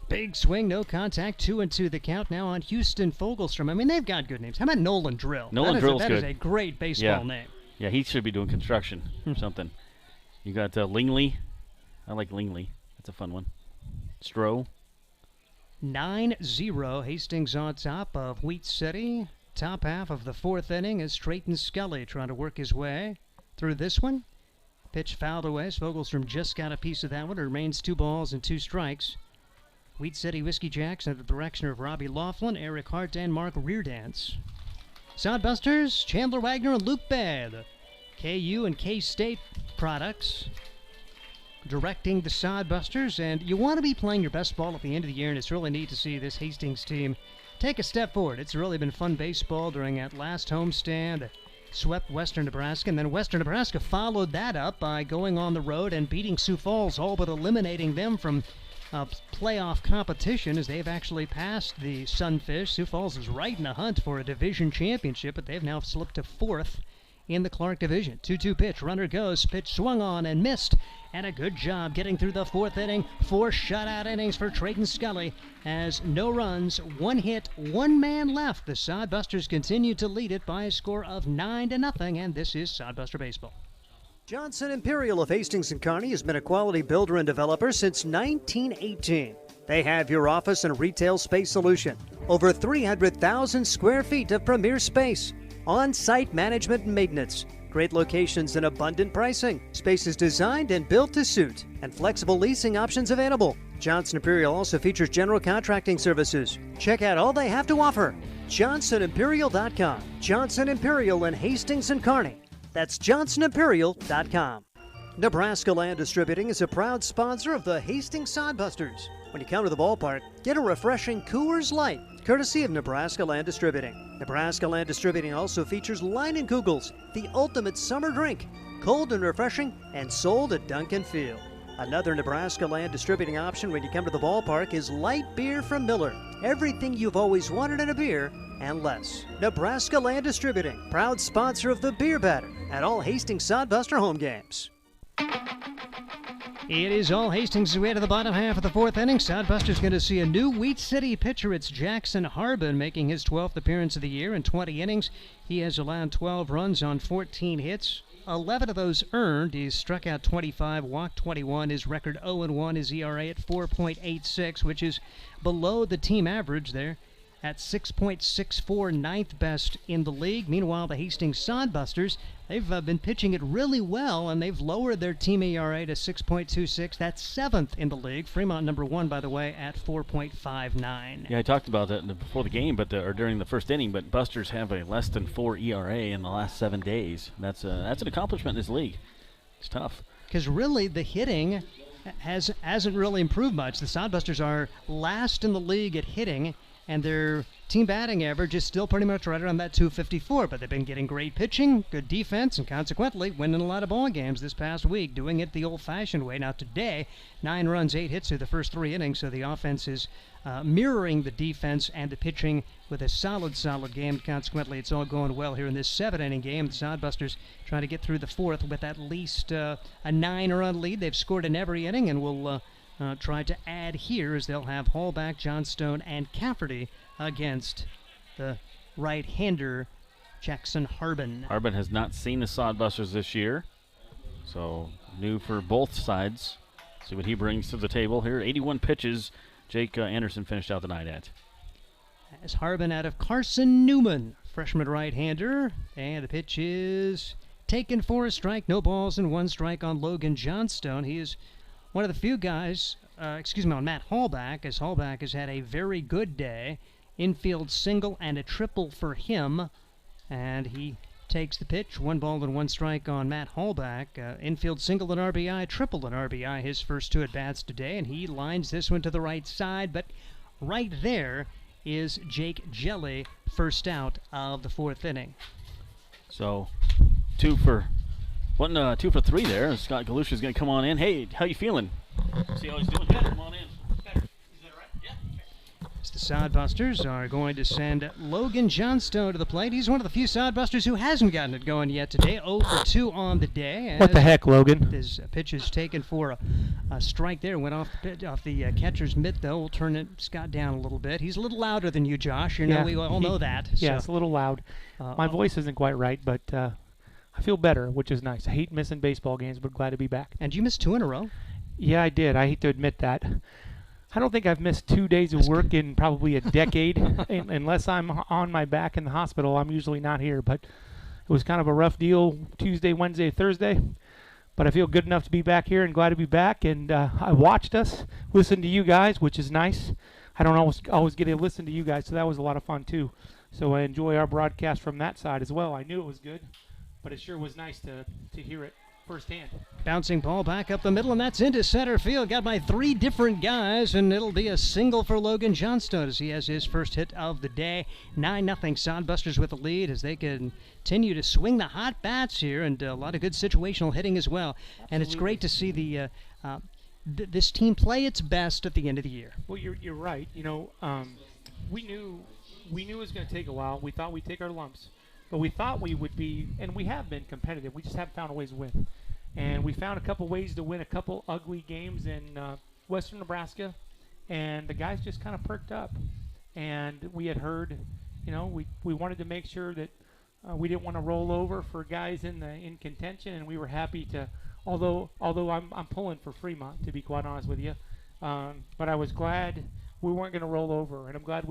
Big swing, no contact, 2-2 the count now on Houston Fogelstrom. I mean, they've got good names. How about Nolan Drill? Nolan Drill's good. That is a great baseball name. Yeah, he should be doing construction or something. You got Lingley. I like Lingley. That's a fun one. Stroh. 9-0, Hastings on top of Wheat City. Top half of the 4th inning is Trayton Scully trying to work his way through this one. Pitch fouled away. Fogelstrom just got a piece of that one. It remains 2 balls and 2 strikes. Wheat City Whiskey Jacks under the direction of Robbie Laughlin, Eric Hart, and Mark Reardance. Sodbusters, Chandler Wagner and Luke Baer, the KU and K-State products, directing the Sodbusters. And you want to be playing your best ball at the end of the year, and it's really neat to see this Hastings team take a step forward. It's really been fun baseball during that last homestand. Swept Western Nebraska, and then Western Nebraska followed that up by going on the road and beating Sioux Falls, all but eliminating them from playoff competition, as they've actually passed the Sunfish. Sioux Falls is right in the hunt for a division championship, but they've now slipped to 4th in the Clark Division. 2-2 pitch, runner goes, pitch swung on and missed, and a good job getting through the 4th inning. 4 shutout innings for Trayton Scully, as no runs, 1 hit, 1 man left. The Sodbusters continue to lead it by a score of 9-0, and this is Sodbuster Baseball. Johnson Imperial of Hastings and Kearney has been a quality builder and developer since 1918. They have your office and retail space solution. Over 300,000 square feet of premier space. On-site management and maintenance. Great locations and abundant pricing. Space is designed and built to suit. And flexible leasing options available. Johnson Imperial also features general contracting services. Check out all they have to offer. JohnsonImperial.com. Johnson Imperial in Hastings and Kearney. That's JohnsonImperial.com. Nebraska Land Distributing is a proud sponsor of the Hastings Sodbusters. When you come to the ballpark, get a refreshing Coors Light, courtesy of Nebraska Land Distributing. Nebraska Land Distributing also features Leinenkugels, the ultimate summer drink, cold and refreshing, and sold at Duncan Field. Another Nebraska Land Distributing option when you come to the ballpark is light beer from Miller. Everything you've always wanted in a beer and less. Nebraska Land Distributing, proud sponsor of the Beer Batter at all Hastings Sodbuster home games. It is all Hastings' way to the bottom half of the 4th inning. Sodbuster's going to see a new Wheat City pitcher. It's Jackson Harbin making his 12th appearance of the year in 20 innings. He has allowed 12 runs on 14 hits. 11 of those earned. He's struck out 25, walked 21. His record 0-1. His ERA at 4.86, which is below the team average there at 6.64, ninth best in the league. Meanwhile, the Hastings Sodbusters, they've been pitching it really well, and they've lowered their team ERA to 6.26. That's 7th in the league. Fremont number 1, by the way, at 4.59. Yeah, I talked about that before the game, or during the first inning, but Busters have a less than 4 ERA in the last 7 days. That's an accomplishment in this league. It's tough. Because really, the hitting hasn't really improved much. The Sodbusters are last in the league at hitting, and their team batting average is still pretty much right around that 254, but they've been getting great pitching, good defense, and consequently winning a lot of ball games this past week, doing it the old-fashioned way. Now today, 9 runs, 8 hits through the first 3 innings, so the offense is mirroring the defense and the pitching with a solid game. Consequently, it's all going well here in this 7-inning game. The Sodbusters trying to get through the 4th with at least a 9-run lead. They've scored in every inning, and will try to add here, as they'll have Hallback, Johnstone, and Cafferty against the right-hander Jackson Harbin. Harbin has not seen the Sodbusters this year, so new for both sides. See what he brings to the table here. 81 pitches Jake Anderson finished out the night at. As Harbin out of Carson Newman, freshman right-hander, and the pitch is taken for a strike. No balls and 1 strike on Logan Johnstone. He is one of the few guys, on Matt Hallback, as Hallback has had a very good day. Infield single and a triple for him, and he takes the pitch. 1 ball and 1 strike on Matt Hallback. Infield single and RBI, triple and RBI, his first 2 at-bats today, and he lines this one to the right side, but right there is Jake Jelly, first out of the 4th inning. So 2 for 3 there. Scott Galusha is going to come on in. Hey, how you feeling? See how he's doing? Better. Come on in. Better. Is that right? Yeah. The Sodbusters are going to send Logan Johnstone to the plate. He's one of the few Sodbusters who hasn't gotten it going yet today. 0 for 2 on the day. What the heck, Logan? His pitch is taken for a strike there. Went off the catcher's mitt, though. We'll turn Scott down a little bit. He's a little louder than you, Josh. We all know that. Yeah, it's a little loud. My voice isn't quite right, but I feel better, which is nice. I hate missing baseball games, but glad to be back. And you missed 2 in a row? Yeah, I did. I hate to admit that. I don't think I've missed 2 days of work in probably a decade. Unless I'm on my back in the hospital, I'm usually not here. But it was kind of a rough deal Tuesday, Wednesday, Thursday. But I feel good enough to be back here and glad to be back. And I watched us, listened to you guys, which is nice. I don't always get to listen to you guys, so that was a lot of fun too. So I enjoy our broadcast from that side as well. I knew it was good, but it sure was nice to hear it firsthand. Bouncing ball back up the middle, and that's into center field. Got by 3 different guys, and it'll be a single for Logan Johnstone as he has his first hit of the day. 9-0 Sodbusters with the lead as they continue to swing the hot bats here, and a lot of good situational hitting as well. Absolutely. And it's great to see this team play its best at the end of the year. Well, you're right. We knew it was going to take a while. We thought we'd take our lumps. But we thought we would be, and we have been competitive. We just haven't found a ways to win. And we found a couple ways to win a couple ugly games in western Nebraska, and the guys just kind of perked up. And we had heard, we wanted to make sure that we didn't want to roll over for guys in contention, and we were happy to. Although I'm pulling for Fremont, to be quite honest with you, but I was glad we weren't going to roll over, and I'm glad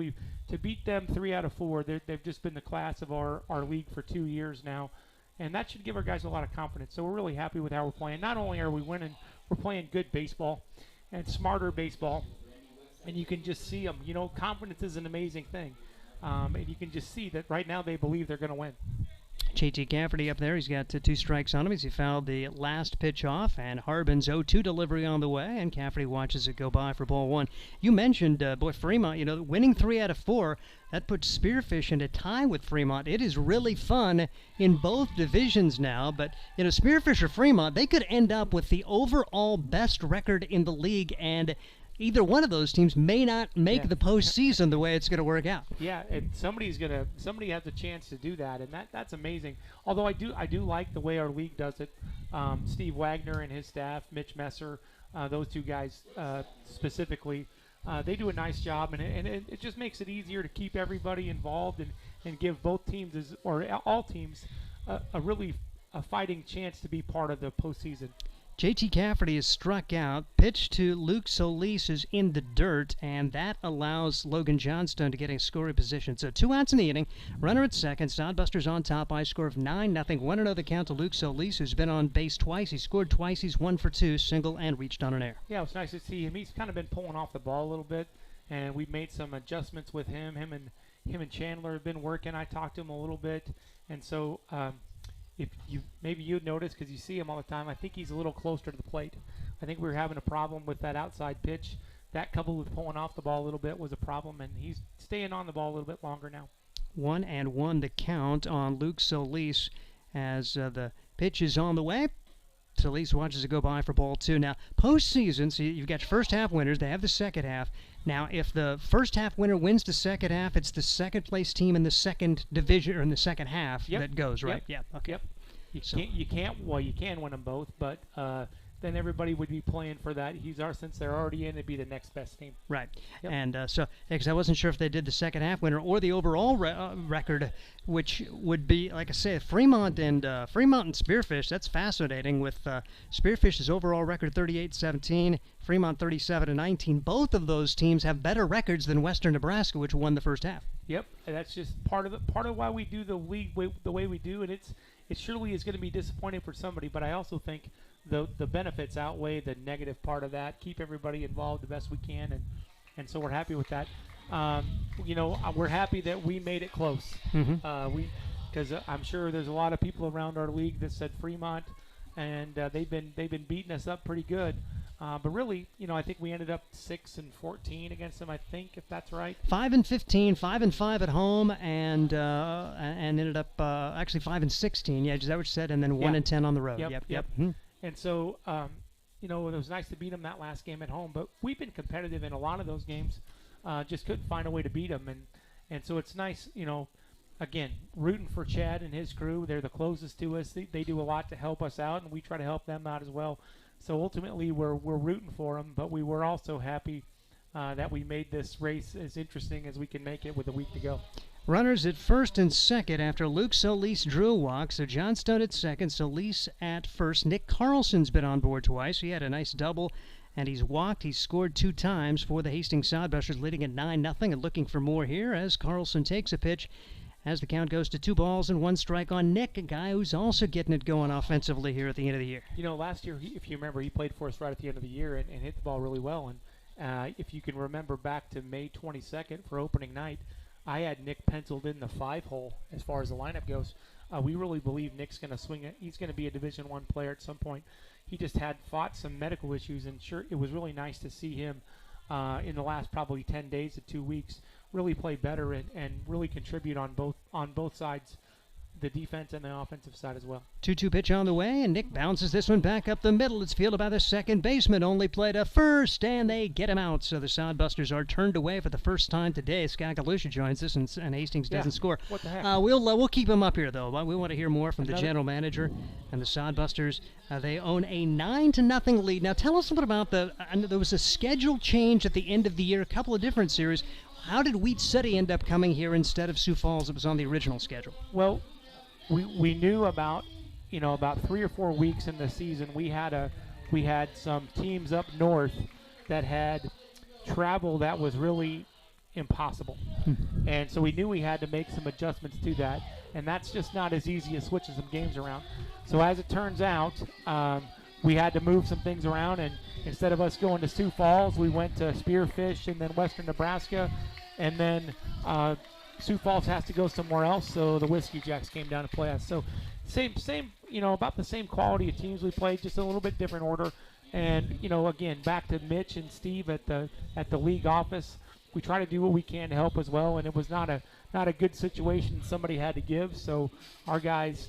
to beat them 3 out of 4. They've just been the class of our league for 2 years now, and that should give our guys a lot of confidence. So we're really happy with how we're playing. Not only are we winning, we're playing good baseball and smarter baseball, and you can just see them. Confidence is an amazing thing, and you can just see that right now they believe they're going to win. JT Cafferty up there. He's got 2 strikes on him as he fouled the last pitch off, and Harbin's 0-2 delivery on the way, and Cafferty watches it go by for ball 1. You mentioned, Fremont, winning 3 out of 4, that puts Spearfish in a tie with Fremont. It is really fun in both divisions now, but, Spearfish or Fremont, they could end up with the overall best record in the league, and either one of those teams may not make the postseason the way it's going to work out. Yeah, and somebody has a chance to do that, and that's amazing. Although I do like the way our league does it. Steve Wagner and his staff, Mitch Messer, those 2 guys specifically, they do a nice job, and it just makes it easier to keep everybody involved and give both teams all teams a fighting chance to be part of the postseason. JT Cafferty is struck out. Pitch to Luke Solis is in the dirt, and that allows Logan Johnstone to get in scoring position. So 2 outs in the inning. Runner at second. Sodbusters on top by a score of 9-0. 1-0 the count to Luke Solis, who's been on base twice. He scored twice. He's 1 for 2, single, and reached on an air. Yeah, it was nice to see him. He's kind of been pulling off the ball a little bit, and we've made some adjustments with him. Him and Chandler have been working. I talked to him a little bit, and so if you'd notice, because you see him all the time, I think he's a little closer to the plate. I think we were having a problem with that outside pitch. That coupled with pulling off the ball a little bit was a problem, and he's staying on the ball a little bit longer now. 1-1 the count on Luke Solis as the pitch is on the way. Solis watches it go by for ball 2. Now, postseason, so you've got first half winners. They have the second half. Now, if the first half winner wins the second half, it's the second place team in the second division or in the second half that goes, right? Yep. Okay. Yep. You can win them both, but then everybody would be playing for that. Since they're already in, it'd be the next best team. Right. Yep. And because I wasn't sure if they did the second half winner or the overall record, which would be, like I said, Fremont and Spearfish. That's fascinating. With Spearfish's overall record 38-17, Fremont 37-19. Both of those teams have better records than Western Nebraska, which won the first half. Yep, and that's just part of why we do the league the way we do, and it surely is going to be disappointing for somebody. But I also think the benefits outweigh the negative part of that. Keep everybody involved the best we can, and so we're happy with that. We're happy that we made it close. Because I'm sure there's a lot of people around our league that said Fremont, and they've been beating us up pretty good. But really, I think we ended up 6-14 against them. I think, if that's right. 5-15, 5-5 at home, and ended up actually 5-16. Yeah, is that what you said? And then 1-10 on the road. Yep. Mm-hmm. And so, it was nice to beat them that last game at home. But we've been competitive in a lot of those games. Just couldn't find a way to beat them, and so it's nice, Again, rooting for Chad and his crew. They're the closest to us. They do a lot to help us out, and we try to help them out as well. So ultimately, we're rooting for them, but we were also happy that we made this race as interesting as we can make it with a week to go. Runners at first and second after Luke Solis drew a walk. So John Stone at second, Solis at first. Nick Carlson's been on board twice. He had a nice double, and he's walked. He's scored 2 times for the Hastings Sodbusters, leading at 9-0 and looking for more here as Carlson takes a pitch. As the count goes to 2 balls and 1 strike on Nick, a guy who's also getting it going offensively here at the end of the year. Last year, if you remember, he played for us right at the end of the year and hit the ball really well. And if you can remember back to May 22nd for opening night, I had Nick penciled in the 5-hole as far as the lineup goes. We really believe Nick's going to swing it. He's going to be a Division I player at some point. He just had fought some medical issues, and sure, it was really nice to see him in the last probably 10 days to 2 weeks really play better and really contribute on both sides, the defense and the offensive side as well. 2-2 pitch on the way, and Nick bounces this one back up the middle. It's fielded by the second baseman, only played a first, and they get him out. So the Sodbusters are turned away for the first time today. Skagalusha joins us, and Hastings doesn't score. What the heck? We'll keep him up here, though. We want to hear more from the general manager and the Sodbusters. They own a 9-0 lead. Now, tell us a little about there was a schedule change at the end of the year, a couple of different series. How did Wheat City end up coming here instead of Sioux Falls? It was on the original schedule. Well, we knew about 3 or 4 weeks in the season we had some teams up north that had travel that was really impossible. And so we knew we had to make some adjustments to that, and that's just not as easy as switching some games around. So as it turns out, we had to move some things around, and instead of us going to Sioux Falls, we went to Spearfish and then Western Nebraska, and then Sioux Falls has to go somewhere else, so the Whiskey Jacks came down to play us. So same, about the same quality of teams we played, just a little bit different order. And again, back to Mitch and Steve at the league office, we try to do what we can to help as well. And it was not a good situation somebody had to give. So our guys,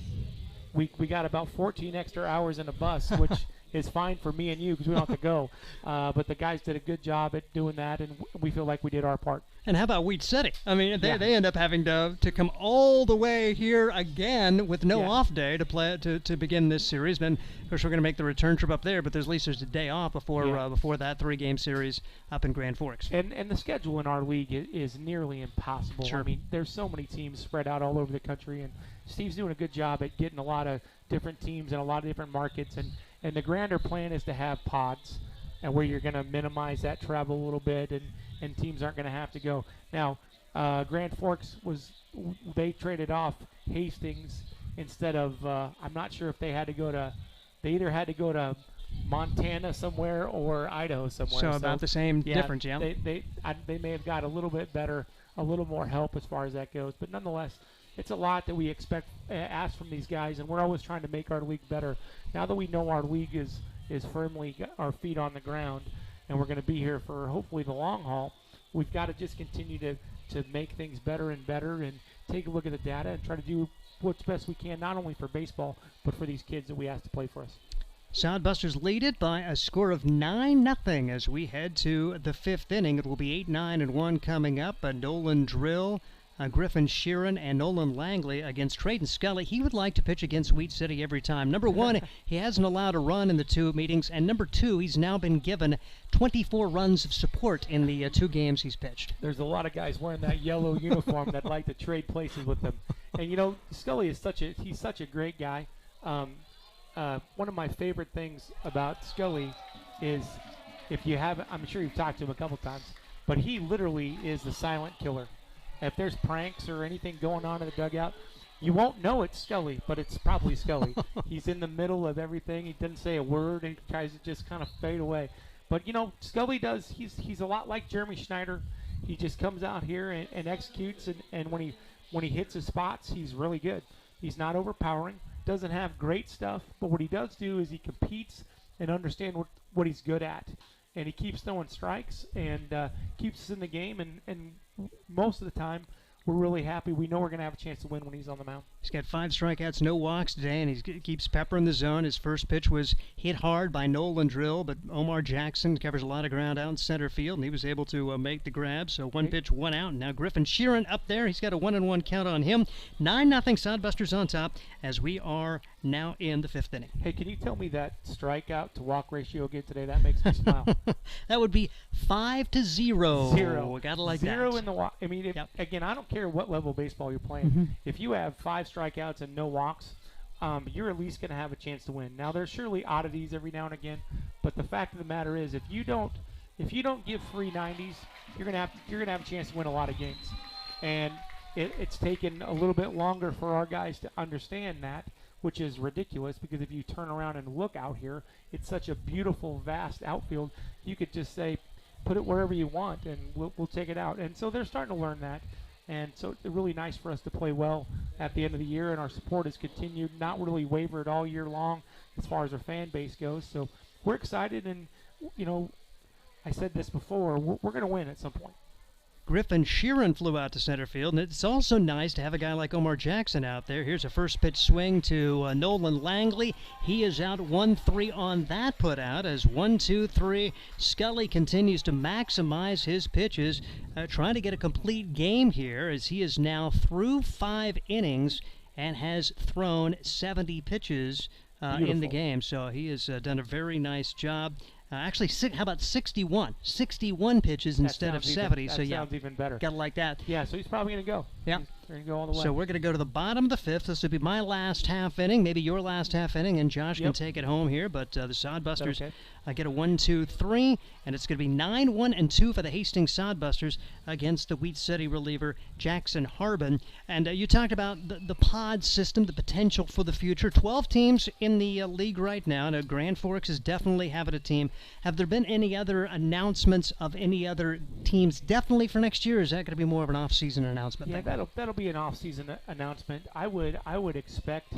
we got about 14 extra hours in a bus, which is fine for me and you because we don't have to go. But the guys did a good job at doing that, and we feel like we did our part. And how about Wheat City? I mean, they end up having to come all the way here again with no off day to play to begin this series. Then, of course, we're going to make the return trip up there, but at least there's a day off before that 3-game series up in Grand Forks. And the schedule in our league is nearly impossible. Sure. I mean, there's so many teams spread out all over the country, and Steve's doing a good job at getting a lot of different teams in a lot of different markets. And the grander plan is to have pods, and where you're going to minimize that travel a little bit, and teams aren't going to have to go. Now, Grand Forks they traded off Hastings instead of, I'm not sure if they either had to go to Montana somewhere or Idaho somewhere. So about the same difference, yeah. They may have got a little bit better, a little more help as far as that goes, but nonetheless, it's a lot that we ask from these guys, and we're always trying to make our league better. Now that we know our league is firmly our feet on the ground, and we're going to be here for hopefully the long haul, we've got to just continue to make things better and better and take a look at the data and try to do what's best we can, not only for baseball, but for these kids that we ask to play for us. Sodbusters lead it by a score of 9-0 as we head to the 5th inning. It will be 8-9-1 coming up. A Nolan drill Griffin Sheeran and Nolan Langley against Trayton Scully. He would like to pitch against Wheat City every time. Number one, he hasn't allowed a run in the 2 meetings, and number two, he's now been given 24 runs of support in the 2 games he's pitched. There's a lot of guys wearing that yellow uniform that like to trade places with him. And you know, Scully is he's such a great guy. One of my favorite things about Scully is, if you haven't, I'm sure you've talked to him a couple times, but he literally is the silent killer. If there's pranks or anything going on in the dugout, you won't know it's Scully, but it's probably Scully. He's in the middle of everything. He doesn't say a word, and he tries to just kind of fade away. But, you know, Scully does, he's a lot like Jeremy Schneider. He just comes out here and executes, and when he hits his spots, he's really good. He's not overpowering, doesn't have great stuff, but what he does do is he competes and understands what he's good at. And he keeps throwing strikes and keeps us in the game, and most of the time we're really happy. We know we're going to have a chance to win when he's on the mound. He's got 5 strikeouts, no walks today, and he keeps peppering the zone. His first pitch was hit hard by Nolan Drill, but Omar Jackson covers a lot of ground out in center field, and he was able to make the grab. So 1 pitch, 1 out. And now Griffin Sheeran up there. He's got a 1-1 count on him. 9-0 Sodbusters on top as we are now in the 5th inning. Hey, can you tell me that strikeout to walk ratio again today? That makes me smile. That would be 5-0. 0. Gotta like 0 that. in the walk. I mean, again, I don't care what level of baseball you're playing. Mm-hmm. If you have 5 strikeouts and no walks, you're at least going to have a chance to win. Now, there's surely oddities every now and again, but the fact of the matter is, if you don't give free 90s, you're gonna have a chance to win a lot of games. And it's taken a little bit longer for our guys to understand that, which is ridiculous, because if you turn around and look out here, it's such a beautiful, vast outfield. You could just say, put it wherever you want, and we'll take it out. And so they're starting to learn that. And so it's really nice for us to play well at the end of the year, and our support has continued, not really wavered all year long as far as our fan base goes. So we're excited, and, you know, I said this before, we're going to win at some point. Griffin Sheeran flew out to center field, and it's also nice to have a guy like Omar Jackson out there. Here's a first pitch swing to Nolan Langley. He is out 1-3 on that put out as 1-2-3. Scully continues to maximize his pitches, trying to get a complete game here as he is now through 5 innings and has thrown 70 pitches in the game. So he has done a very nice job. Actually, how about 61? 61 pitches instead of 70. That so yeah, sounds even better. Gotta like that. Yeah, so he's probably going to go. Yeah. They're going to go all the way. So we're going to go to the bottom of the 5th. This will be my last half inning, maybe your last half inning, and Josh can take it home here. But the Sodbusters get a 1-2-3, and it's going to be 9-1-2 for the Hastings Sodbusters against the Wheat City reliever Jackson Harbin. And you talked about the pod system, the potential for the future. 12 teams in the league right now. Now, Grand Forks is definitely having a team. Have there been any other announcements of any other teams definitely for next year? Or is that going to be more of an off-season announcement? Yeah, that'll be an off-season announcement. I would expect,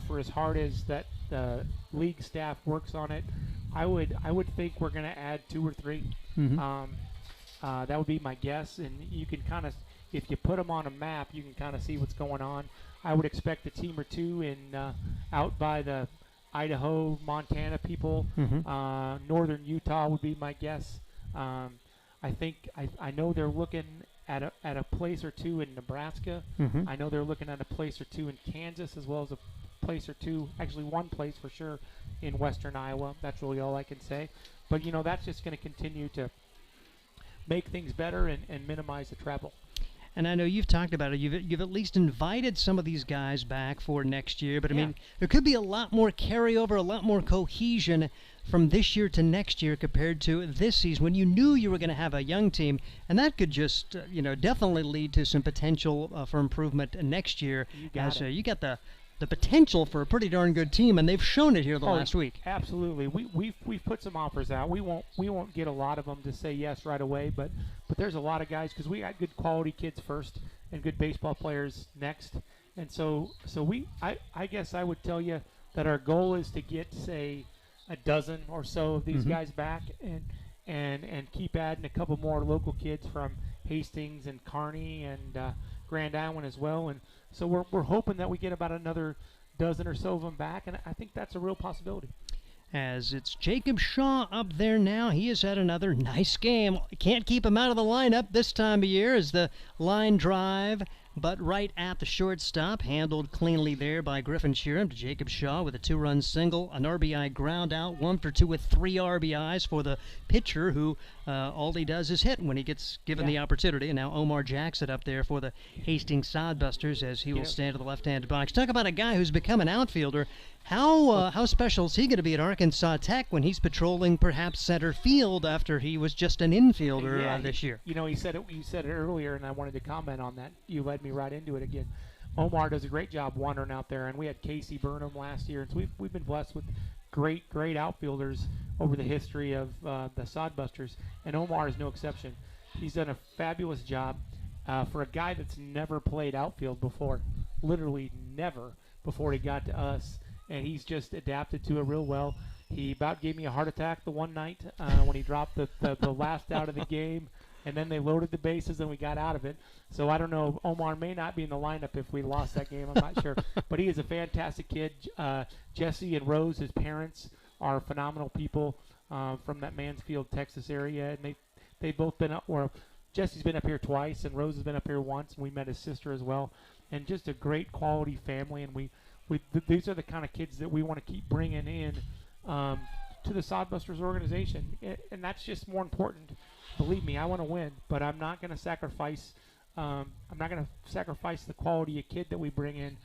for as hard as that league staff works on it, I would think we're going to add 2 or 3. Mm-hmm. That would be my guess, and you can kind of, if you put them on a map, you can kind of see what's going on. I would expect a team or 2 in out by the Idaho, Montana people. Mm-hmm. Northern Utah would be my guess. I think I know they're looking at a place or 2 in Nebraska. Mm-hmm. I know they're looking at a place or 2 in Kansas, as well as a place or 2, actually 1 place for sure in western Iowa. That's really all I can say. But, you know, that's just going to continue to make things better and minimize the travel. And I know you've talked about it. You've at least invited some of these guys back for next year. But, I mean, there could be a lot more carryover, a lot more cohesion from this year to next year compared to this season when you knew you were going to have a young team. And that could just, definitely lead to some potential for improvement next year. You got the potential for a pretty darn good team, and they've shown it here the last week. Absolutely. We've put some offers out. We won't get a lot of them to say yes right away, but there's a lot of guys, because we got good quality kids first and good baseball players next. And so I guess I would tell you that our goal is to get, say, a dozen or so of these guys back and keep adding a couple more local kids from Hastings and Kearney and Grand Island as well. And so we're hoping that we get about another dozen or so of them back, and I think that's a real possibility. as it's Jacob Shaw up there now. He has had another nice game. Can't keep him out of the lineup this time of year as the line drive, but right at the shortstop, handled cleanly there by Griffin Sheeran to Jacob Shaw with a 2-run single, an RBI ground out, 1 for 2 with 3 RBIs for the pitcher who all he does is hit when he gets given the opportunity. And now Omar Jackson up there for the Hastings Sodbusters as he will stand to the left-handed box. Talk about a guy who's become an outfielder. How special is he going to be at Arkansas Tech when he's patrolling perhaps center field after he was just an infielder this year? You know, you said it earlier, and I wanted to comment on that. You led me right into it again. Omar does a great job wandering out there, and we had Casey Burnham last year, and so we've been blessed with great outfielders over the history of the Sodbusters, and Omar is no exception. He's done a fabulous job for a guy that's never played outfield before, literally never before he got to us. And he's just adapted to it real well. He about gave me a heart attack the one night when he dropped the last out of the game, and then they loaded the bases and we got out of it. So I don't know. Omar may not be in the lineup if we lost that game. I'm not sure. But he is a fantastic kid. Jesse and Rose, his parents, are phenomenal people from that Mansfield, Texas area. And they've both been up, or Jesse's been up here twice, and Rose has been up here once, and we met his sister as well. And just a great quality family, and these are the kind of kids that we want to keep bringing in to the Sodbusters organization, and that's just more important. Believe me, I want to win, but I'm not going to sacrifice. I'm not going to sacrifice the quality of kid that we bring in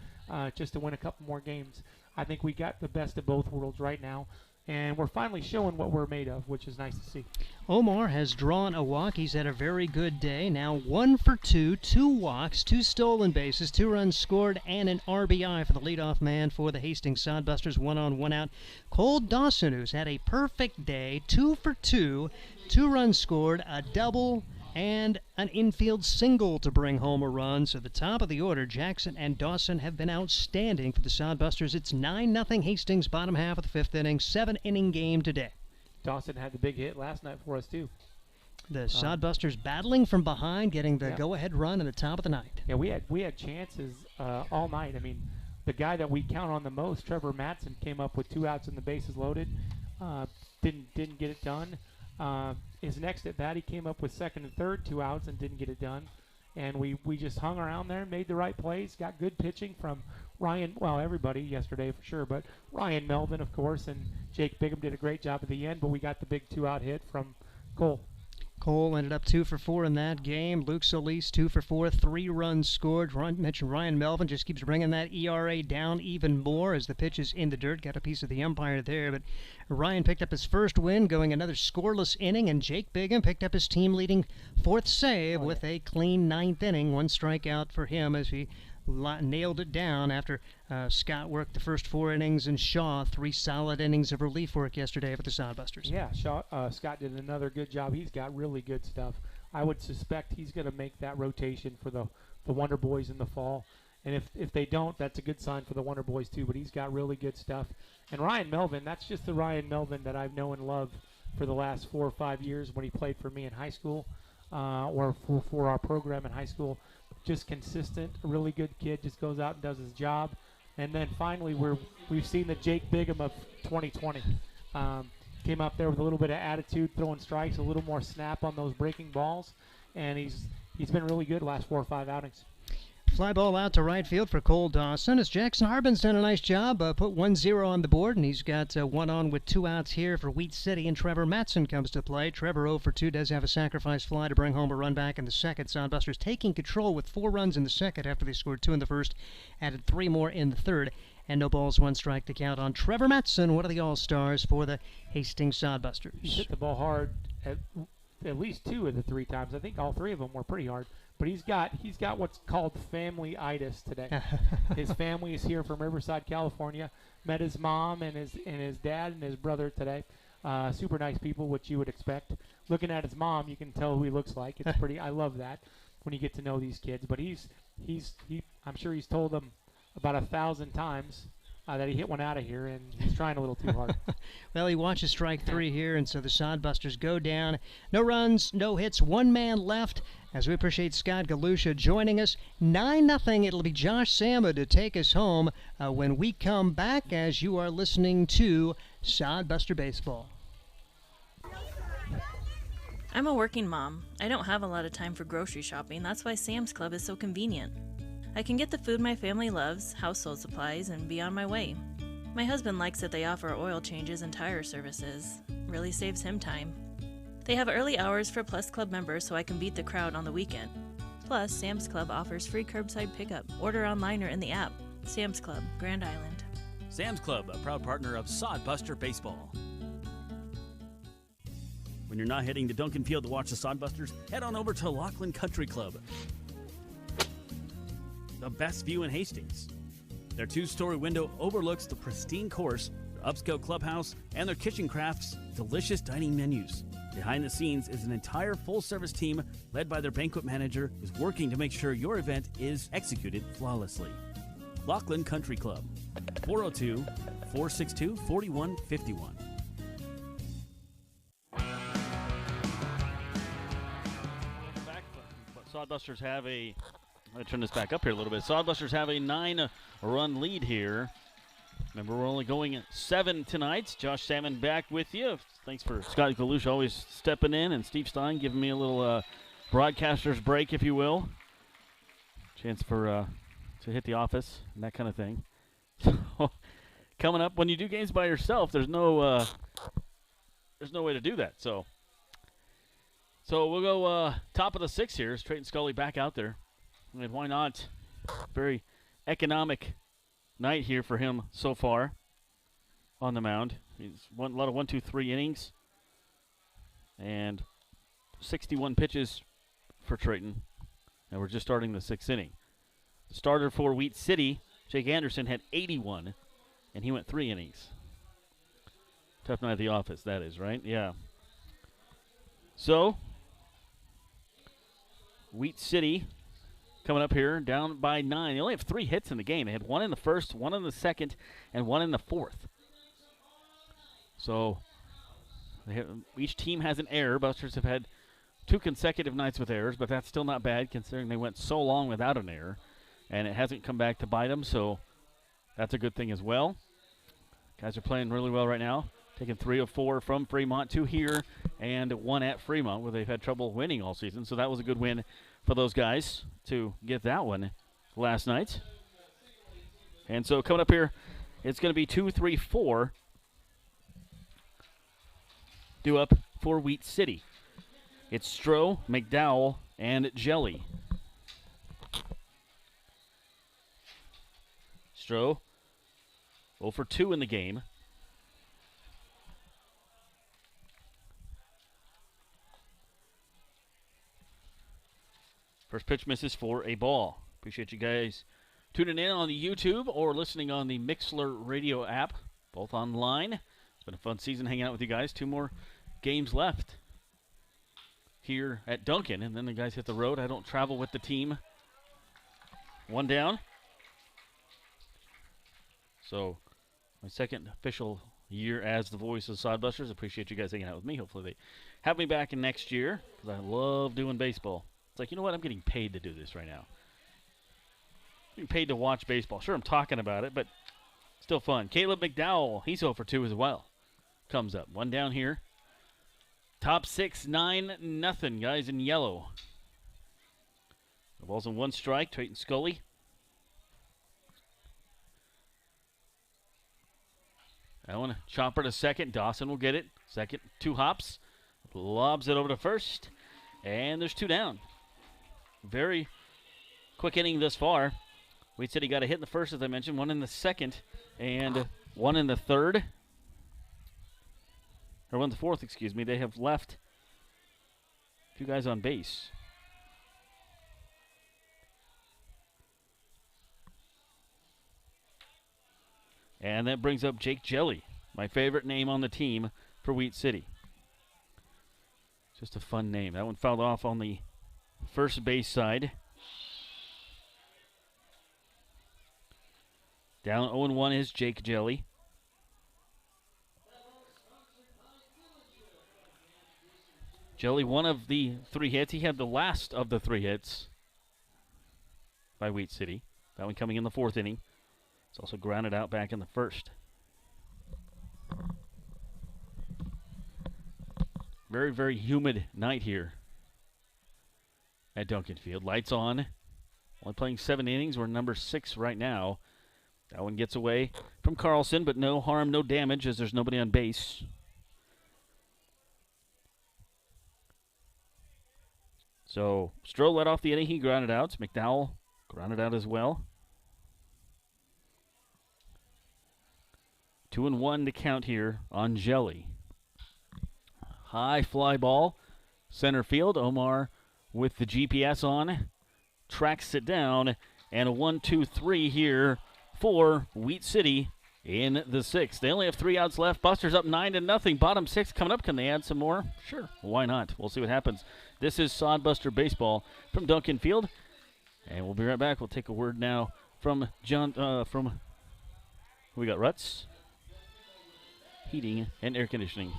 just to win a couple more games. I think we got the best of both worlds right now, and we're finally showing what we're made of, which is nice to see. Omar has drawn a walk. He's had a very good day. Now 1 for 2, 2 walks, 2 stolen bases, 2 runs scored, and an RBI for the leadoff man for the Hastings Sodbusters. 1 on, 1 out. Cole Dawson, who's had a perfect day, 2 for 2, 2 runs scored, a double, and an infield single to bring home a run. So the top of the order, Jackson and Dawson, have been outstanding for the Sodbusters. It's 9-0 Hastings, bottom half of the 5th inning, 7-inning game today. Dawson had the big hit last night for us, too. The Sodbusters battling from behind, getting the go-ahead run in the top of the ninth. Yeah, we had chances all night. I mean, the guy that we count on the most, Trevor Matson, came up with 2 outs and the bases loaded. Didn't get it done. His next at bat, he came up with second and third, 2 outs, and didn't get it done. And we just hung around there, made the right plays, got good pitching from Ryan, well, everybody yesterday for sure, but Ryan Melvin, of course, and Jake Bigham did a great job at the end, but we got the big 2-out hit from Cole. Cole ended up 2 for 4 in that game. Luke Solis 2 for 4, 3 runs scored. Mentioned Ryan Melvin just keeps bringing that ERA down even more as the pitch is in the dirt. Got a piece of the umpire there, but Ryan picked up his first win, going another scoreless inning, and Jake Bigham picked up his team-leading 4th save with a clean 9th inning. 1 strikeout for him as he nailed it down after Scott worked the first 4 innings and Shaw 3 solid innings of relief work yesterday for the Sodbusters. Yeah, Scott did another good job. He's got really good stuff. I would suspect he's going to make that rotation for the Wonder Boys in the fall. And if they don't, that's a good sign for the Wonder Boys too. But he's got really good stuff. And Ryan Melvin, that's just the Ryan Melvin that I've known and loved for the last 4 or 5 years when he played for me in high school or for our program in high school. Just consistent, a really good kid, just goes out and does his job. And then finally, we've seen the Jake Bigham of 2020. Came up there with a little bit of attitude, throwing strikes, a little more snap on those breaking balls, and he's been really good the last 4 or 5 outings. Fly ball out to right field for Cole Dawson as Jackson Harbin's done a nice job. Put 1-0 on the board, and he's got 1 on with 2 outs here for Wheat City, and Trevor Matson comes to play. Trevor 0 for 2 does have a sacrifice fly to bring home a run back in the second. Sodbusters taking control with 4 runs in the second after they scored 2 in the first, added 3 more in the third, and no balls, 1 strike to count on Trevor Matson, one of the All-Stars for the Hastings Sodbusters. He hit the ball hard at least 2 of the 3 times. I think all 3 of them were pretty hard. But he's got what's called family-itis today. His family is here from Riverside, California. Met his mom and his dad and his brother today. Super nice people, which you would expect. Looking at his mom, you can tell who he looks like. It's pretty. I love that when you get to know these kids. But I'm sure he's told them about 1,000 times that he hit one out of here, and he's trying a little too hard. Well, he watches strike 3 here, and so the Sodbusters go down. No runs, no hits, 1 man left. As we appreciate Scott Galusha joining us, 9-0. It'll be Josh Sama to take us home when we come back, as you are listening to Sodbuster Baseball. I'm a working mom. I don't have a lot of time for grocery shopping. That's why Sam's Club is so convenient. I can get the food my family loves, household supplies, and be on my way. My husband likes that they offer oil changes and tire services. Really saves him time. They have early hours for Plus Club members so I can beat the crowd on the weekend. Plus, Sam's Club offers free curbside pickup. Order online or in the app. Sam's Club, Grand Island. Sam's Club, a proud partner of Sodbuster Baseball. When you're not heading to Duncan Field to watch the Sodbusters, head on over to Laughlin Country Club. The best view in Hastings. Their 2-story window overlooks the pristine course, their upscale clubhouse, and their kitchen crafts delicious dining menus. Behind the scenes is an entire full-service team led by their banquet manager who's working to make sure your event is executed flawlessly. Laughlin Country Club, 402-462-4151. Sodbusters have a... I'm going to turn this back up here a little bit. Sodbusters have a 9-run lead here. Remember, we're only going 7 tonight. Josh Salmon back with you. Thanks for Scott Galush always stepping in, and Steve Stein giving me a little broadcaster's break, if you will. Chance for to hit the office and that kind of thing. So, coming up, when you do games by yourself, there's no way to do that. So we'll go top of the 6th here. Trayton Scully back out there. And why not? Very economic night here for him so far on the mound. He's a lot of 1, 2, 3 innings and 61 pitches for Trayton. And we're just starting the 6th inning. The starter for Wheat City, Jake Anderson, had 81, and he went 3 innings. Tough night at the office, that is, right? Yeah. So, Wheat City coming up here, down by 9. They only have 3 hits in the game. They had 1 in the first, 1 in the second, and 1 in the fourth. So each team has an error. Busters have had 2 consecutive nights with errors, but that's still not bad considering they went so long without an error, and it hasn't come back to bite them, so that's a good thing as well. Guys are playing really well right now, taking 3 of 4 from Fremont, 2 here, and 1 at Fremont, where they've had trouble winning all season, so that was a good win for those guys to get that one last night. And so coming up here, it's going to be 2, 3, 4 due up for Wheat City. It's Stroh, McDowell, and Jelly. Stroh 0 for 2 in the game. First pitch misses for a ball. Appreciate you guys tuning in on the YouTube or listening on the Mixler radio app, both online. It's been a fun season hanging out with you guys. 2 more games left here at Duncan, and then the guys hit the road. I don't travel with the team. 1 down. So, my second official year as the voice of Sodbusters. Appreciate you guys hanging out with me. Hopefully they have me back in next year, because I love doing baseball. It's like, you know what? I'm getting paid to do this right now. I'm getting paid to watch baseball. Sure, I'm talking about it, but still fun. Caleb McDowell, he's 0 for 2 as well. Comes up. 1 down here. Top 6, 9-0, guys in yellow. The ball's in 1 strike. Trayton Scully. That one, chopper to second. Dawson will get it. Second, 2 hops. Lobs it over to first. And there's 2 down. Very quick inning thus far. Wheat City got a hit in the first, as I mentioned. 1 in the second. And 1 in the third. Or 1 in the fourth, excuse me. They have left a few guys on base. And that brings up Jake Jelly, my favorite name on the team for Wheat City. Just a fun name. That one fouled off on the first base side. Down 0-1 is Jake Jelly. Jelly, 1 of the 3 hits. He had the last of the 3 hits by Wheat City. That one coming in the 4th inning. It's also grounded out back in the first. Very, very humid night here at Duncan Field. Lights on. Only playing 7 innings. We're number 6 right now. That one gets away from Carlson, but no harm, no damage as there's nobody on base. So Stroh led off the inning. He grounded out. McDowell grounded out as well. 2-1 to count here on Jelly. High fly ball. Center field. Omar with the GPS on. Tracks it down. And a 1-2-3 here for Wheat City in the 6th. They only have 3 outs left. Buster's up 9-0. Bottom 6 coming up. Can they add some more? Sure. Why not? We'll see what happens. This is Sodbuster Baseball from Duncan Field. And we'll be right back. We'll take a word now from John, who we got? Ruts? Heating and air conditioning.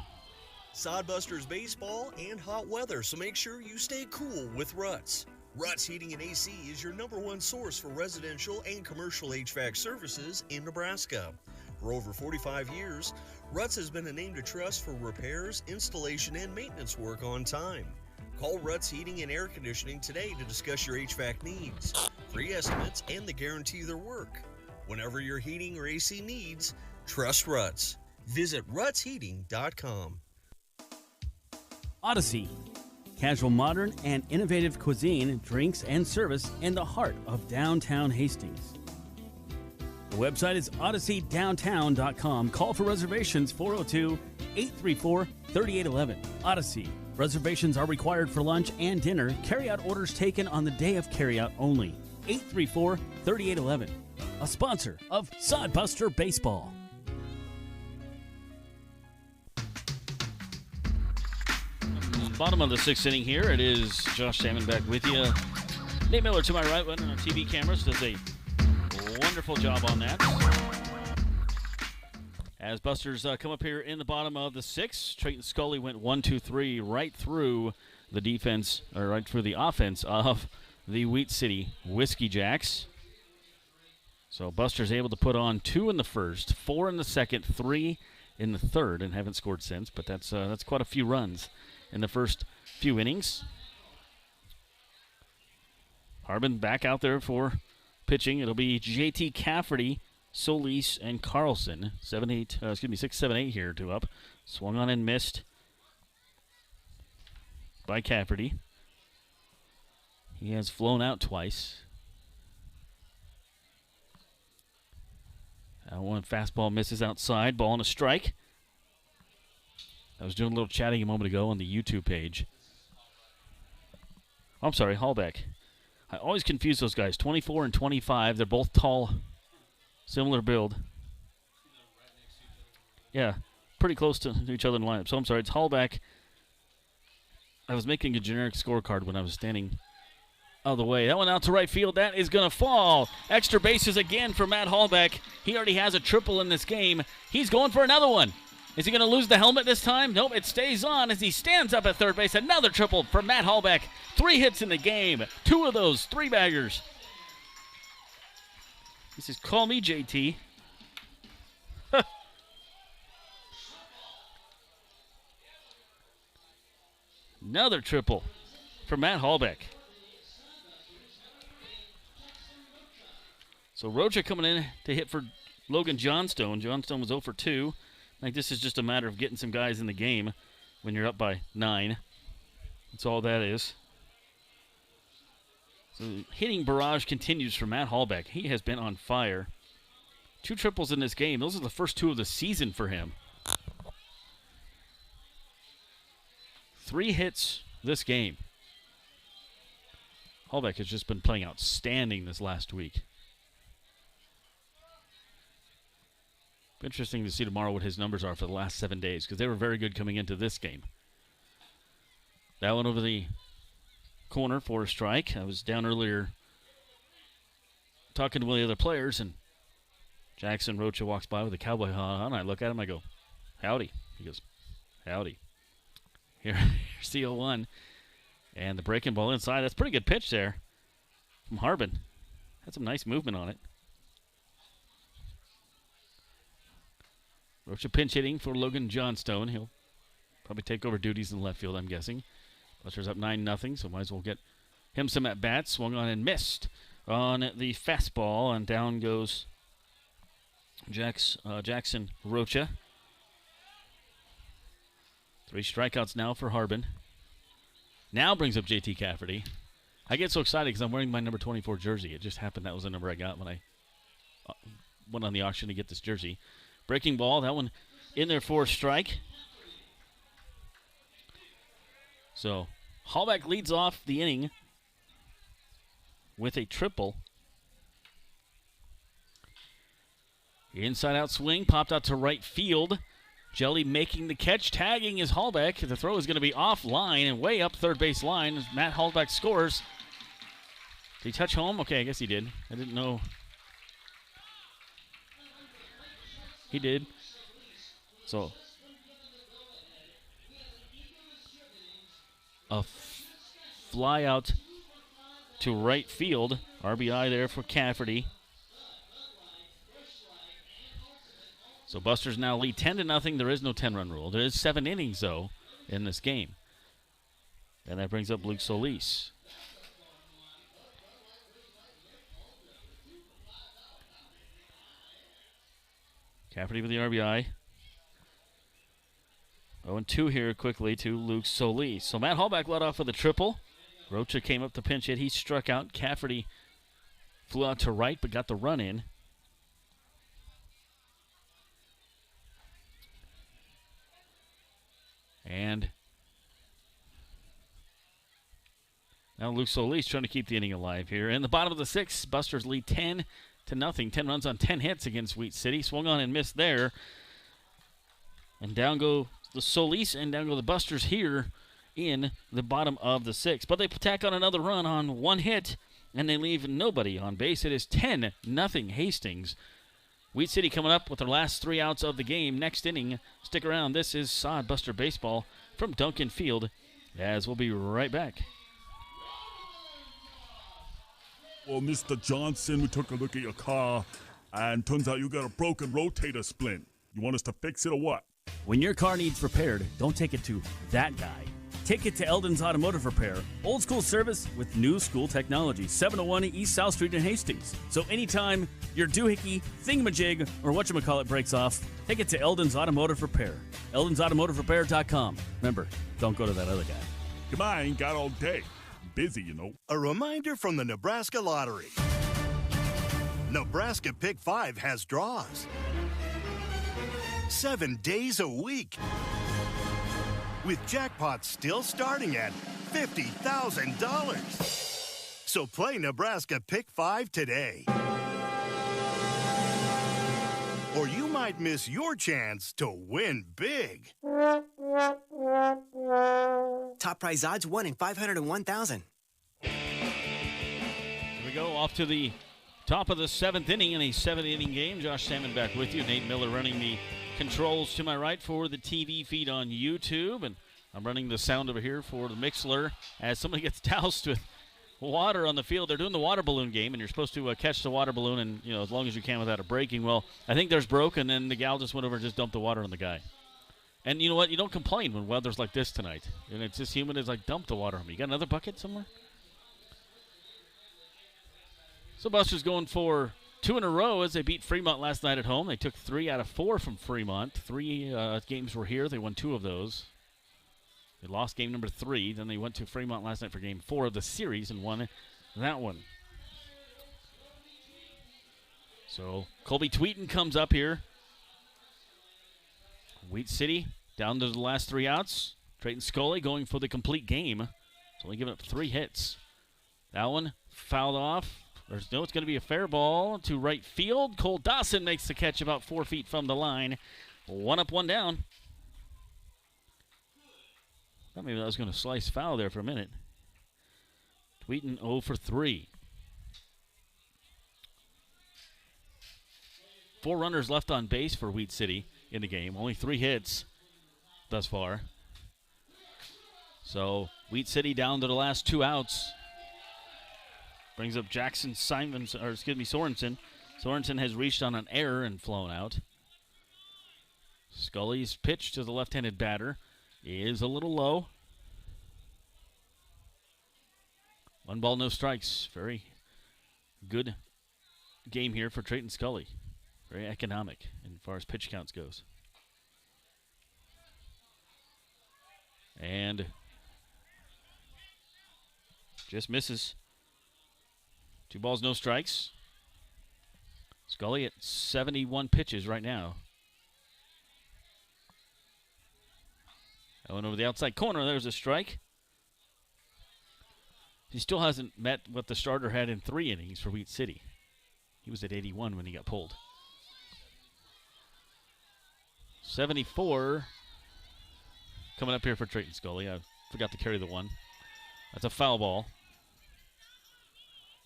Sodbusters baseball and hot weather, so make sure you stay cool with Ruts. Ruts Heating and AC is your #1 source for residential and commercial HVAC services in Nebraska. For over 45 years, Ruts has been a name to trust for repairs, installation, and maintenance work on time. Call Ruts Heating and Air Conditioning today to discuss your HVAC needs, free estimates, and the guarantee their work. Whenever your heating or AC needs, trust Ruts. Visit rutsheating.com. Odyssey. Casual, modern, and innovative cuisine, drinks, and service in the heart of downtown Hastings. The website is odysseydowntown.com. Call for reservations 402-834-3811. Odyssey. Reservations are required for lunch and dinner. Carryout orders taken on the day of carryout only. 834-3811. A sponsor of Sodbuster Baseball. Bottom of the 6th inning here. It is Josh Salmon back with you. Nate Miller to my right, running our TV cameras, does a wonderful job on that. As Busters come up here in the bottom of the 6th, Trayton Scully went 1-2-3 right through the defense, or right through the offense of the Wheat City Whiskey Jacks. So Busters able to put on 2 in the first, 4 in the second, 3 in the third, and haven't scored since, but that's quite a few runs in the first few innings. Harbin back out there for pitching. It'll be JT Cafferty, Solis, and Carlson. 6-7-8 here, 2 up. Swung on and missed by Cafferty. He has flown out twice. That one fastball misses outside. Ball and a strike. I was doing a little chatting a moment ago on the YouTube page. I'm sorry, Hallbeck. I always confuse those guys. 24 and 25. They're both tall, similar build. Yeah, pretty close to each other in the lineup. So I'm sorry, it's Hallbeck. I was making a generic scorecard when I was standing out of the way. That one out to right field. That is going to fall. Extra bases again for Matt Hallbeck. He already has a triple in this game. He's going for another one. Is he going to lose the helmet this time? Nope, it stays on as he stands up at third base. Another triple for Matt Hallbeck. 3 hits in the game. 2 of those 3-baggers. He says, call me JT. Another triple for Matt Hallbeck. So Rocha coming in to hit for Logan Johnstone. Johnstone was 0 for 2. Like, this is just a matter of getting some guys in the game when you're up by 9. That's all that is. So hitting barrage continues for Matt Hallbeck. He has been on fire. 2 triples in this game. Those are the first 2 of the season for him. 3 hits this game. Hallbeck has just been playing outstanding this last week. Interesting to see tomorrow what his numbers are for the last 7 days, because they were very good coming into this game. That one over the corner for a strike. I was down earlier talking to one of the other players, and Jackson Rocha walks by with a cowboy hat on. I look at him, I go, howdy. He goes, howdy. Here's the 0-1. And the breaking ball inside. That's a pretty good pitch there from Harbin. Had some nice movement on it. Rocha pinch hitting for Logan Johnstone. He'll probably take over duties in left field, I'm guessing. Buster's up 9-0, so might as well get him some at-bats. Swung on and missed on the fastball, and down goes Jackson Rocha. 3 strikeouts now for Harbin. Now brings up JT Cafferty. I get so excited because I'm wearing my number 24 jersey. It just happened that was the number I got when I went on the auction to get this jersey. Breaking ball, that one in there for a strike. So Hallback leads off the inning with a triple. Inside out swing, popped out to right field. Jelly making the catch, tagging his Hallback. The throw is going to be offline and way up third base line. Matt Hallback scores. Did he touch home? Okay, I guess he did. I didn't know. He did. So a fly out to right field. RBI there for Cafferty. So Busters now lead 10-0. There is no 10-run rule. There is 7 innings, though, in this game. And that brings up Luke Solis. Cafferty with the RBI. 0-2 here quickly to Luke Solis. So Matt Hallback led off with a triple. Rocha came up to pinch hit. He struck out. Cafferty flew out to right but got the run in. And now Luke Solis trying to keep the inning alive here. In the bottom of the 6th, Busters lead 10-0. 10 runs on 10 hits against Wheat City. Swung on and missed there. And down go the Solis and down go the Busters here in the bottom of the 6th. But they tack on another run on 1 hit, and they leave nobody on base. It is 10-0 Hastings. Wheat City coming up with their last 3 outs of the game. Next inning, stick around. This is Sod Buster Baseball from Duncan Field, as we'll be right back. Well, Mr. Johnson, we took a look at your car, and turns out you got a broken rotator splint. You want us to fix it or what? When your car needs repaired, don't take it to that guy. Take it to Eldon's Automotive Repair. Old school service with new school technology. 701 East South Street in Hastings. So anytime your doohickey, thingamajig, or whatchamacallit breaks off, take it to Eldon's Automotive Repair. Eldon'sAutomotiveRepair.com. Remember, don't go to that other guy. Come on, I ain't got all day. I'm busy, you know. A reminder from the Nebraska Lottery. Nebraska Pick 5 has draws. 7 days a week. With jackpots still starting at $50,000. So play Nebraska Pick 5 today. Or you might miss your chance to win big. Top prize odds 1 in 501,000. Here we go, off to the top of the 7th inning in a 7-inning game. Josh Salmon back with you. Nate Miller running the controls to my right for the TV feed on YouTube, and I'm running the sound over here for the Mixler as somebody gets doused with water on the field. They're doing the water balloon game, and you're supposed to catch the water balloon, and as long as you can without it breaking. Well, I think theirs broke, and then the gal just went over and just dumped the water on the guy. And you know what? You don't complain when weather's like this tonight, and it's just humid. It's like, dump the water on me. You got another bucket somewhere? So Buster's going for 2 in a row as they beat Fremont last night at home. They took 3 out of 4 from Fremont. 3 games were here. They won 2 of those. They lost game number 3. Then they went to Fremont last night for game 4 of the series and won that one. So Colby Tweeten comes up here. Wheat City down to the last 3 outs. Trayton Scully going for the complete game. He's only given up 3 hits. That one fouled off. It's going to be a fair ball to right field. Cole Dawson makes the catch about 4 feet from the line. 1 up, 1 down. Thought maybe I was going to slice foul there for a minute. Tweeten 0 for 3. 4 runners left on base for Wheat City in the game. Only 3 hits thus far. So Wheat City down to the last 2 outs. Brings up Sorensen. Sorensen has reached on an error and flown out. Scully's pitch to the left-handed batter is a little low. 1 ball, no strikes. Very good game here for Trayton Scully. Very economic as far as pitch counts goes. And just misses. 2 balls, no strikes. Scully at 71 pitches right now. That went over the outside corner. There's a strike. He still hasn't met what the starter had in 3 innings for Wheat City. He was at 81 when he got pulled. 74 coming up here for Trayton Scully. I forgot to carry the 1. That's a foul ball.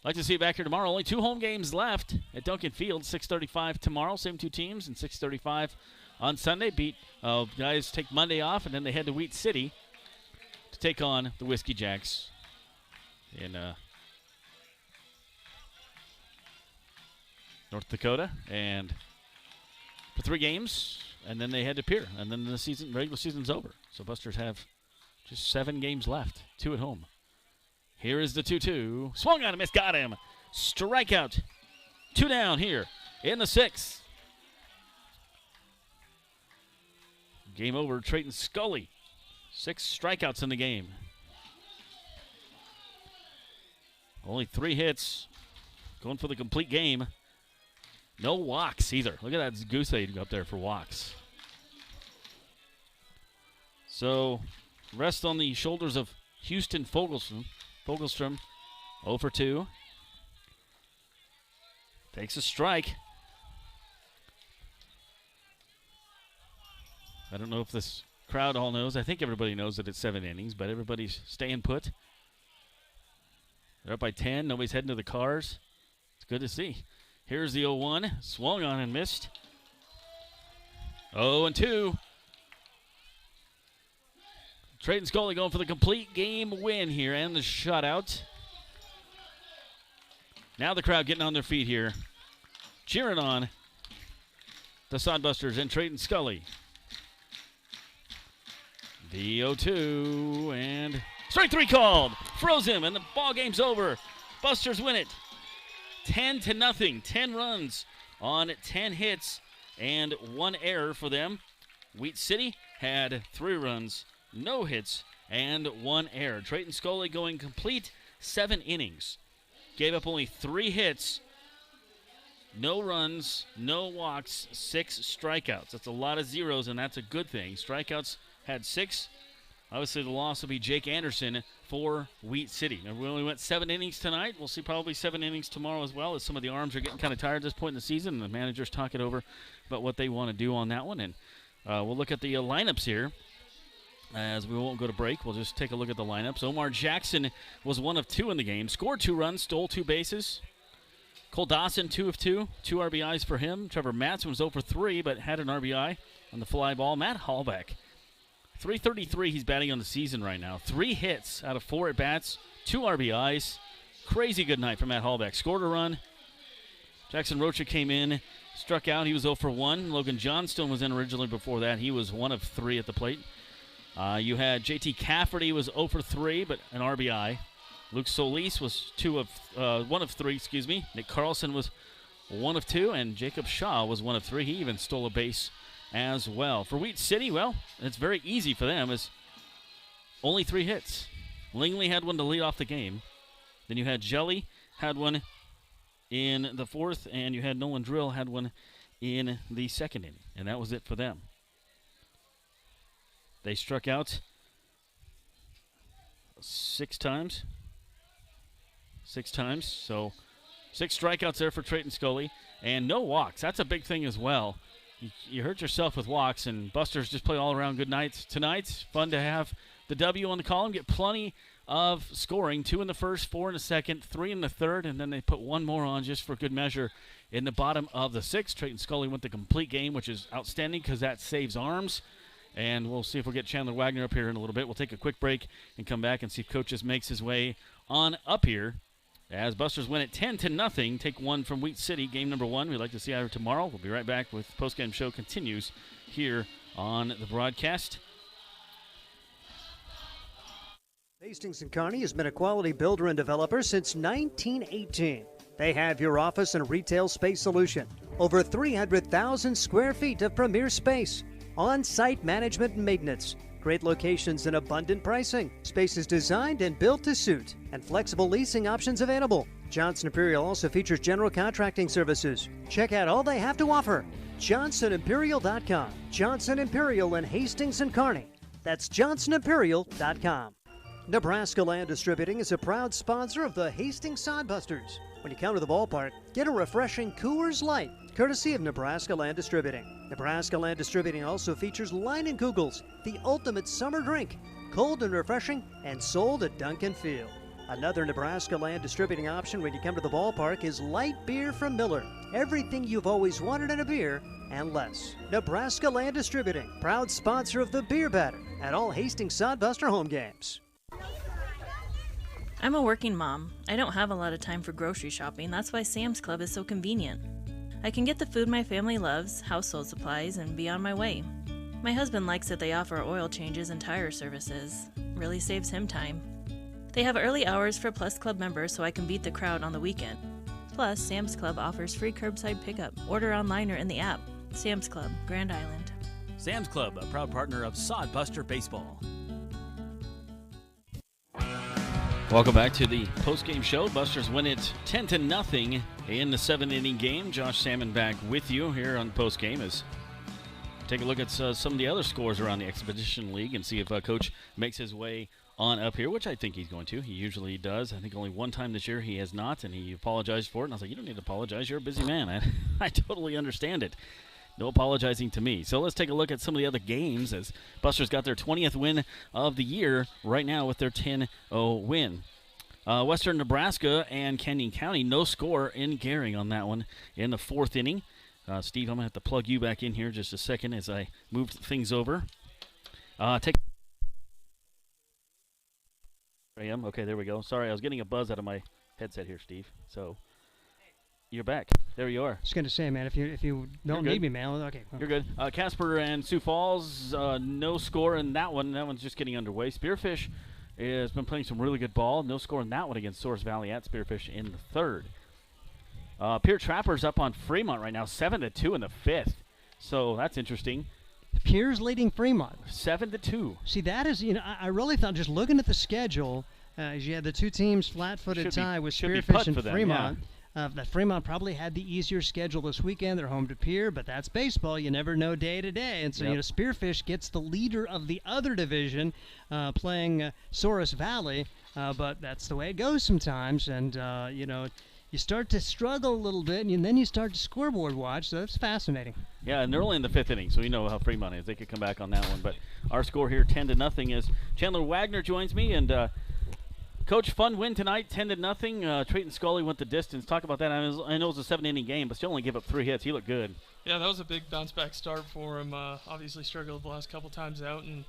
Like to see you back here tomorrow. Only 2 home games left at Duncan Field. 6:35 tomorrow. Same 2 teams. And 6:35 on Sunday. Guys take Monday off, and then they head to Wheat City to take on the Whiskey Jacks in North Dakota. And for 3 games, and then they head to Pierre. And then the regular season's over. So Busters have just 7 games left. 2 at home. Here is the 2-2. Swung on and missed. Got him. Strikeout. 2 down here in the 6th. Game over. Trayton Scully. 6 strikeouts in the game. Only 3 hits. Going for the complete game. No walks either. Look at that goose egg up there for walks. So, rest on the shoulders of Houston Fogelstrom. 0 for 2. Takes a strike. I don't know if this crowd all knows. I think everybody knows that it's 7 innings, but everybody's staying put. They're up by 10. Nobody's heading to the cars. It's good to see. Here's the 0-1. Swung on and missed. 0-2. Trayton Scully going for the complete game win here and the shutout. Now the crowd getting on their feet here, cheering on the Sodbusters and Trayton Scully. The 0-2 and strike 3 called. Froze him and the ball game's over. Busters win it 10-0. 10 runs on 10 hits and 1 error for them. Wheat City had 3 runs, no hits, and 1 error. Trayton Scully going complete 7 innings. Gave up only 3 hits, no runs, no walks, 6 strikeouts. That's a lot of zeros, and that's a good thing. Strikeouts had 6. Obviously, the loss will be Jake Anderson for Wheat City. Now, we only went 7 innings tonight. We'll see probably 7 innings tomorrow as well, as some of the arms are getting kind of tired at this point in the season, and the managers talking over about what they want to do on that one. And we'll look at the lineups here. As we won't go to break, we'll just take a look at the lineups. Omar Jackson was 1 of 2 in the game. Scored 2 runs, stole 2 bases. Cole Dawson, 2 of 2. 2 RBIs for him. Trevor Matson was 0 for 3, but had an RBI on the fly ball. Matt Hallbeck, .333 he's batting on the season right now. 3 hits out of 4 at-bats. 2 RBIs. Crazy good night for Matt Hallbeck. Scored a run. Jackson Rocha came in, struck out. He was 0 for 1. Logan Johnstone was in originally before that. He was 1 of 3 at the plate. You had J.T. Cafferty was 0 for 3, but an RBI. Luke Solis was 1 of 3, excuse me. Nick Carlson was 1 of 2, and Jacob Shaw was 1 of 3. He even stole a base as well. For Wheat City, well, it's very easy for them. It's only 3 hits. Lingley had 1 to lead off the game. Then you had Jelly had 1 in the 4th, and you had Nolan Drill had 1 in the 2nd inning, and that was it for them. They struck out 6 times. 6 times. So 6 strikeouts there for Trayton Scully. And no walks. That's a big thing as well. You hurt yourself with walks, and Busters just play all around good nights tonight. Fun to have the W on the column. Get plenty of scoring. 2 in the 1st, 4 in the 2nd, 3 in the 3rd, and then they put 1 more on just for good measure in the bottom of the 6th. Trayton Scully went the complete game, which is outstanding because that saves arms. And we'll see if we'll get Chandler Wagner up here in a little bit. We'll take a quick break and come back and see if Coaches makes his way on up here. As Busters win it 10-0. Take 1 from Wheat City, game number 1. We'd like to see you tomorrow. We'll be right back with postgame show continues here on the broadcast. Hastings & Kearney has been a quality builder and developer since 1918. They have your office and retail space solution. Over 300,000 square feet of premier space. On-site management and maintenance. Great locations and abundant pricing. Space is designed and built to suit. And flexible leasing options available. Johnson Imperial also features general contracting services. Check out all they have to offer. JohnsonImperial.com. Johnson Imperial in Hastings & Kearney. That's JohnsonImperial.com. Nebraska Land Distributing is a proud sponsor of the Hastings Sodbusters. When you come to the ballpark, get a refreshing Coors Light, courtesy of Nebraska Land Distributing. Nebraska Land Distributing also features Leinenkugels, the ultimate summer drink, cold and refreshing, and sold at Duncan Field. Another Nebraska Land Distributing option when you come to the ballpark is light beer from Miller. Everything you've always wanted in a beer and less. Nebraska Land Distributing, proud sponsor of the Beer Batter at all Hastings Sodbuster home games. I'm a working mom. I don't have a lot of time for grocery shopping. That's why Sam's Club is so convenient. I can get the food my family loves, household supplies, and be on my way. My husband likes that they offer oil changes and tire services. Really saves him time. They have early hours for Plus Club members so I can beat the crowd on the weekend. Plus, Sam's Club offers free curbside pickup. Order online or in the app. Sam's Club, Grand Island. Sam's Club, a proud partner of Sodbuster Baseball. Welcome back to the post-game show. Busters win it 10-0 in the 7-inning game. Josh Salmon back with you here on post-game as take a look at some of the other scores around the Expedition League and see if Coach makes his way on up here, which I think he's going to. He usually does. I think only one time this year he has not, and he apologized for it. And I was like, you don't need to apologize. You're a busy man. I totally understand it. No apologizing to me. So let's take a look at some of the other games as Busters got their 20th win of the year right now with their 10-0 win. Western Nebraska and Canyon County, no score in Gehring on that one in the 4th inning. Steve, I'm going to have to plug you back in here just a second as I move things over. I am. Okay, there we go. Sorry, I was getting a buzz out of my headset here, Steve. So you're back. There you are. I was going to say, man, if you don't need me, man, okay. You're good. Casper and Sioux Falls, no score in that one. That one's just getting underway. Spearfish has been playing some really good ball. No score in that one against Source Valley at Spearfish in the 3rd. Pierre Trappers up on Fremont right now, 7-2 in the 5th. So that's interesting. Pierre's leading Fremont. 7-2. See, that is, I really thought, just looking at the schedule, as you had the two teams flat-footed tie with Spearfish and Fremont. That Fremont probably had the easier schedule this weekend. They're home to Pierre, but that's baseball. You never know day to day. And so, Spearfish gets the leader of the other division playing Soros Valley, but that's the way it goes sometimes. And, you start to struggle a little bit, and then you start to scoreboard watch, so that's fascinating. Yeah, and they're only in the 5th inning, so you know how Fremont is. They could come back on that one. But our score here, 10-0, is Chandler Wagner joins me, and Coach, fun win tonight, 10-0. Trayton Scully went the distance. Talk about that. I know it was a 7-inning game, but still only gave up 3 hits. He looked good. Yeah, that was a big bounce-back start for him. Obviously struggled the last couple times out, and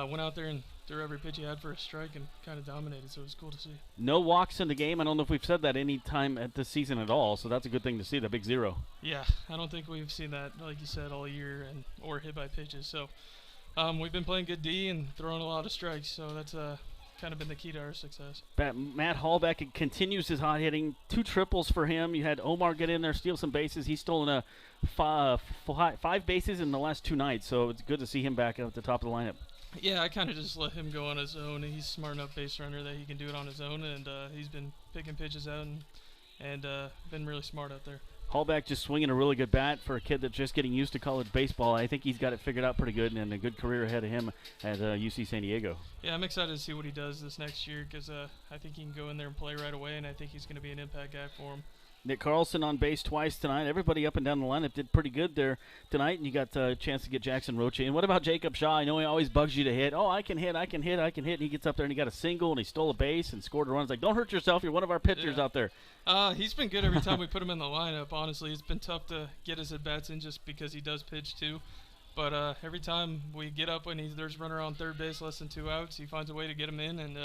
went out there and threw every pitch he had for a strike and kind of dominated, so it was cool to see. No walks in the game. I don't know if we've said that any time at this season at all, so that's a good thing to see, the big 0. Yeah, I don't think we've seen that, like you said, all year or hit by pitches. So we've been playing good D and throwing a lot of strikes, so that's kind of been the key to our success. Matt Hallback continues his hot hitting. 2 triples for him. You had Omar get in there, steal some bases. He's stolen 5 bases in the last 2 nights, so it's good to see him back at the top of the lineup. Yeah, I kind of just let him go on his own. He's a smart enough base runner that he can do it on his own, and he's been picking pitches out and been really smart out there. Hallback just swinging a really good bat for a kid that's just getting used to college baseball. I think he's got it figured out pretty good and a good career ahead of him at UC San Diego. Yeah, I'm excited to see what he does this next year because I think he can go in there and play right away, and I think he's going to be an impact guy for him. Nick Carlson on base twice tonight. Everybody up and down the lineup did pretty good there tonight, and you got a chance to get Jackson Roche in. What about Jacob Shaw? I know he always bugs you to hit. Oh, I can hit. And he gets up there and he got a single and he stole a base and scored a run. It's like, don't hurt yourself. You're one of our pitchers out there. He's been good every time we put him in the lineup, honestly. It's been tough to get his at-bats in just because he does pitch too. But every time we get up when there's a runner on third base, less than 2 outs, he finds a way to get him in, and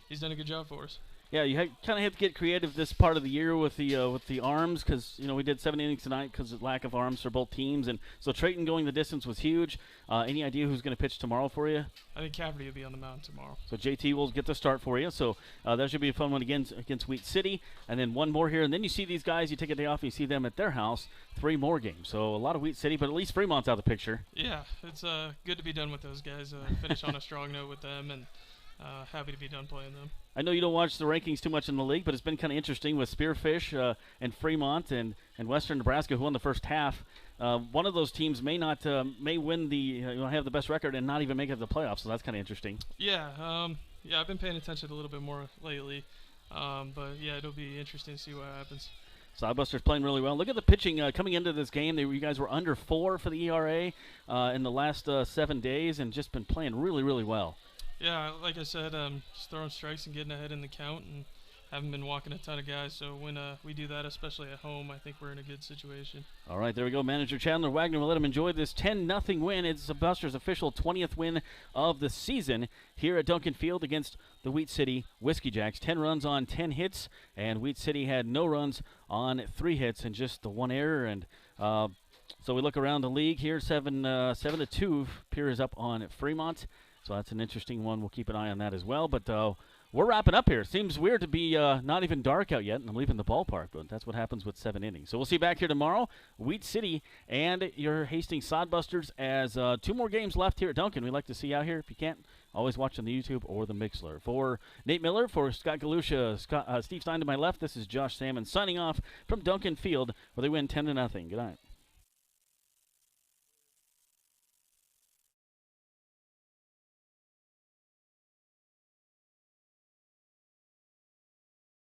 he's done a good job for us. Yeah, you kind of have to get creative this part of the year with the arms, because we did 7 innings tonight because of lack of arms for both teams, and so Trayton going the distance was huge. Any idea who's going to pitch tomorrow for you? I think Cafferty will be on the mound tomorrow. So JT will get the start for you. So that should be a fun one against Wheat City, and then one more here, and then you see these guys. You take a day off, and you see them at their house. 3 more games. So a lot of Wheat City, but at least Fremont's out of the picture. Yeah, it's good to be done with those guys. Finish on a strong note with them, and happy to be done playing them. I know you don't watch the rankings too much in the league, but it's been kind of interesting with Spearfish and Fremont and Western Nebraska, who won the first half. One of those teams may win have the best record and not even make it to the playoffs. So that's kind of interesting. Yeah, I've been paying attention a little bit more lately, but yeah, it'll be interesting to see what happens. Sodbusters playing really well. Look at the pitching coming into this game. You guys were under 4 for the ERA in the last 7 days, and just been playing really, really well. Yeah, like I said, just throwing strikes and getting ahead in the count, and haven't been walking a ton of guys. So when we do that, especially at home, I think we're in a good situation. All right, there we go. Manager Chandler Wagner will let him enjoy this 10-0 win. It's the Busters' official 20th win of the season here at Duncan Field against the Wheat City Whiskey Jacks. 10 runs on 10 hits, and Wheat City had no runs on 3 hits and just the 1 error. And so we look around the league here. 7-2. Pierre is up on Fremont. So that's an interesting one. We'll keep an eye on that as well. But we're wrapping up here. Seems weird to be not even dark out yet, and I'm leaving the ballpark, but that's what happens with 7 innings. So we'll see you back here tomorrow, Wheat City and your Hastings Sodbusters, as 2 more games left here at Duncan. We'd like to see you out here. If you can't, always watch on the YouTube or the Mixler. For Nate Miller, for Scott Galusha, Steve Stein to my left, this is Josh Salmon signing off from Duncan Field, where they win 10-0. Good night.